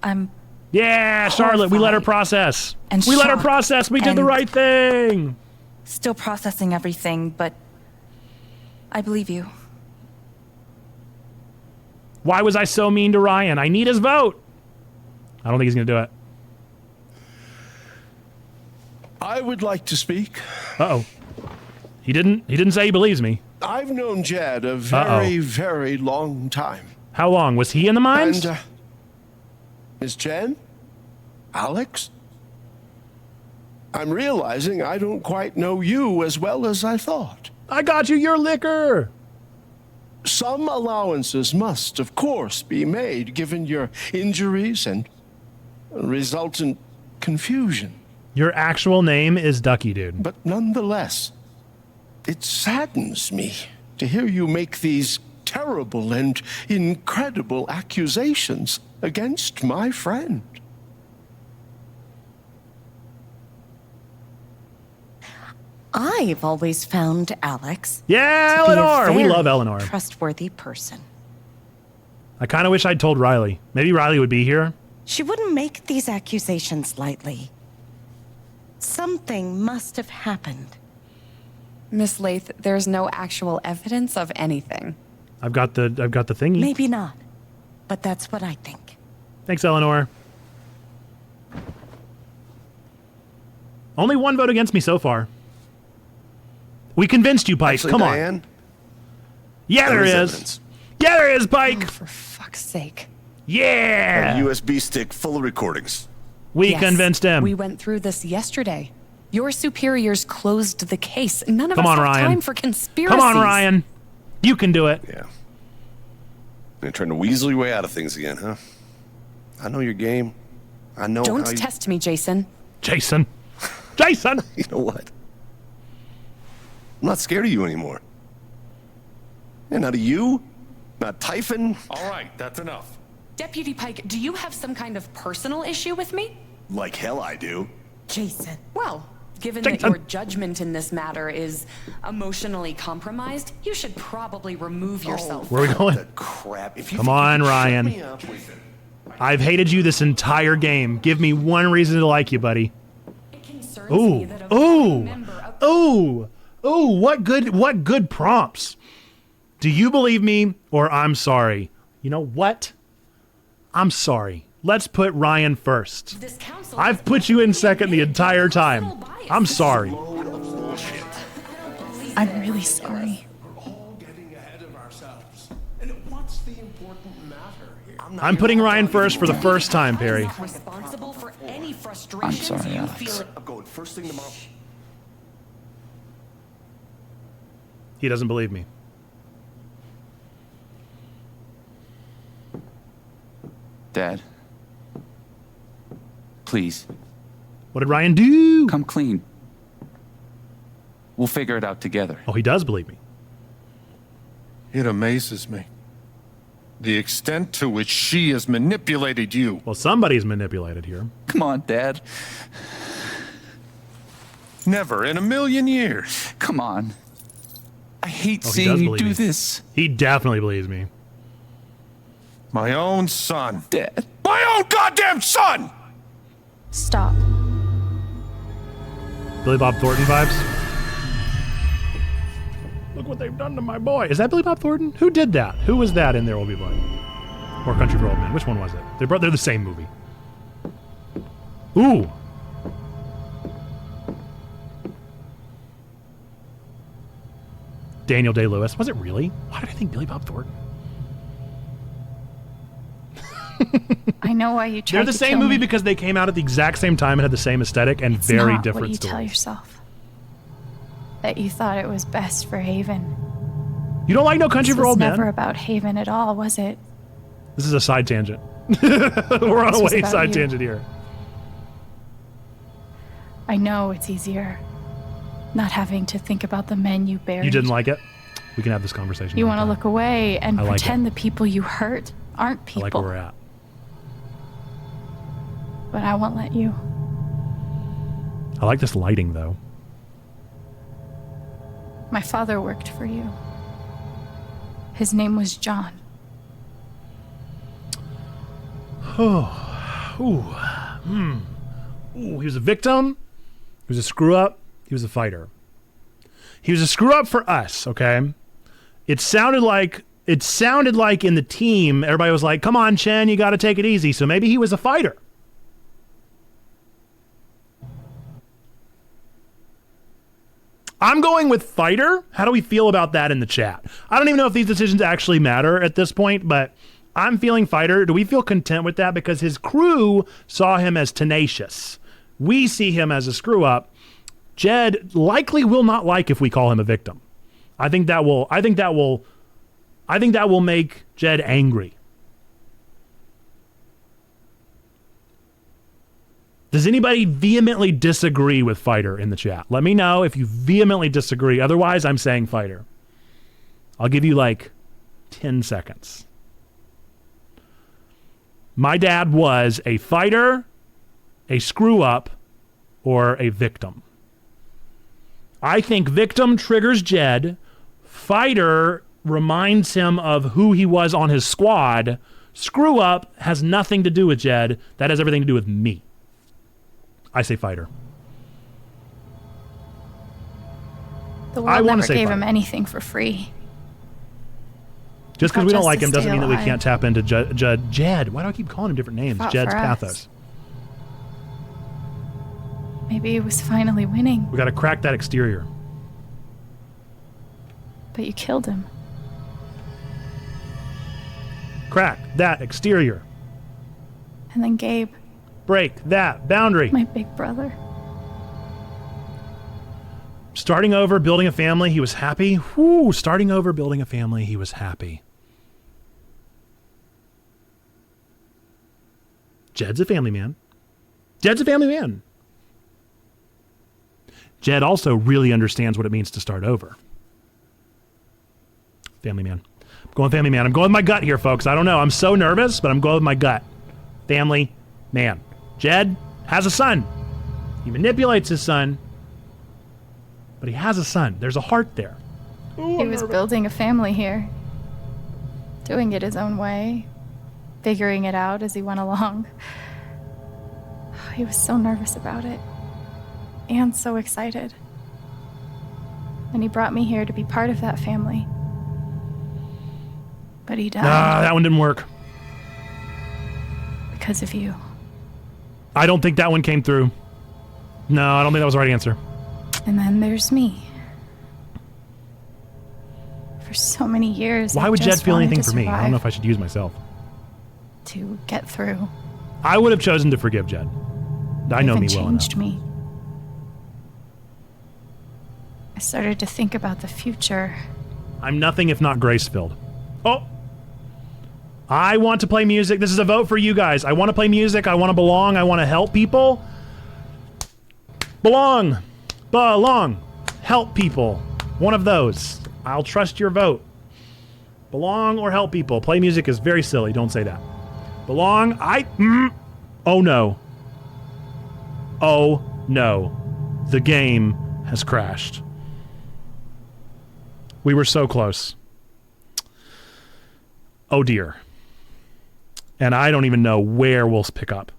I'm Yeah, Charlotte, we let her process. and We let her shocked process. We did the and- right thing. still processing everything, but I believe you. Why was I so mean to Ryan? I need his vote. I don't think he's going to do it. I would like to speak. Uh-oh. He didn't say he believes me. I've known Jed a very, very long time. How long? Was he in the mines? And, Miss Jen? Alex? I'm realizing I don't quite know you as well as I thought. I got you your liquor. Some allowances must, of course, be made given your injuries and resultant confusion. Your actual name is Ducky Dude. But nonetheless, it saddens me to hear you make these terrible and incredible accusations against my friend. I've always found Alex Yeah, to be a Eleanor. We very love Eleanor. trustworthy person. I kind of wish I'd told Riley. Maybe Riley would be here. She wouldn't make these accusations lightly. Something must have happened. Miss Lath, there's no actual evidence of anything. I've got the thingy. Maybe not, but that's what I think. Thanks, Eleanor. Only one vote against me so far. We convinced you, Pike. Actually, Come Diane, on. Yeah, there is. evidence. Yeah, there is, Pike. For fuck's sake. Yeah. A USB stick full of recordings. We Yes, convinced him. We went through this yesterday. Your superiors closed the case. None of Come us on, have Ryan. time for conspiracies. Come on, Ryan. You can do it. Yeah. You're trying to weasel your way out of things again, huh? I know your game. I know Don't how you... test me, Jason. Jason. Jason! You know what? I'm not scared of you anymore. And not of you, not Typhon. All right, that's enough. Deputy Pike, do you have some kind of personal issue with me? Like hell I do. Jason. Well, given Jason. that your judgment in this matter is emotionally compromised, you should probably remove yourself. Where are we going? The crap. If you Come think you on, can shut Ryan. me up, I've hated you this entire game. Give me one reason to like you, buddy. Ooh. Ooh. Ooh. Ooh, what good prompts. Do you believe me or I'm sorry? You know what? I'm sorry. Let's put Ryan first. I've put you in second the entire time. I'm sorry. I'm really sorry. We're all getting ahead of ourselves. And what's the important matter here? I'm putting Ryan first for the first time, Perry. Responsible for any I'm frustrations sorry, you Alex. feel. I'm going first thing tomorrow. He doesn't believe me. Dad. Please. What did Ryan do? Come clean. We'll figure it out together. Oh, he does believe me. It amazes me. The extent to which she has manipulated you. Well, somebody's manipulated here. Come on, Dad. Never in a million years. Come on. I hate Oh, he seeing does you believe do me. this. He definitely believes me. My own son. Dad. My own goddamn son! Stop. Billy Bob Thornton vibes. Look what they've done to my boy. Is that Billy Bob Thornton? Who did that? Who was that in There Will Be Blood? Or Country for Old Men? Which one was it? They're the same movie. Ooh. Daniel Day-Lewis. Was it really? Why did I think Billy Bob Thornton? I know why you tried They're the to same kill movie me. because they came out at the exact same time and had the same aesthetic and It's very not different what you stories. tell yourself. That you thought it was best for Haven. You don't like No Country This for was Old never Men? about Haven at all, was it? This is a side tangent. We're on This a was way about side you. tangent here. I know it's easier not having to think about the men you buried. You didn't like it? We can have this conversation. You another want to time. look away and I like pretend the people you hurt aren't I people. like where we're at. But I won't let you. I like this lighting, though. My father worked for you. His name was John. Oh, ooh, ooh. He was a victim. He was a screw up. He was a fighter. He was a screw up for us. Okay. It sounded like in the team, everybody was like, "Come on, Chen, you got to take it easy." So maybe he was a fighter. I'm going with fighter. How do we feel about that in the chat? I don't even know if these decisions actually matter at this point, but I'm feeling fighter. Do we feel content with that? Because his crew saw him as tenacious. We see him as a screw up. Jed likely will not like if we call him a victim. I think that will make Jed angry. Does anybody vehemently disagree with fighter in the chat? Let me know if you vehemently disagree. Otherwise, I'm saying fighter. I'll give you like 10 seconds. My dad was a fighter, a screw up, or a victim. I think victim triggers Jed. Fighter reminds him of who he was on his squad. Screw up has nothing to do with Jed. That has everything to do with me. I say fighter. The I world wanna never say gave fighter. him anything for free. Just because Fought we don't just like to him doesn't stay mean that we alive. can't tap into Jed. Why do I keep calling him different names? Fought Jed's for us. pathos. Maybe he was finally winning, We got to crack that exterior. but you killed him. Crack that exterior. And then Gabe, Break that boundary. my big brother. Starting over, building a family, he was happy. Whoo, starting over, building a family, he was happy. Jed's a family man. Jed's a family man. Jed also really understands what it means to start over. Family man. I'm going family man. I'm going with my gut here, folks. I don't know. I'm so nervous, but I'm going with my gut. Family man. Jed has a son. He manipulates his son, but he has a son. There's a heart there. He was building a family here, doing it his own way, figuring it out as he went along. He was so nervous about it, and so excited. And he brought me here to be part of that family. But he died That one didn't work. because of you. I don't think that one came through. No, I don't think that was the right answer. And then there's me. For so many years, Why I would Jed just feel wanted anything to for me? I don't know survive. if I should use myself. to get through. I would have chosen to forgive Jed. I know me well enough. Changed me. I started to think about the future. I'm nothing if not grace-filled. Oh! I want to play music. This is a vote for you guys. I want to play music. I want to belong. I want to help people. Belong. Belong. Help people. One of those. I'll trust your vote. Belong or help people. Play music is very silly. Don't say that. Belong. Oh no. Oh no. The game has crashed. We were so close. Oh dear. And I don't even know where we'll pick up.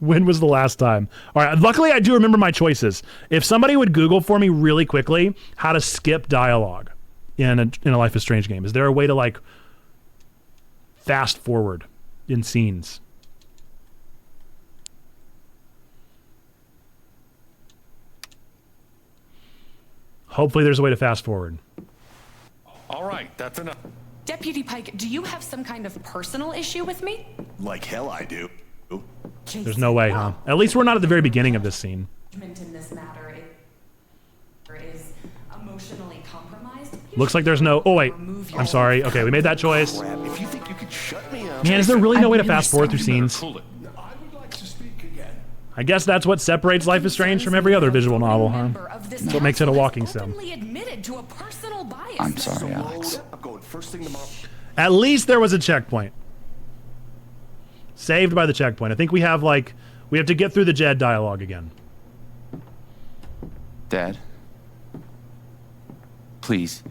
When was the last time? All right, luckily I do remember my choices. If somebody would Google for me really quickly how to skip dialogue in a Life is Strange game. Is there a way to like fast forward in scenes? Hopefully there's a way to fast forward. All right, that's enough. Deputy Pike, do you have some kind of personal issue with me? Like hell I do. There's no way, huh? At least we're not at the very beginning of this scene. In this matter is emotionally compromised. Looks like there's no... Oh, wait. I'm sorry. Okay, we made that choice. If you think you can shut me up. Man, is there really no way to fast forward through scenes? I guess that's what separates Life is Strange from every other visual novel, huh? That's what makes it a walking sim. I'm sorry, Alex. I'm going first thing tomorrow. At least there was a checkpoint. Saved by the checkpoint. I think we have, like... We have to get through the Jed dialogue again. Dad. Please.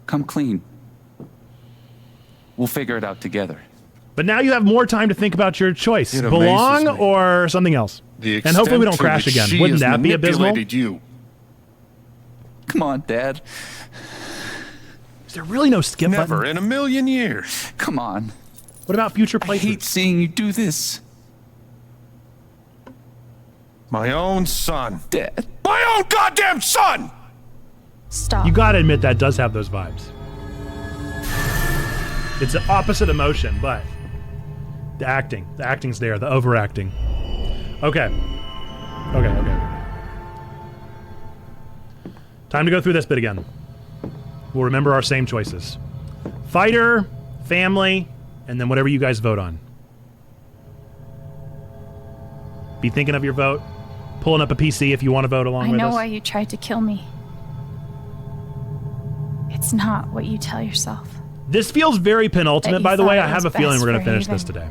Come clean. We'll figure it out together. But now you have more time to think about your choice. It Belong amazes me. or something else. The And hopefully we don't extent to crash which again. she Wouldn't has that be abysmal? manipulated you. Come on, Dad. Is there really no skip Never button? in a million years. Come on. What about future playthroughs? I hate seeing you do this. My own son. Dad. My own goddamn son! Stop. You gotta admit that does have those vibes. It's an opposite emotion, but the acting's there, the overacting. Okay. Time to go through this bit again. We'll remember our same choices. Fighter, family, and then whatever you guys vote on. Be thinking of your vote. Pulling up a PC if you want to vote along I with know us. why you tried to kill me. It's not what you tell yourself. This feels very penultimate, by the way. I have a feeling we're going to finish this today.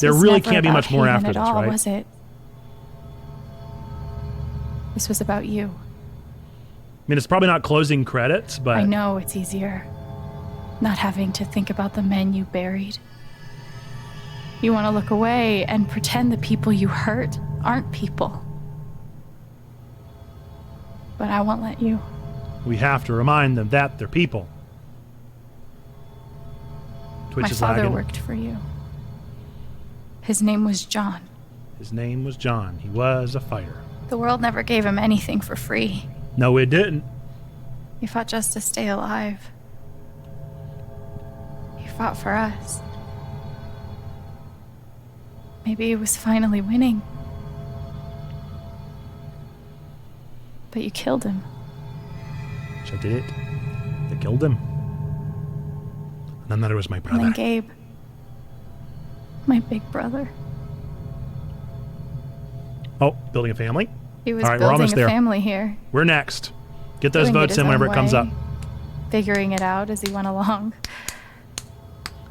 There really can't be much more after this, right? Was it? This was about you. I mean, it's probably not closing credits, but... I know it's easier. Not having to think about the men you buried. You want to look away and pretend the people you hurt aren't people. But I won't let you. We have to remind them that they're people. Twitch My is father lagging. worked for you. His name was John. His name was John. He was a fighter. The world never gave him anything for free. No, it didn't. He fought just to stay alive. He fought for us. Maybe he was finally winning. But you killed him. I did it. They killed him. And then there was my And brother. then Gabe. My big brother. Oh, building a family? He was All right, we're building almost a there. family here. We're next. Get those Doing it votes his in whenever own it comes way, up. Figuring it out as he went along.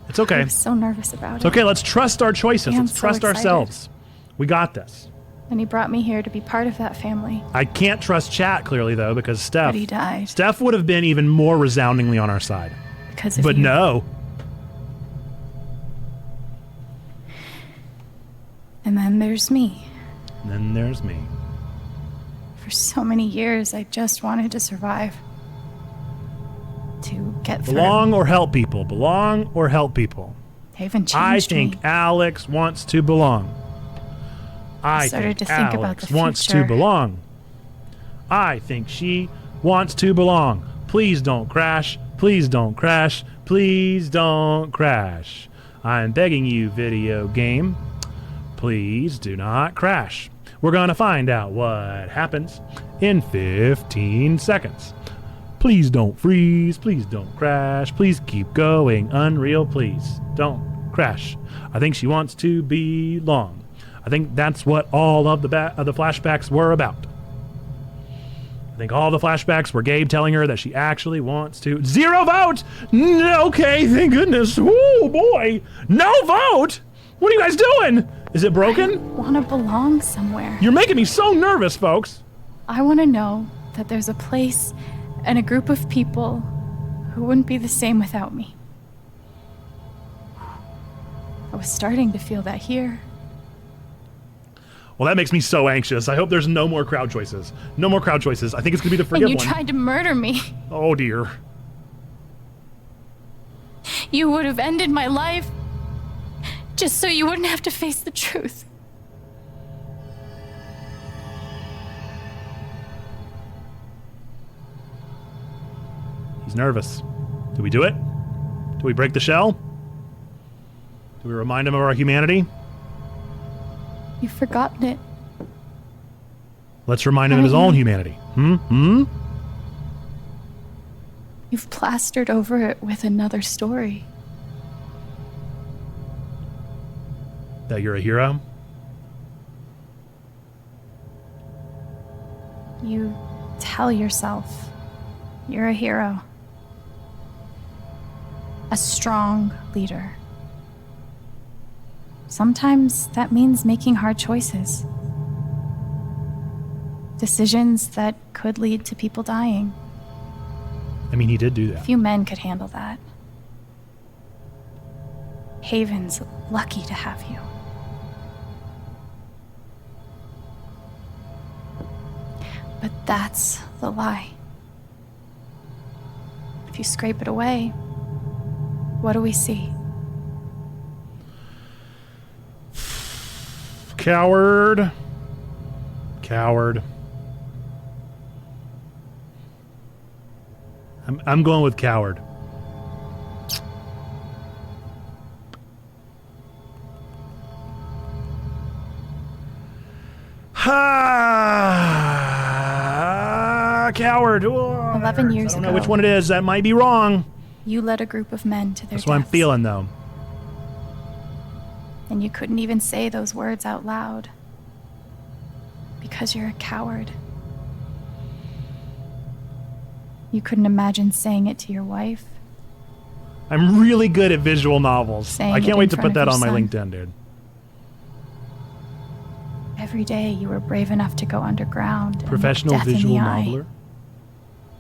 It's okay. I was so nervous about It's it. okay. Let's trust our choices. Yeah, I'm Let's so trust excited. ourselves. We got this. And he brought me here to be part of that family. I can't trust chat clearly though because Steph. But he died. Steph would have been even more resoundingly on our side. Because of But you. no. And then there's me. And then there's me. For so many years, I just wanted to survive. To get through. Belong or help people. Belong or help people. They even changed I think me. Alex wants to belong. I started think to think about Alex the wants to future. belong. I think she wants to belong. Please don't crash. Please don't crash. Please don't crash. I'm begging you, video game. Please do not crash. We're gonna find out what happens in 15 seconds. Please don't freeze. Please don't crash. Please keep going. Unreal, please don't crash. I think she wants to belong. I think that's what all of the flashbacks were about. I think all the flashbacks were Gabe telling her that she actually wants to... 0 vote! Okay, thank goodness. Oh boy, no vote! What are you guys doing? Is it broken? I want to belong somewhere. You're making me so nervous, folks. I want to know that there's a place and a group of people who wouldn't be the same without me. I was starting to feel that here. Well, that makes me so anxious. I hope there's no more crowd choices. No more crowd choices. I think it's going to be the forgive And one. you tried to murder me. Oh, dear. You would have ended my life just so you wouldn't have to face the truth. He's nervous. Do we do it? Do we break the shell? Do we remind him of our humanity? You've forgotten it. Let's remind him of his own humanity. You've plastered over it with another story. That you're a hero? You tell yourself you're a hero. A strong leader. Sometimes that means making hard choices. Decisions that could lead to people dying. I mean, he did do that. Few men could handle that. Haven's lucky to have you. But that's the lie. If you scrape it away, what do we see? Coward. Coward. I'm going with coward. Coward. 11 years I don't ago. know which one it is. That might be wrong. You led a group of men to their That's what I'm deaths. feeling, though. And you couldn't even say those words out loud. Because you're a coward. You couldn't imagine saying it to your wife. I'm really good at visual novels. Saying I it can't in wait to front put of that your on my son. LinkedIn, dude. Every day you were brave enough to go underground. and Professional look death in visual the eye. noveler.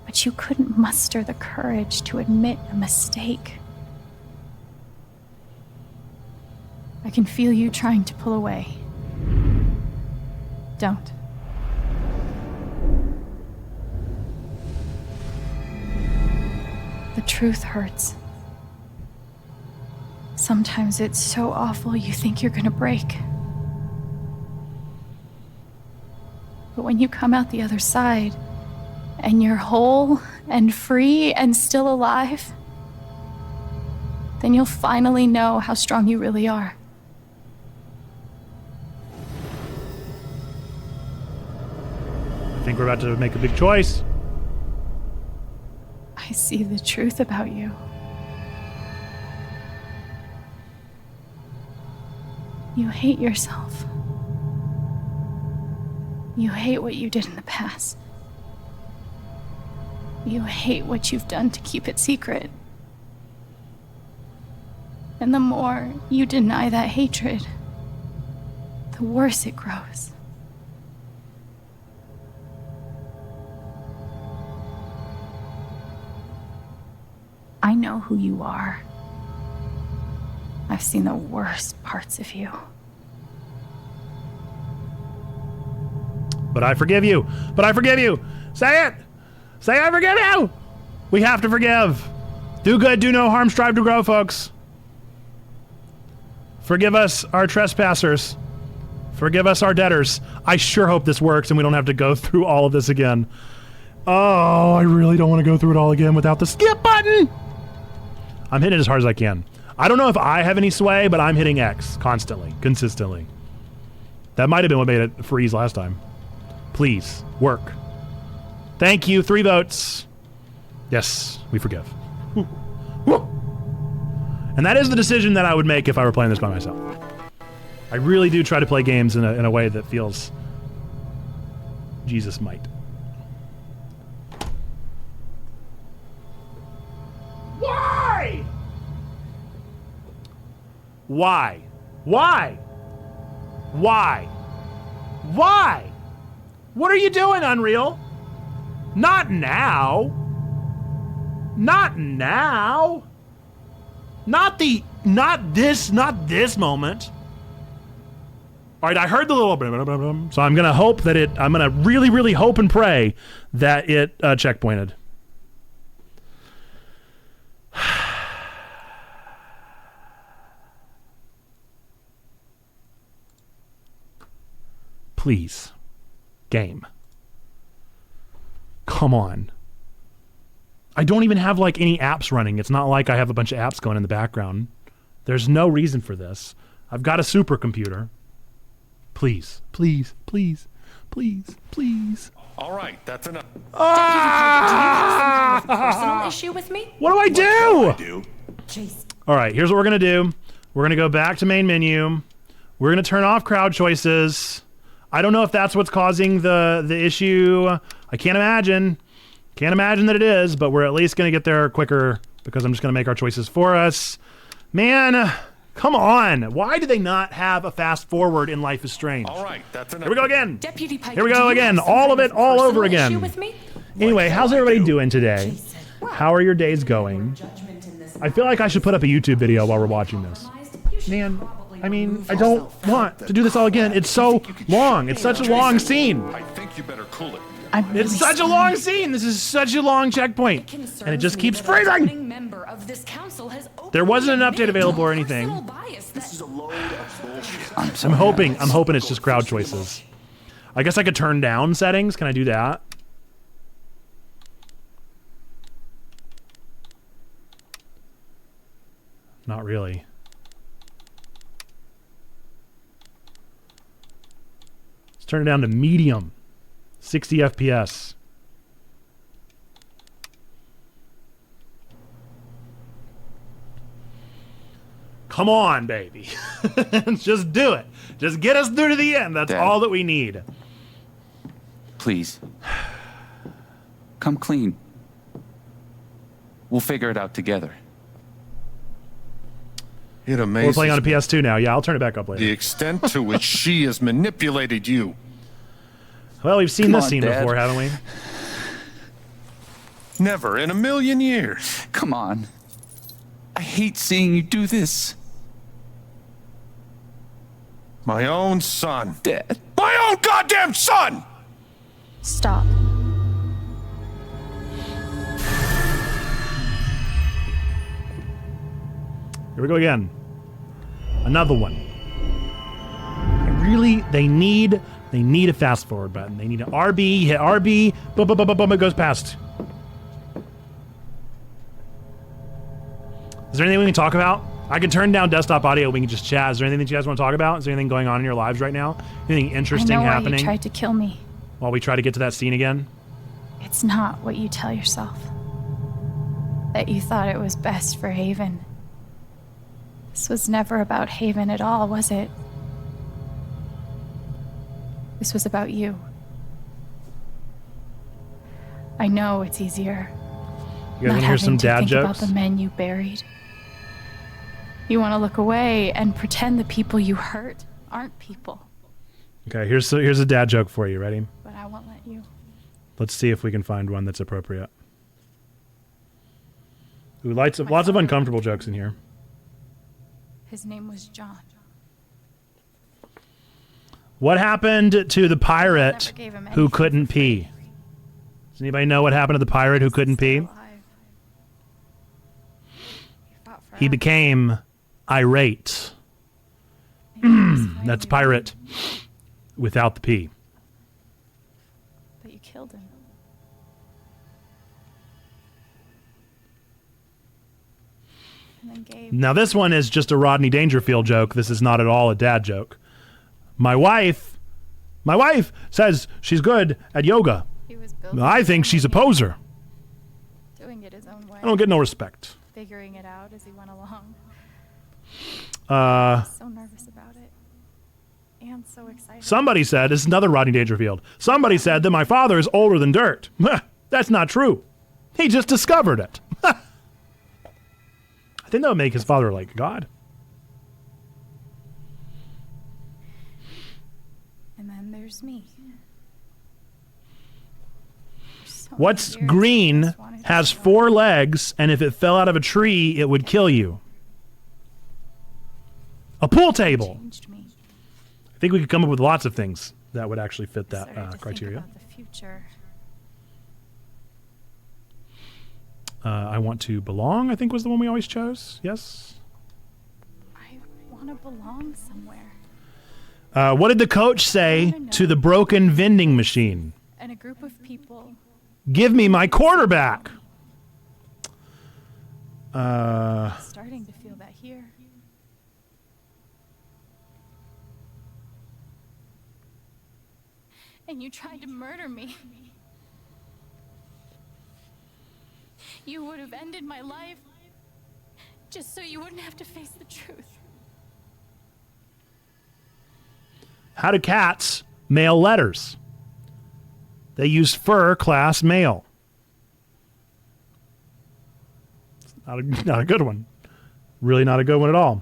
But you couldn't muster the courage to admit a mistake. I can feel you trying to pull away. Don't. The truth hurts. Sometimes it's so awful you think you're gonna break. But when you come out the other side, and you're whole and free and still alive, then you'll finally know how strong you really are. I think we're about to make a big choice. I see the truth about you. You hate yourself. You hate what you did in the past. You hate what you've done to keep it secret. And the more you deny that hatred, the worse it grows. I know who you are. I've seen the worst parts of you. But I forgive you. But I forgive you. Say it. Say I forgive you. We have to forgive. Do good, do no harm, strive to grow, folks. Forgive us our trespassers. Forgive us our debtors. I sure hope this works and we don't have to go through all of this again. Oh, I really don't want to go through it all again without the skip button. I'm hitting it as hard as I can. I don't know if I have any sway, but I'm hitting X constantly, consistently. That might have been what made it freeze last time. Please, work. Thank you, 3 votes. Yes, we forgive. Woo. Woo. And that is the decision that I would make if I were playing this by myself. I really do try to play games in a way that feels Jesus might. Why? Why? Why? Why? Why? What are you doing, Unreal? Not now. Not now. Not this moment. All right, I heard the little bit, so I'm gonna hope that I'm gonna really, really hope and pray that it checkpointed. Please, game. Come on. I don't even have like any apps running. It's not like I have a bunch of apps going in the background. There's no reason for this. I've got a supercomputer. Please, please, please, please, please. All right, that's enough. Deputy Piper, do you have some kind of personal issue with me? What do I do? Jason. All right, here's what we're going to do. We're going to go back to main menu. We're going to turn off crowd choices. I don't know if that's what's causing the issue. I can't imagine. Can't imagine that it is, but we're at least going to get there quicker because I'm just going to make our choices for us. Man, come on. Why do they not have a fast forward in Life is Strange? All right, that's enough. Here we go again. Deputy Piper, Here we go again. All of it, all over again. Anyway, how's everybody doing today? How are your days going? I feel like I should put up a YouTube video while we're watching this. Man, I mean, I don't want to do this all again. It's so long. It's such a long scene. I think you better cool it. It's such a long scene. This is such a long checkpoint. And it just keeps freezing. There wasn't an update available or anything. I'm hoping it's just crowd choices. I guess I could turn down settings. Can I do that? Not really. Let's turn it down to medium. 60 FPS. Come on, baby. Just do it. Just get us through to the end. That's all that we need. Please. Come clean. We'll figure it out together. It amazes We're playing on a PS2 now. Yeah, I'll turn it back up later. the extent to which she has manipulated you. Well, we've seen this scene before, haven't we? Never in a million years. Come on. I hate seeing you do this. My own son. Dad. My own goddamn son! Stop. Here we go again. Another one. They need a fast forward button. They need an RB, hit RB, boom, boom, boom, boom, boom, it goes past. Is there anything we can talk about? I can turn down desktop audio, we can just chat. Is there anything that you guys want to talk about? Is there anything going on in your lives right now? Anything interesting happening? I know why you tried to kill me. While we try to get to that scene again? It's not what you tell yourself. That you thought it was best for Haven. This was never about Haven at all, was it? This was about you. I know it's easier. You guys want to hear some dad think jokes? About the men you buried. You want to look away and pretend the people you hurt aren't people. Okay, here's a dad joke for you. Ready? But I won't let you. Let's see if we can find one that's appropriate. Ooh, lots of uncomfortable jokes in here. His name was John. What happened to the pirate who couldn't pee? Does anybody know what happened to the pirate who couldn't pee? He became irate. That's pirate without the P. But you killed him. Now this one is just a Rodney Dangerfield joke. This is not at all a dad joke. My wife says she's good at yoga. I think she's a poser. Doing it his own way. I don't get no respect. Figuring it out as he went along. So nervous about it. And so excited. Somebody said, this is another Rodney Dangerfield. Somebody said that my father is older than dirt. That's not true. He just discovered it. I think that would make his father like God. And then there's me. What's green, has 4 legs, and if it fell out of a tree, it would kill you? A pool table. I think we could come up with lots of things that would actually fit that criteria. Think about the future. I want to belong, I think was the one we always chose. Yes? I want to belong somewhere. What did the coach say to the broken vending machine? And a group of people. Give me my quarterback. Starting to feel that here. And you tried to murder me. You would have ended my life just so you wouldn't have to face the truth. How do cats mail letters? They use fur class mail. Not a good one. Really not a good one at all.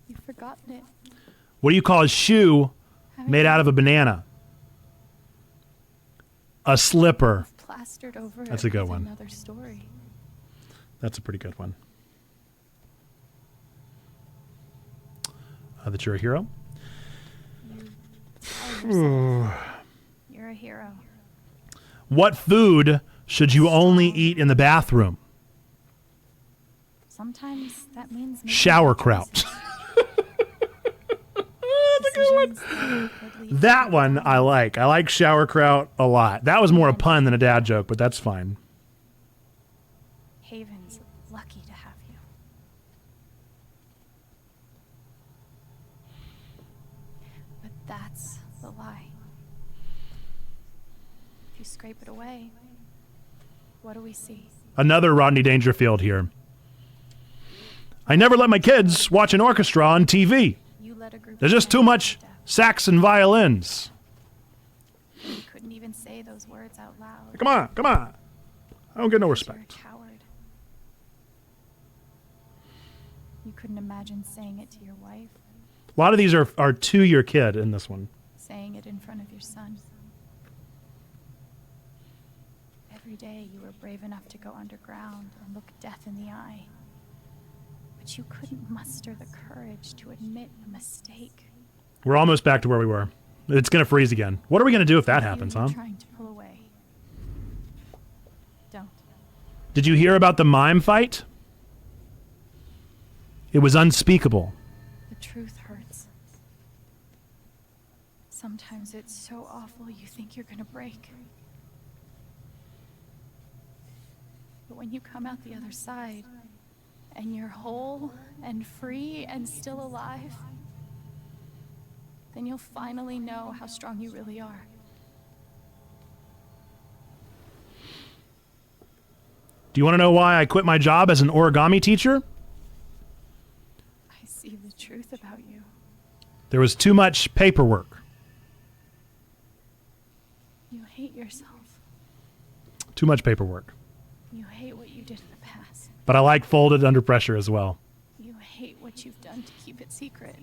You've forgotten it. What do you call a shoe made out of a banana? A slipper. Plastered over That's a good with one. Another story. That's a pretty good one. That you're a hero? You're a hero. What food should you only eat in the bathroom? Sometimes that means Sauerkraut. That one I like. I like sauerkraut a lot. That was more a pun than a dad joke, but that's fine. Haven's lucky to have you. But that's the lie. If you scrape it away, what do we see? Another Rodney Dangerfield here. I never let my kids watch an orchestra on TV. There's just too much sax and violins. You couldn't even say those words out loud. Come on, come on. I don't get no respect. You're a coward. You couldn't imagine saying it to your wife, A lot of these are to your kid in this one. saying it in front of your son. Every day you were brave enough to go underground and look death in the eye. But you couldn't muster the courage to admit a mistake. We're almost back to where we were. It's going to freeze again. What are we going to do if that happens, huh? Trying to pull away. Don't. Did you hear about the mime fight? It was unspeakable. The truth hurts. Sometimes it's so awful you think you're gonna break. But when you come out the other side, and you're whole and free and still alive, then you'll finally know how strong you really are. Do you want to know why I quit my job as an origami teacher? I see the truth about you. There was too much paperwork. You hate yourself. Too much paperwork. You hate what you did in the past. But I like folded under pressure as well. You hate what you've done to keep it secret.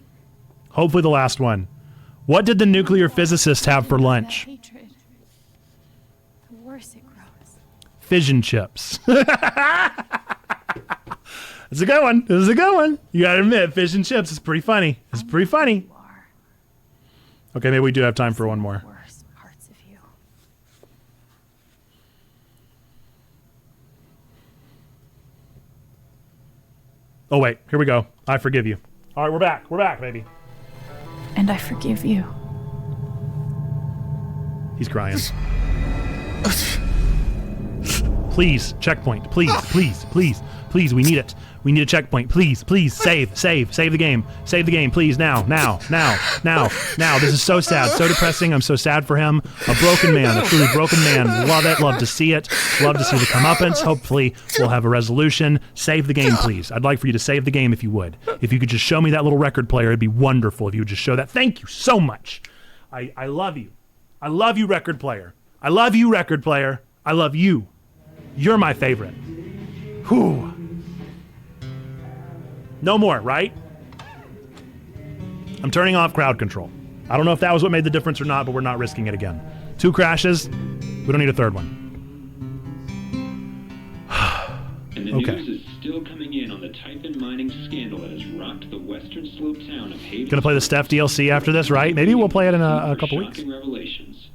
Hopefully the last one. What did the nuclear physicist have for lunch? That hatred, the worse it grows. Fission chips. It's a good one. This is a good one. You gotta admit, fish and chips is pretty funny. It's pretty funny. Okay, maybe we do have time for one more. Worst parts of you. Oh wait, here we go. I forgive you. All right, we're back. We're back, baby. And I forgive you. He's crying. Please, checkpoint. Please, please, please, please. We need it. We need a checkpoint. Please, please, save the game. Save the game, please, now. This is so sad, so depressing. I'm so sad for him. A broken man, a truly broken man. Love it, love to see it. Love to see the comeuppance. Hopefully, we'll have a resolution. Save the game, please. I'd like for you to save the game if you would. If you could just show me that little record player, it'd be wonderful if you would just show that. Thank you so much. I love you. I love you, record player. I love you, record player. I love you. You're my favorite. Whew. No more, right? I'm turning off crowd control. I don't know if that was what made the difference or not, but we're not risking it again. 2 crashes. We don't need a third one. And the news is still coming in on the Typhon mining scandal that has rocked the western slope town of Haven. Gonna play the Steph DLC after this, right? Maybe we'll play it in a couple weeks. Revelations.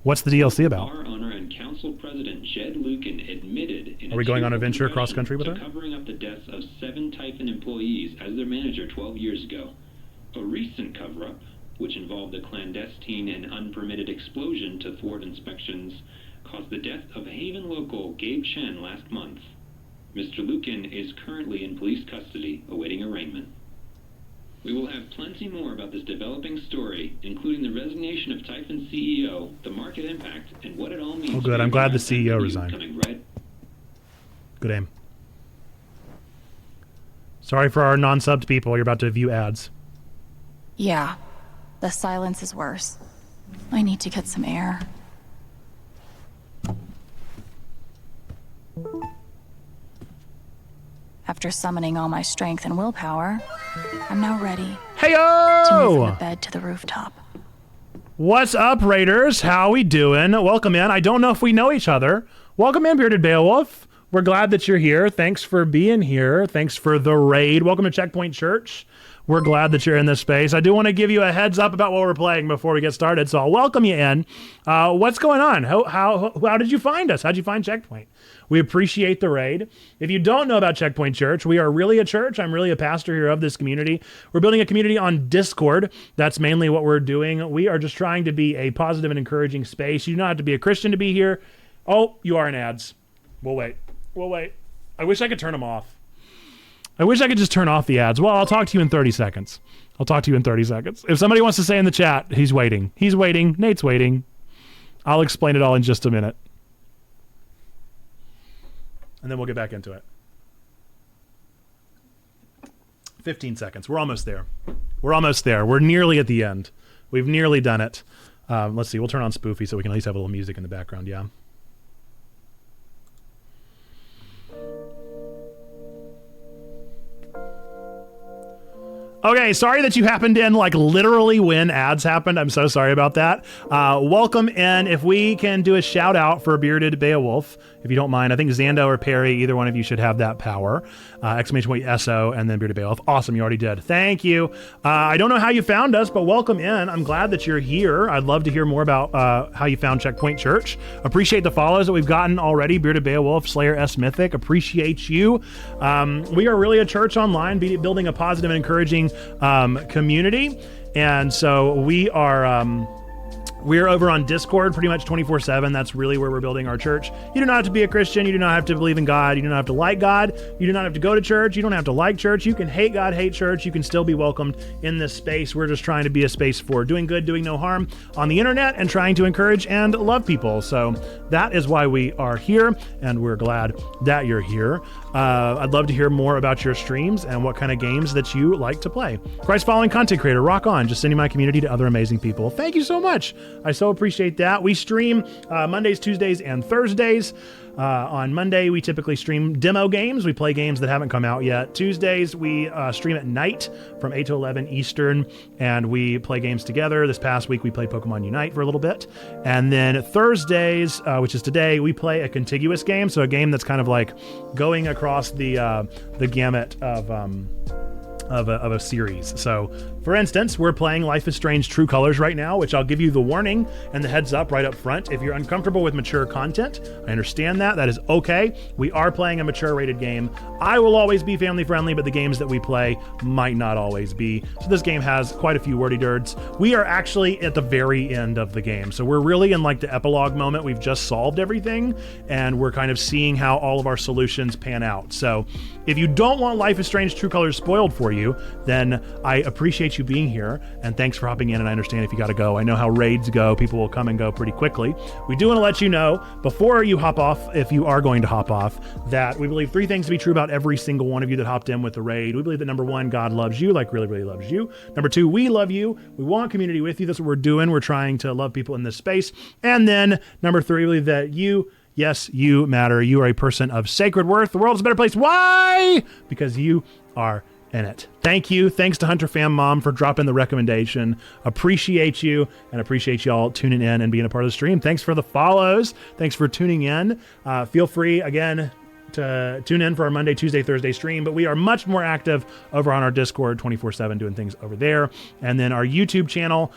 What's the DLC about? Bar owner and council president Jed Lucan admitted in Are we going on a venture cross country with her? covering up the deaths of 7 Typhon employees as their manager 12 years ago. A recent cover-up, which involved a clandestine and unpermitted explosion to thwart inspections, caused the death of Haven local Gabe Chen last month. Mr. Lucan is currently in police custody, awaiting arraignment. We will have plenty more about this developing story, including the resignation of Typhon CEO, the market impact, and what it all means. Oh, good. I'm glad the CEO resigned. Right? Good aim. Sorry for our non-subbed people. You're about to view ads. Yeah, the silence is worse. I need to get some air. After summoning all my strength and willpower, I'm now ready to move from the bed to the rooftop. What's up, Raiders? How we doing? Welcome in. I don't know if we know each other. Welcome in, Bearded Beowulf. We're glad that you're here. Thanks for being here. Thanks for the raid. Welcome to Checkpoint Church. We're glad that you're in this space. I do want to give you a heads up about what we're playing before we get started, so I'll welcome you in. What's going on? How did you find us? How'd you find Checkpoint? We appreciate the raid. If you don't know about Checkpoint Church, we are really a church. I'm really a pastor here of this community. We're building a community on Discord. That's mainly what we're doing. We are just trying to be a positive and encouraging space. You do not have to be a Christian to be here. Oh, you are in ads. We'll wait. I wish I could turn them off. I wish I could just turn off the ads. Well, I'll talk to you in 30 seconds. If somebody wants to say in the chat, he's waiting. He's waiting. Nate's waiting. I'll explain it all in just a minute. And then we'll get back into it. 15 seconds. We're almost there. We're nearly at the end. We've nearly done it. Let's see. We'll turn on Spoofy so we can at least have a little music in the background. Yeah. Okay, sorry that you happened in like literally when ads happened. I'm so sorry about that. Welcome in. If we can do a shout out for Bearded Beowulf, if you don't mind. I think Xando or Perry, either one of you should have that power. Exclamation point SO and then Bearded Beowulf. Awesome, you already did. Thank you. I don't know how you found us, but welcome in. I'm glad that you're here. I'd love to hear more about how you found Checkpoint Church. Appreciate the follows that we've gotten already. Bearded Beowulf, Slayer S Mythic, appreciate you. We are really a church online, building a positive and encouraging community, and so we're over on Discord pretty much 24/7. That's really where we're building our church. You do not have to be a Christian. You do not have to believe in God. You do not have to like God. You do not have to go to church. You don't have to like church. You can hate God, hate church. You can still be welcomed in this space. We're just trying to be a space for doing good, doing no harm on the internet, and trying to encourage and love people. So that is why we are here, and we're glad that you're here. I'd love to hear more about your streams and what kind of games that you like to play. Christ following content creator, rock on. Just sending my community to other amazing people. Thank you so much. I so appreciate that. We stream Mondays, Tuesdays, and Thursdays. On Monday, we typically stream demo games. We play games that haven't come out yet. Tuesdays, we stream at night from 8 to 11 Eastern, and we play games together. This past week, we played Pokemon Unite for a little bit. And then Thursdays, which is today, we play a contiguous game, so a game that's kind of like going across the gamut of a series. So, for instance, we're playing Life is Strange True Colors right now, which I'll give you the warning and the heads up right up front. If you're uncomfortable with mature content, I understand that. That is okay. We are playing a mature rated game. I will always be family friendly, but the games that we play might not always be. So this game has quite a few wordy dirts. We are actually at the very end of the game. So we're really in like the epilogue moment. We've just solved everything and we're kind of seeing how all of our solutions pan out. So if you don't want Life is Strange True Colors spoiled for you, then I appreciate you being here and thanks for hopping in, and I understand if you got to go. I know how raids go. People will come and go pretty quickly. We do want to let you know before you hop off, if you are going to hop off, that we believe 3 things to be true about every single one of you that hopped in with the raid. We believe that number 1, God loves you, like really, really loves you. Number 2, we love you. We want community with you. That's what we're doing. We're trying to love people in this space. And then number 3, we believe that you, yes, you matter. You are a person of sacred worth. The world is a better place. Why? Because you are in it. Thank you. Thanks to Hunter Fam Mom for dropping the recommendation. Appreciate you and appreciate y'all tuning in and being a part of the stream. Thanks for the follows. Thanks for tuning in. Feel free again to tune in for our Monday, Tuesday, Thursday stream, but we are much more active over on our Discord 24/7 doing things over there. And then our YouTube channel,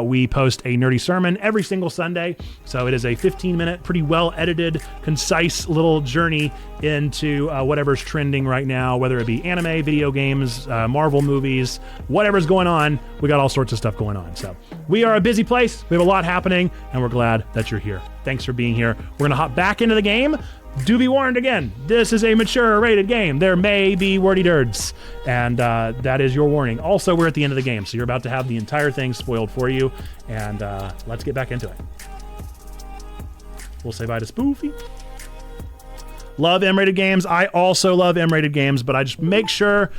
we post a nerdy sermon every single Sunday. So it is a 15-minute, pretty well edited, concise little journey into whatever's trending right now, whether it be anime, video games, Marvel movies, whatever's going on. We got all sorts of stuff going on. So we are a busy place. We have a lot happening and we're glad that you're here. Thanks for being here. We're going to hop back into the game. Do be warned again, this is a mature rated game. There may be wordy dirts, and that is your warning. Also, we're at the end of the game, so you're about to have the entire thing spoiled for you, and let's get back into it. We'll say bye to Spoofy. Love M-rated games. I also love M-rated games, but I just make sure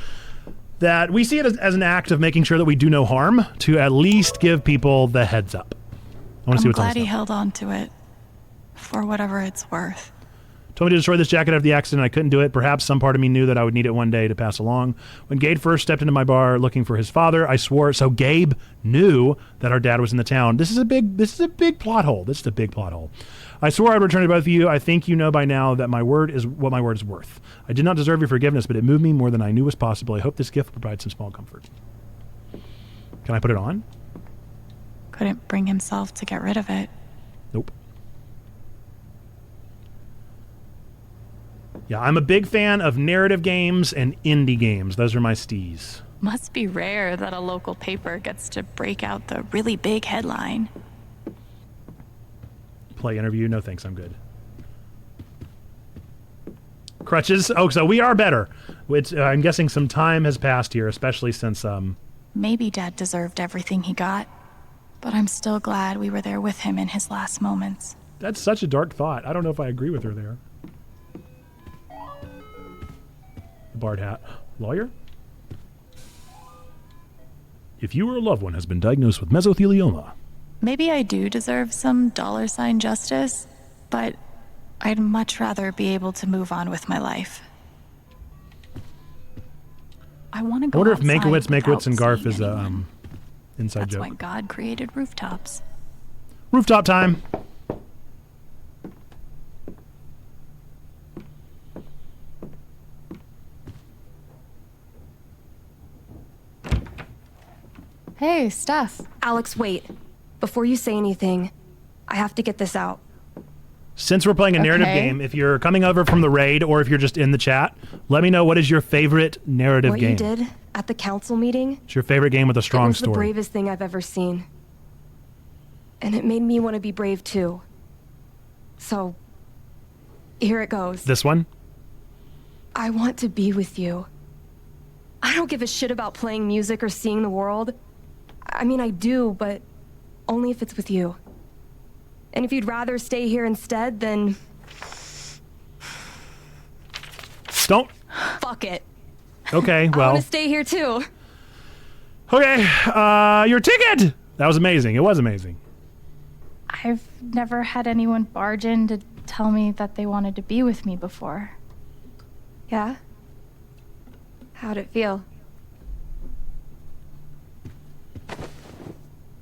that we see it as an act of making sure that we do no harm to at least give people the heads up. I want to see what's on I'm glad this he held on to it for whatever it's worth. Told me to destroy this jacket after the accident. I couldn't do it. Perhaps some part of me knew that I would need it one day to pass along. When Gabe first stepped into my bar looking for his father, I swore. So Gabe knew that our dad was in the town. This is a big plot hole. This is a big plot hole. I swore I'd return to both of you. I think you know by now that my word is what my word is worth. I did not deserve your forgiveness, but it moved me more than I knew was possible. I hope this gift will provide some small comfort. Can I put it on? Couldn't bring himself to get rid of it. Nope. Yeah, I'm a big fan of narrative games and indie games. Those are my steez. Must be rare that a local paper gets to break out the really big headline. Play interview? No thanks, I'm good. Crutches? Oh, so we are better. I'm guessing some time has passed here, especially since... Maybe Dad deserved everything he got, but I'm still glad we were there with him in his last moments. That's such a dark thought. I don't know if I agree with her there. Bard hat. Lawyer? If you or a loved one has been diagnosed with mesothelioma. Maybe I do deserve some $sign justice, but I'd much rather be able to move on with my life. I want to go I wonder if outside Mankiewicz and Garf is anyone. inside That's joke. why God created rooftops. Rooftop time. Hey, Steph. Alex, wait. Before you say anything, I have to get this out. Since we're playing a narrative Okay. game, if you're coming over from the raid or if you're just in the chat, let me know what is your favorite narrative What game. you did at the council meeting, It's your favorite game with a it strong was the story. bravest thing I've ever seen. And it made me want to be brave too. So, here it goes. This one? I want to be with you. I don't give a shit about playing music or seeing the world. I mean, I do, but only if it's with you. And if you'd rather stay here instead, then... Don't. Fuck it. Okay, I well. want to stay here too. Okay, your ticket! That was amazing. It was amazing. I've never had anyone barge in to tell me that they wanted to be with me before. Yeah? How'd it feel?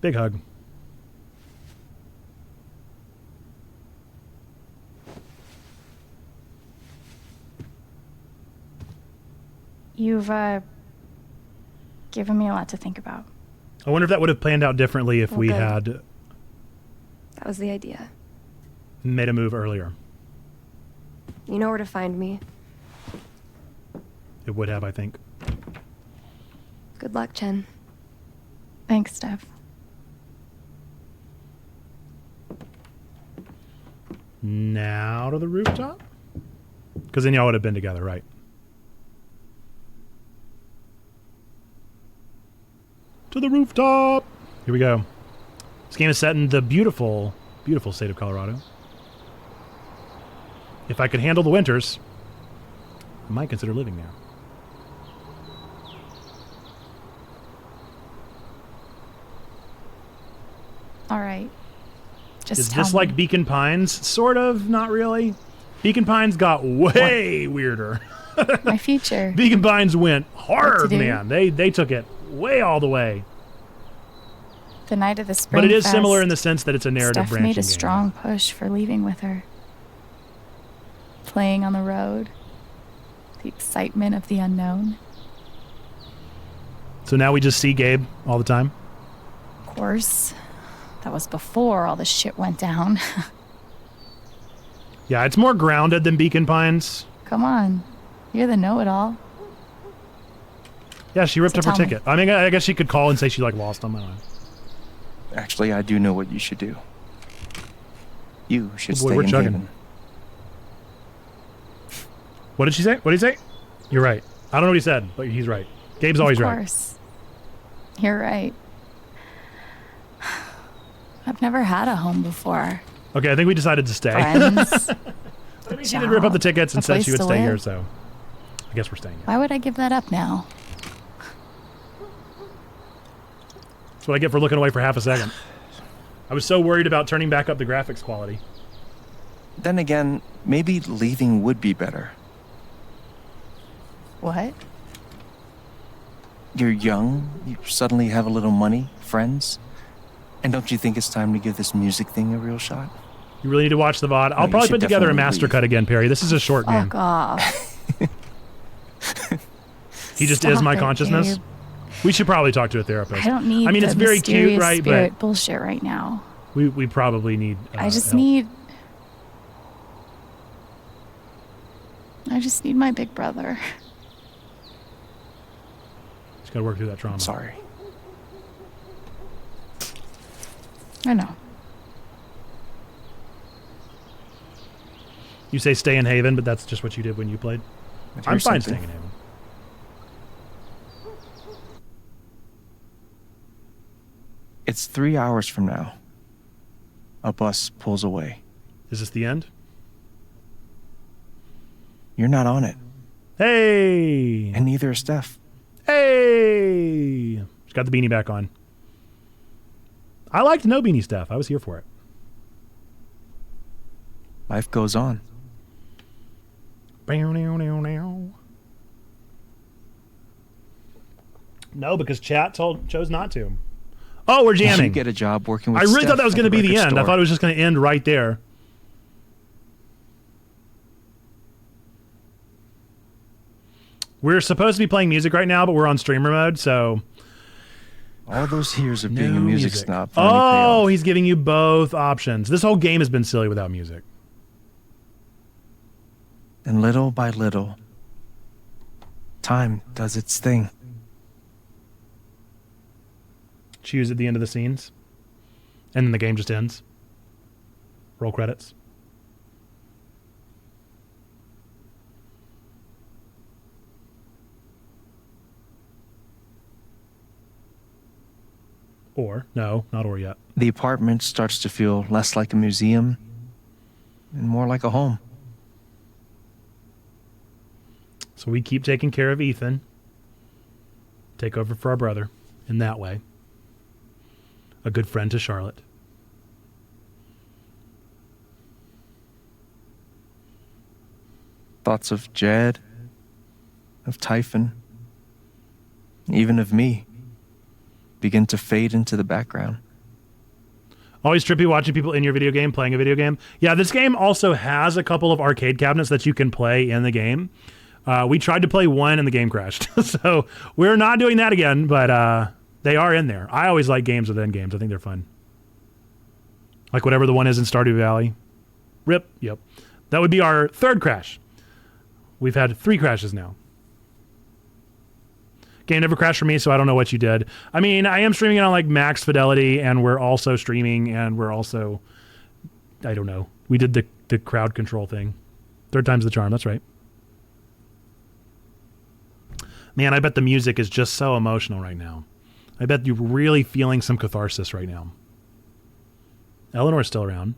Big hug. You've given me a lot to think about. I wonder if that would have planned out differently if Well, we good. had That was the idea. made a move earlier. You know where to find me. It would have, I think. Good luck, Chen. Thanks, Steph. Now to the rooftop? Because then y'all would have been together, right? To the rooftop! Here we go. This game is set in the beautiful, beautiful state of Colorado. If I could handle the winters, I might consider living there. All right. Just Is tell this me. like Beacon Pines? Sort of, not really. Beacon Pines got way weirder. My future. Beacon Pines went What hard, to do? man. They took it way all the way. The night of the spring But it is fest, similar in the sense that it's a narrative Steph branching made a game. strong push for leaving with her. Playing on the road. The excitement of the unknown. So now we just see Gabe all the time? Of course. That was before all the shit went down. Yeah, it's more grounded than Beacon Pines. Come on. You're the know-it-all. Yeah, she ripped So up her tell me. ticket. I mean, I guess she could call and say she like lost them. I don't know. Actually, I do know what you should do. You should Oh boy, stay we're in chugging. Haven. What did she say? What did he say? You're right. I don't know what he said, but he's right. Gabe's always Of right. course. You're right. I've never had a home before. Okay, I think we decided to stay. Friends. I mean, she did rip up the tickets and A said she place would to stay here, live. so I guess we're staying here. Why would I give that up now? That's what I get for looking away for half a second. I was so worried about turning back up the graphics quality. Then again, maybe leaving would be better. What? You're young, you suddenly have a little money, friends. And don't you think it's time to give this music thing a real shot? You really need to watch the VOD. I'll you probably should put together a definitely master leave. cut again, Perry. This is a short game. Fuck off. He just is Stop my it, consciousness. Gabe. We should probably talk to a therapist. I don't need I mean, the it's very cute, mysterious right? spirit But bullshit right now. we probably need. I just help. need my big brother. Just gotta work through that trauma. Sorry. I know. You say stay in Haven, but that's just what you did when you played. But I'm here's fine something. staying in Haven. It's 3 hours from now. A bus pulls away. Is this the end? You're not on it. Hey! And neither is Steph. Hey! She's got the beanie back on. I liked no beanie stuff. I was here for it. Life goes on. No, because chat chose not to. Oh, we're You jamming. get a job working with I really Steph thought that was at going to be the record end. I store. thought it was just going to end right there. We're supposed to be playing music right now, but we're on streamer mode, so... All those years of being No a music music. snob finally pay off. Oh, he's giving you both options. This whole game has been silly without music. And little by little, time does its thing. Choose at the end of the scenes. And then the game just ends. Roll credits. Or, no, not or yet. The apartment starts to feel less like a museum and more like a home. So we keep taking care of Ethan. Take over for our brother in that way. A good friend to Charlotte. Thoughts of Jed, of Typhon, even of me begin to fade into the background. Always trippy watching people in your video game playing a video game. Yeah, this game also has a couple of arcade cabinets that you can play in the game. We tried to play one and the game crashed. So we're not doing that again, but they are in there. I always like games within games. I think they're fun. Like whatever the one is in Stardew Valley. RIP. Yep. That would be our third crash. We've had 3 crashes now. Game never crashed for me, so I don't know what you did. I mean, I am streaming it on like max fidelity, and we're also streaming, and we're also, I don't know. We did the crowd control thing. 3rd time's the charm. That's right. Man, I bet the music is just so emotional right now. I bet you're really feeling some catharsis right now. Eleanor's still around.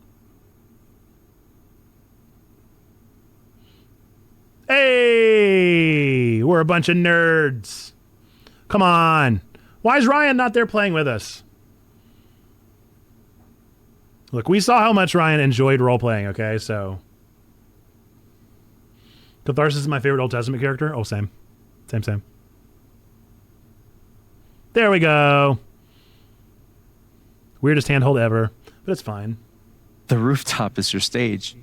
Hey! We're a bunch of nerds. Come on. Why is Ryan not there playing with us? Look, we saw how much Ryan enjoyed role-playing, okay? So... Catharsis is my favorite Old Testament character. Oh, same. Same. There we go. Weirdest handhold ever, but it's fine. The rooftop is your stage.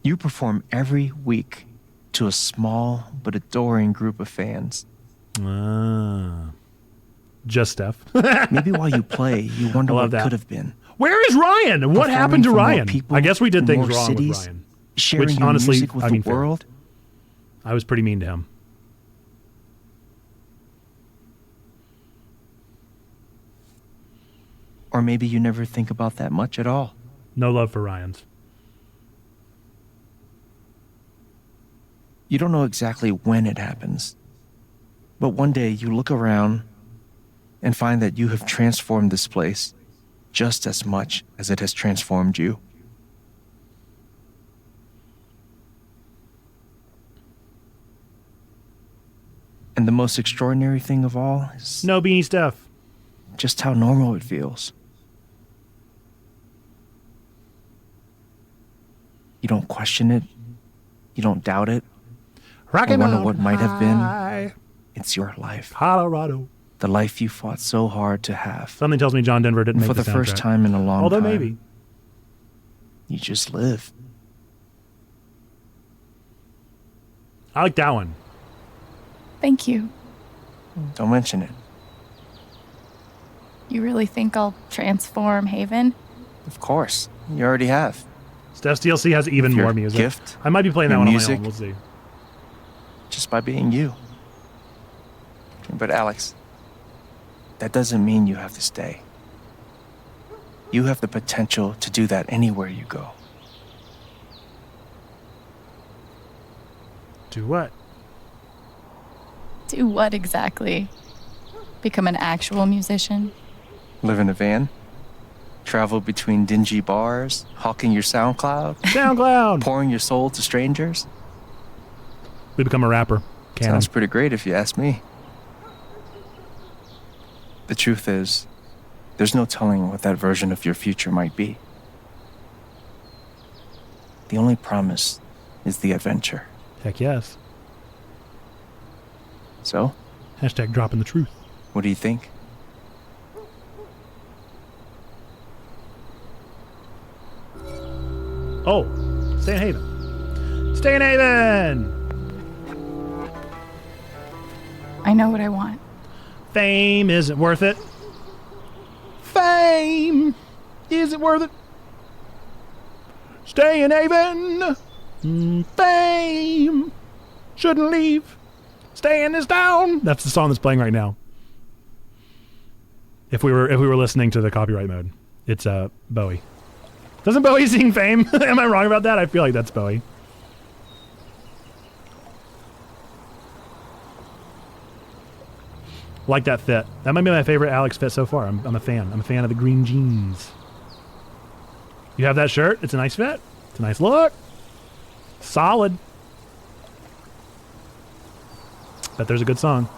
You perform every week to a small but adoring group of fans. Just Steph. Maybe while you play, you wonder what could have been. Where is Ryan? What happened to Ryan? People, I guess we did things more wrong cities, with Ryan. Sharing Which, your honestly, music with I mean, the world. I was pretty mean to him. Or maybe you never think about that much at all. No love for Ryans. You don't know exactly when it happens. But one day you look around and find that you have transformed this place just as much as it has transformed you. And the most extraordinary thing of all is... No Beanie Steph. Just how normal it feels. You don't question it. You don't doubt it. Rocky wonder Mountain what might have been. High. It's your life. Colorado. The life you fought so hard to have. Something tells me John Denver didn't And make for the first time in a long Although time. maybe. You just live. I like that one. Thank you. Don't mention it. You really think I'll transform Haven? Of course. You already have. Steph's DLC has even With your more music. gift, I might be playing that your one music, on my own. We'll see. Just by being you. But Alex, that doesn't mean you have to stay. You have the potential to do that anywhere you go. Do what? Do what exactly? Become an actual musician? Live in a van? Travel between dingy bars? Hawking your SoundCloud? SoundCloud! Pouring your soul to strangers? We become a rapper. Canon. Sounds pretty great if you ask me. The truth is, there's no telling what that version of your future might be. The only promise is the adventure. Heck yes. So? Hashtag dropping the truth. What do you think? Oh, stay in Haven. Stay in Haven! I know what I want. Fame isn't worth it. Fame isn't worth it. Stay in Haven. Fame shouldn't leave. Stay in this town. That's the song that's playing right now. If we were listening to the copyright mode, it's Bowie. Doesn't Bowie sing Fame? Am I wrong about that? I feel like that's Bowie. Like that fit. That might be my favorite Alex fit so far. I'm a fan. I'm a fan of the green jeans. You have that shirt? It's a nice fit. It's a nice look. Solid. Bet there's a good song.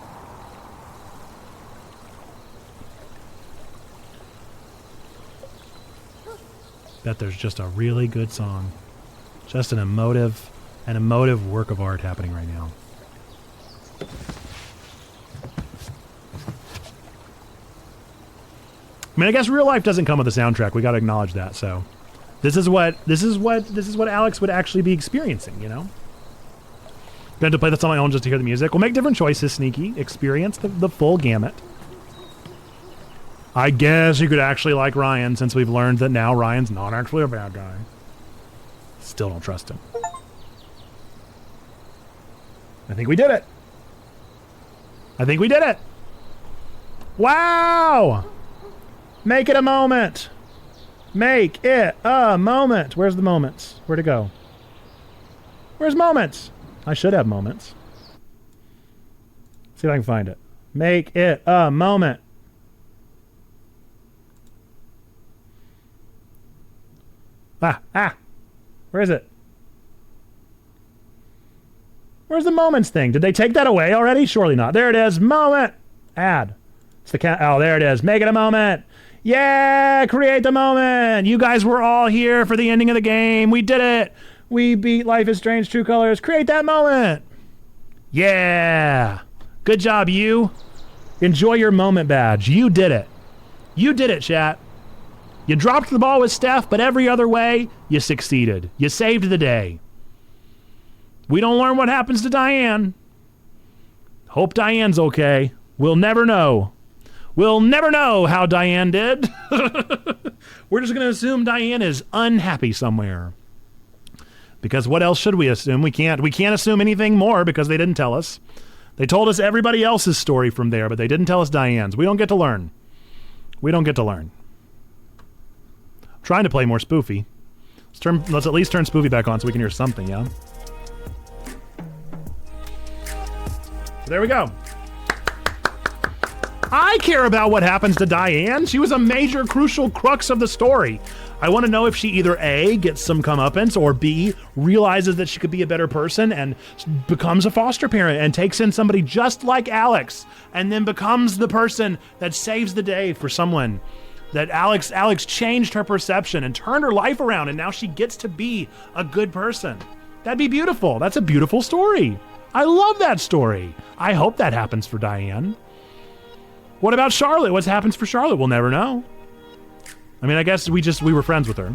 Bet there's just a really good song. Just an emotive work of art happening right now. I mean, I guess real life doesn't come with a soundtrack. We got to acknowledge that. So, this is what Alex would actually be experiencing, you know? Going to play this on my own just to hear the music. We'll make different choices, Sneaky. Experience the full gamut. I guess you could actually like Ryan, since we've learned that now Ryan's not actually a bad guy. Still don't trust him. I think we did it. I think we did it. Wow! Make it a moment. Make it a moment. Where's the moments? Where'd it go? Where's moments? I should have moments. See if I can find it. Make it a moment. Where is it? Where's the moments thing? Did they take that away already? Surely not. There it is. Moment. Add. It's the cat. Oh, there it is. Make it a moment. Yeah, create the moment. You guys were all here for the ending of the game. We did it. We beat Life is Strange True Colors. Create that moment. Yeah. Good job, you. Enjoy your moment badge. You did it. You did it, chat. You dropped the ball with Steph, but every other way, you succeeded. You saved the day. We don't learn what happens to Diane. Hope Diane's okay. We'll never know. We'll never know how Diane did. We're just going to assume Diane is unhappy somewhere. Because what else should we assume? We can't assume anything more because they didn't tell us. They told us everybody else's story from there, but they didn't tell us Diane's. We don't get to learn. We don't get to learn. I'm trying to play more spoofy. Let's at least turn spoofy back on so we can hear something, yeah? So there we go. I care about what happens to Diane. She was a major, crucial crux of the story. I want to know if she either A, gets some comeuppance, or B, realizes that she could be a better person and becomes a foster parent and takes in somebody just like Alex and then becomes the person that saves the day for someone. That Alex changed her perception and turned her life around, and now she gets to be a good person. That'd be beautiful. That's a beautiful story. I love that story. I hope that happens for Diane. What about Charlotte? What happens for Charlotte? We'll never know. I mean, I guess we were friends with her.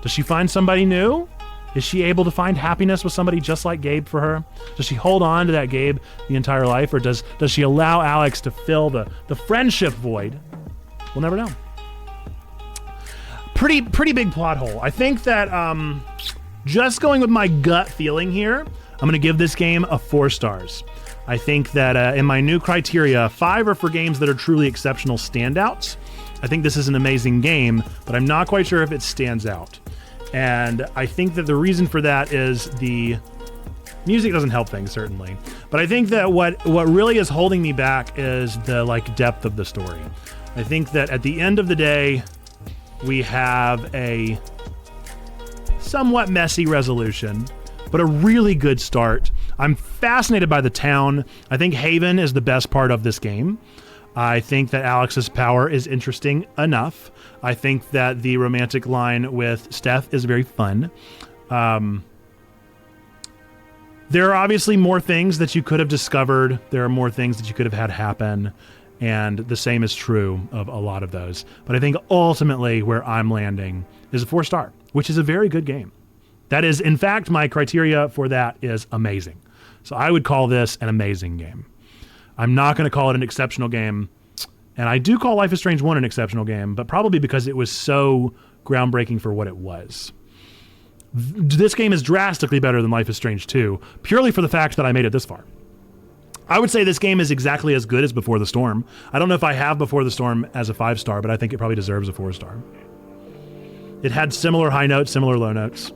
Does she find somebody new? Is she able to find happiness with somebody just like Gabe for her? Does she hold on to that Gabe the entire life, or does she allow Alex to fill the friendship void? We'll never know. Pretty big plot hole. I think that just going with my gut feeling here, I'm going to give this game a 4 stars. I think that in my new criteria, 5 are for games that are truly exceptional standouts. I think this is an amazing game, but I'm not quite sure if it stands out. And I think that the reason for that is the music doesn't help things, certainly. But I think that what really is holding me back is the depth of the story. I think that at the end of the day, we have a somewhat messy resolution, but a really good start. I'm fascinated by the town. I think Haven is the best part of this game. I think that Alex's power is interesting enough. I think that the romantic line with Steph is very fun. There are obviously more things that you could have discovered. There are more things that you could have had happen. And the same is true of a lot of those. But I think ultimately where I'm landing is a 4-star, which is a very good game. That is, in fact, my criteria for that is amazing. So I would call this an amazing game. I'm not going to call it an exceptional game. And I do call Life is Strange 1 an exceptional game, but probably because it was so groundbreaking for what it was. This game is drastically better than Life is Strange 2, purely for the fact that I made it this far. I would say this game is exactly as good as Before the Storm. I don't know if I have Before the Storm as a 5-star, but I think it probably deserves a 4-star. It had similar high notes, similar low notes.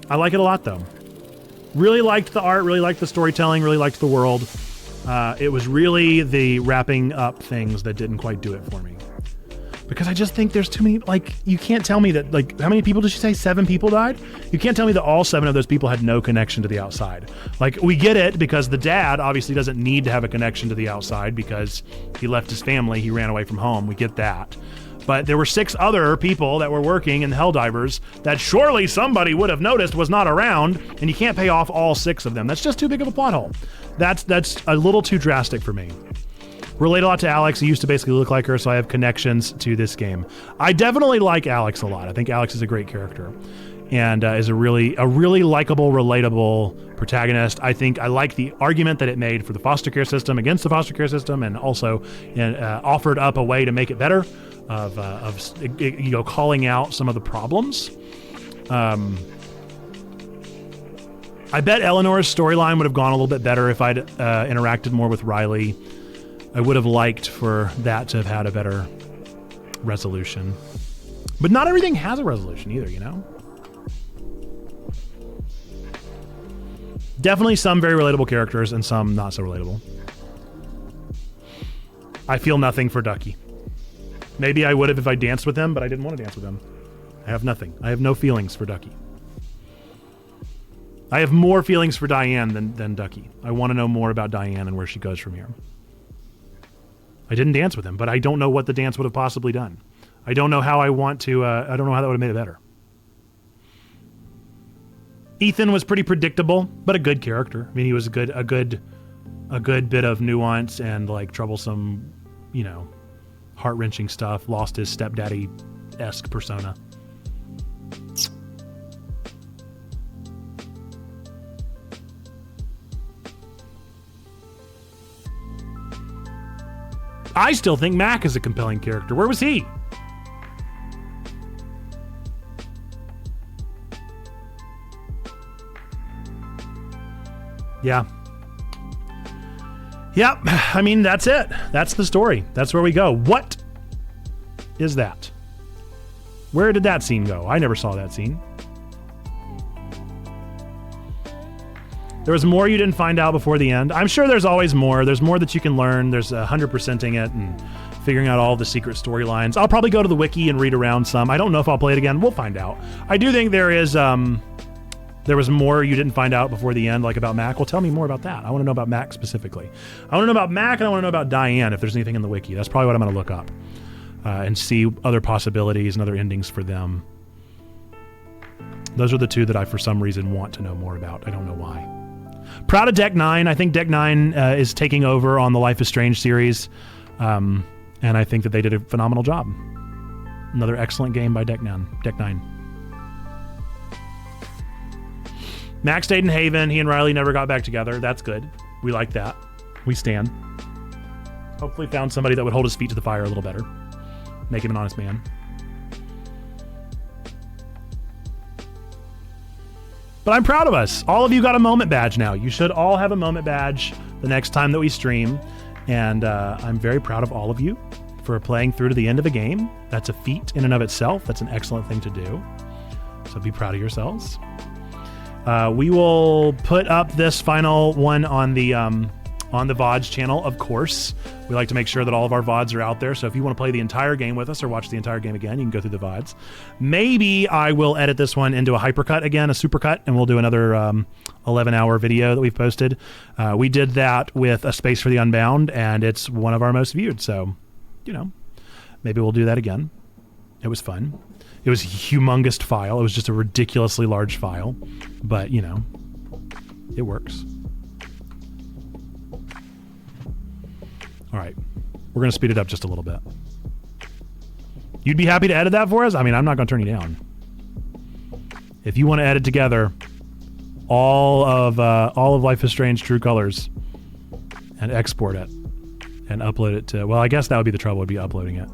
I like it a lot, though. Really liked the art, really liked the storytelling, really liked the world. It was really the wrapping up things that didn't quite do it for me. Because I just think there's too many, you can't tell me that, how many people did she say? 7 people died? You can't tell me that all 7 of those people had no connection to the outside. We get it because the dad obviously doesn't need to have a connection to the outside because he left his family, he ran away from home. We get that. But there were 6 other people that were working in the Helldivers that surely somebody would have noticed was not around, and you can't pay off all 6 of them. That's just too big of a plot hole. That's a little too drastic for me. Relate a lot to Alex. He used to basically look like her, so I have connections to this game. I definitely like Alex a lot. I think Alex is a great character. and is a really likable, relatable protagonist. I think I like the argument that it made for the foster care system against the foster care system, and also offered up a way to make it better, of calling out some of the problems. I bet Eleanor's storyline would have gone a little bit better if I'd interacted more with Riley. I would have liked for that to have had a better resolution. But not everything has a resolution either, you know? Definitely some very relatable characters and some not so relatable. I feel nothing for Ducky. Maybe I would have if I danced with him, but I didn't want to dance with him. I have nothing. I have no feelings for Ducky. I have more feelings for Diane than Ducky. I want to know more about Diane and where she goes from here. I didn't dance with him, but I don't know what the dance would have possibly done. I don't know how I want to, I don't know how that would have made it better. Ethan was pretty predictable, but a good character. I mean, he was a good bit of nuance and like troublesome, you know, heart-wrenching stuff. Lost his stepdaddy-esque persona. I still think Mac is a compelling character. Where was he? Yeah. Yep. I mean, that's it. That's the story. That's where we go. What is that? Where did that scene go? I never saw that scene. There was more you didn't find out before the end. I'm sure there's always more. There's more that you can learn. There's 100%ing it and figuring out all the secret storylines. I'll probably go to the wiki and read around some. I don't know if I'll play it again. We'll find out. I do think there is... there was more you didn't find out before the end, like about Mac. Well, tell me more about that. I want to know about Mac specifically. I want to know about Mac, and I want to know about Diane, if there's anything in the wiki. That's probably what I'm going to look up and see other possibilities and other endings for them. Those are the two that I, for some reason, want to know more about. I don't know why. Proud of Deck 9. I think Deck 9 is taking over on the Life is Strange series, and I think that they did a phenomenal job. Another excellent game by Deck 9. Max stayed in Haven. He and Riley never got back together. That's good. We like that. We stand. Hopefully found somebody that would hold his feet to the fire a little better. Make him an honest man. But I'm proud of us. All of you got a moment badge now. You should all have a moment badge the next time that we stream. And I'm very proud of all of you for playing through to the end of the game. That's a feat in and of itself. That's an excellent thing to do. So be proud of yourselves. We will put up this final one on the VODs channel, of course. We like to make sure that all of our VODs are out there. So if you want to play the entire game with us or watch the entire game again, you can go through the VODs. Maybe I will edit this one into a hypercut again, a supercut, and we'll do another 11-hour video that we've posted. We did that with A Space for the Unbound, and it's one of our most viewed. So, you know, maybe we'll do that again. It was fun. It was a humongous file. It was just a ridiculously large file. But, you know, it works. All right. We're going to speed it up just a little bit. You'd be happy to edit that for us? I mean, I'm not going to turn you down. If you want to edit together all of Life is Strange True Colors and export it and upload it to... Well, I guess that would be the trouble, would be uploading it.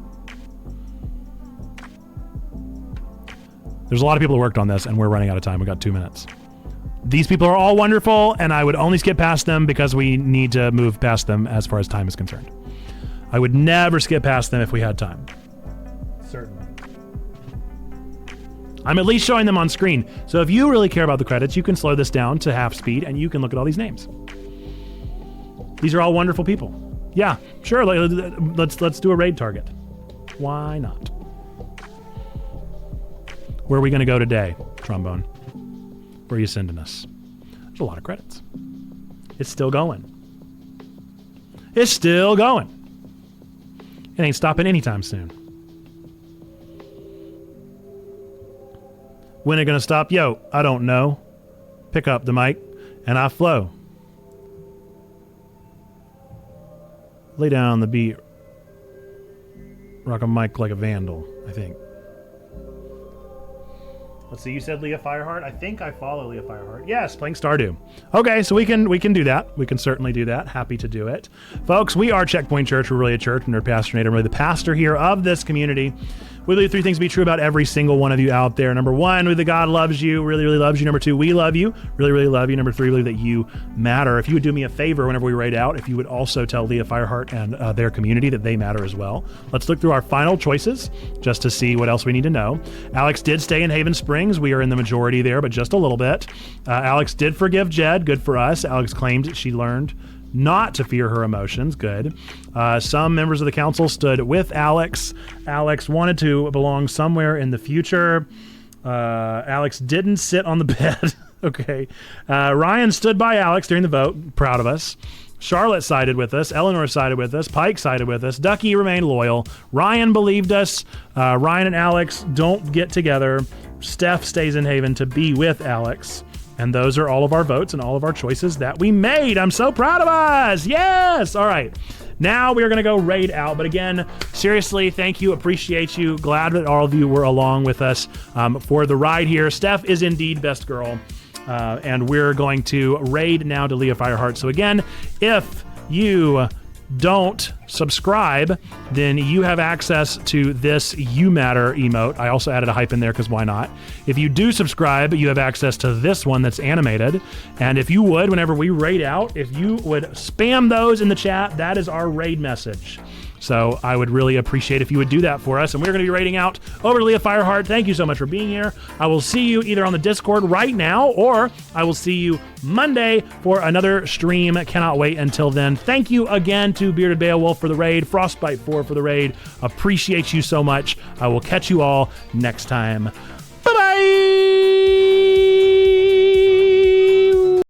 There's a lot of people who worked on this, and we're running out of time. We got 2 minutes. These people are all wonderful, and I would only skip past them because we need to move past them as far as time is concerned. I would never skip past them if we had time. Certainly. I'm at least showing them on screen. So if you really care about the credits, you can slow this down to half speed, and you can look at all these names. These are all wonderful people. Yeah, sure. Let's do a raid target. Why not? Where are we going to go today, Trombone? Where are you sending us? There's a lot of credits. It's still going. It's still going. It ain't stopping anytime soon. When it going to stop? Yo, I don't know. Pick up the mic and I flow. Lay down on the beat. Rock a mic like a vandal, I think. Let's see, you said Leah Fireheart. I think I follow Leah Fireheart. Yes, playing Stardew. Okay, so we can do that. We can certainly do that. Happy to do it. Folks, we are Checkpoint Church. We're really a church. I'm Nerd Pastor Nate. I'm really the pastor here of this community. We believe 3 things to be true about every single one of you out there. Number 1, we believe that God loves you, really, really loves you. Number 2, we love you, really, really love you. Number 3, we believe that you matter. If you would do me a favor whenever we raid out, if you would also tell Leah Fireheart and their community that they matter as well. Let's look through our final choices just to see what else we need to know. Alex did stay in Haven Springs. We are in the majority there, but just a little bit. Alex did forgive Jed. Good for us. Alex claimed she learned not to fear her emotions. Good. Some members of the council stood with Alex. Alex wanted to belong somewhere in the future. Alex didn't sit on the bed. Okay. Ryan stood by Alex during the vote. Proud of us. Charlotte sided with us. Eleanor sided with us. Pike sided with us. Ducky remained loyal. Ryan believed us. Ryan and Alex don't get together. Steph stays in Haven to be with Alex. And those are all of our votes and all of our choices that we made. I'm so proud of us. Yes. All right. Now we are going to go raid out. But again, seriously, thank you. Appreciate you. Glad that all of you were along with us for the ride here. Steph is indeed best girl. And we're going to raid now to Leah Fireheart. So again, if you don't subscribe, then you have access to this You Matter emote. I also added a hype in there because why not? If you do subscribe, you have access to this one that's animated. And if you would, whenever we raid out, if you would spam those in the chat, that is our raid message. So I would really appreciate if you would do that for us. And we're going to be raiding out over to Leah Fireheart. Thank you so much for being here. I will see you either on the Discord right now, or I will see you Monday for another stream. Cannot wait until then. Thank you again to Bearded Beowulf for the raid, Frostbite 4 for the raid. Appreciate you so much. I will catch you all next time.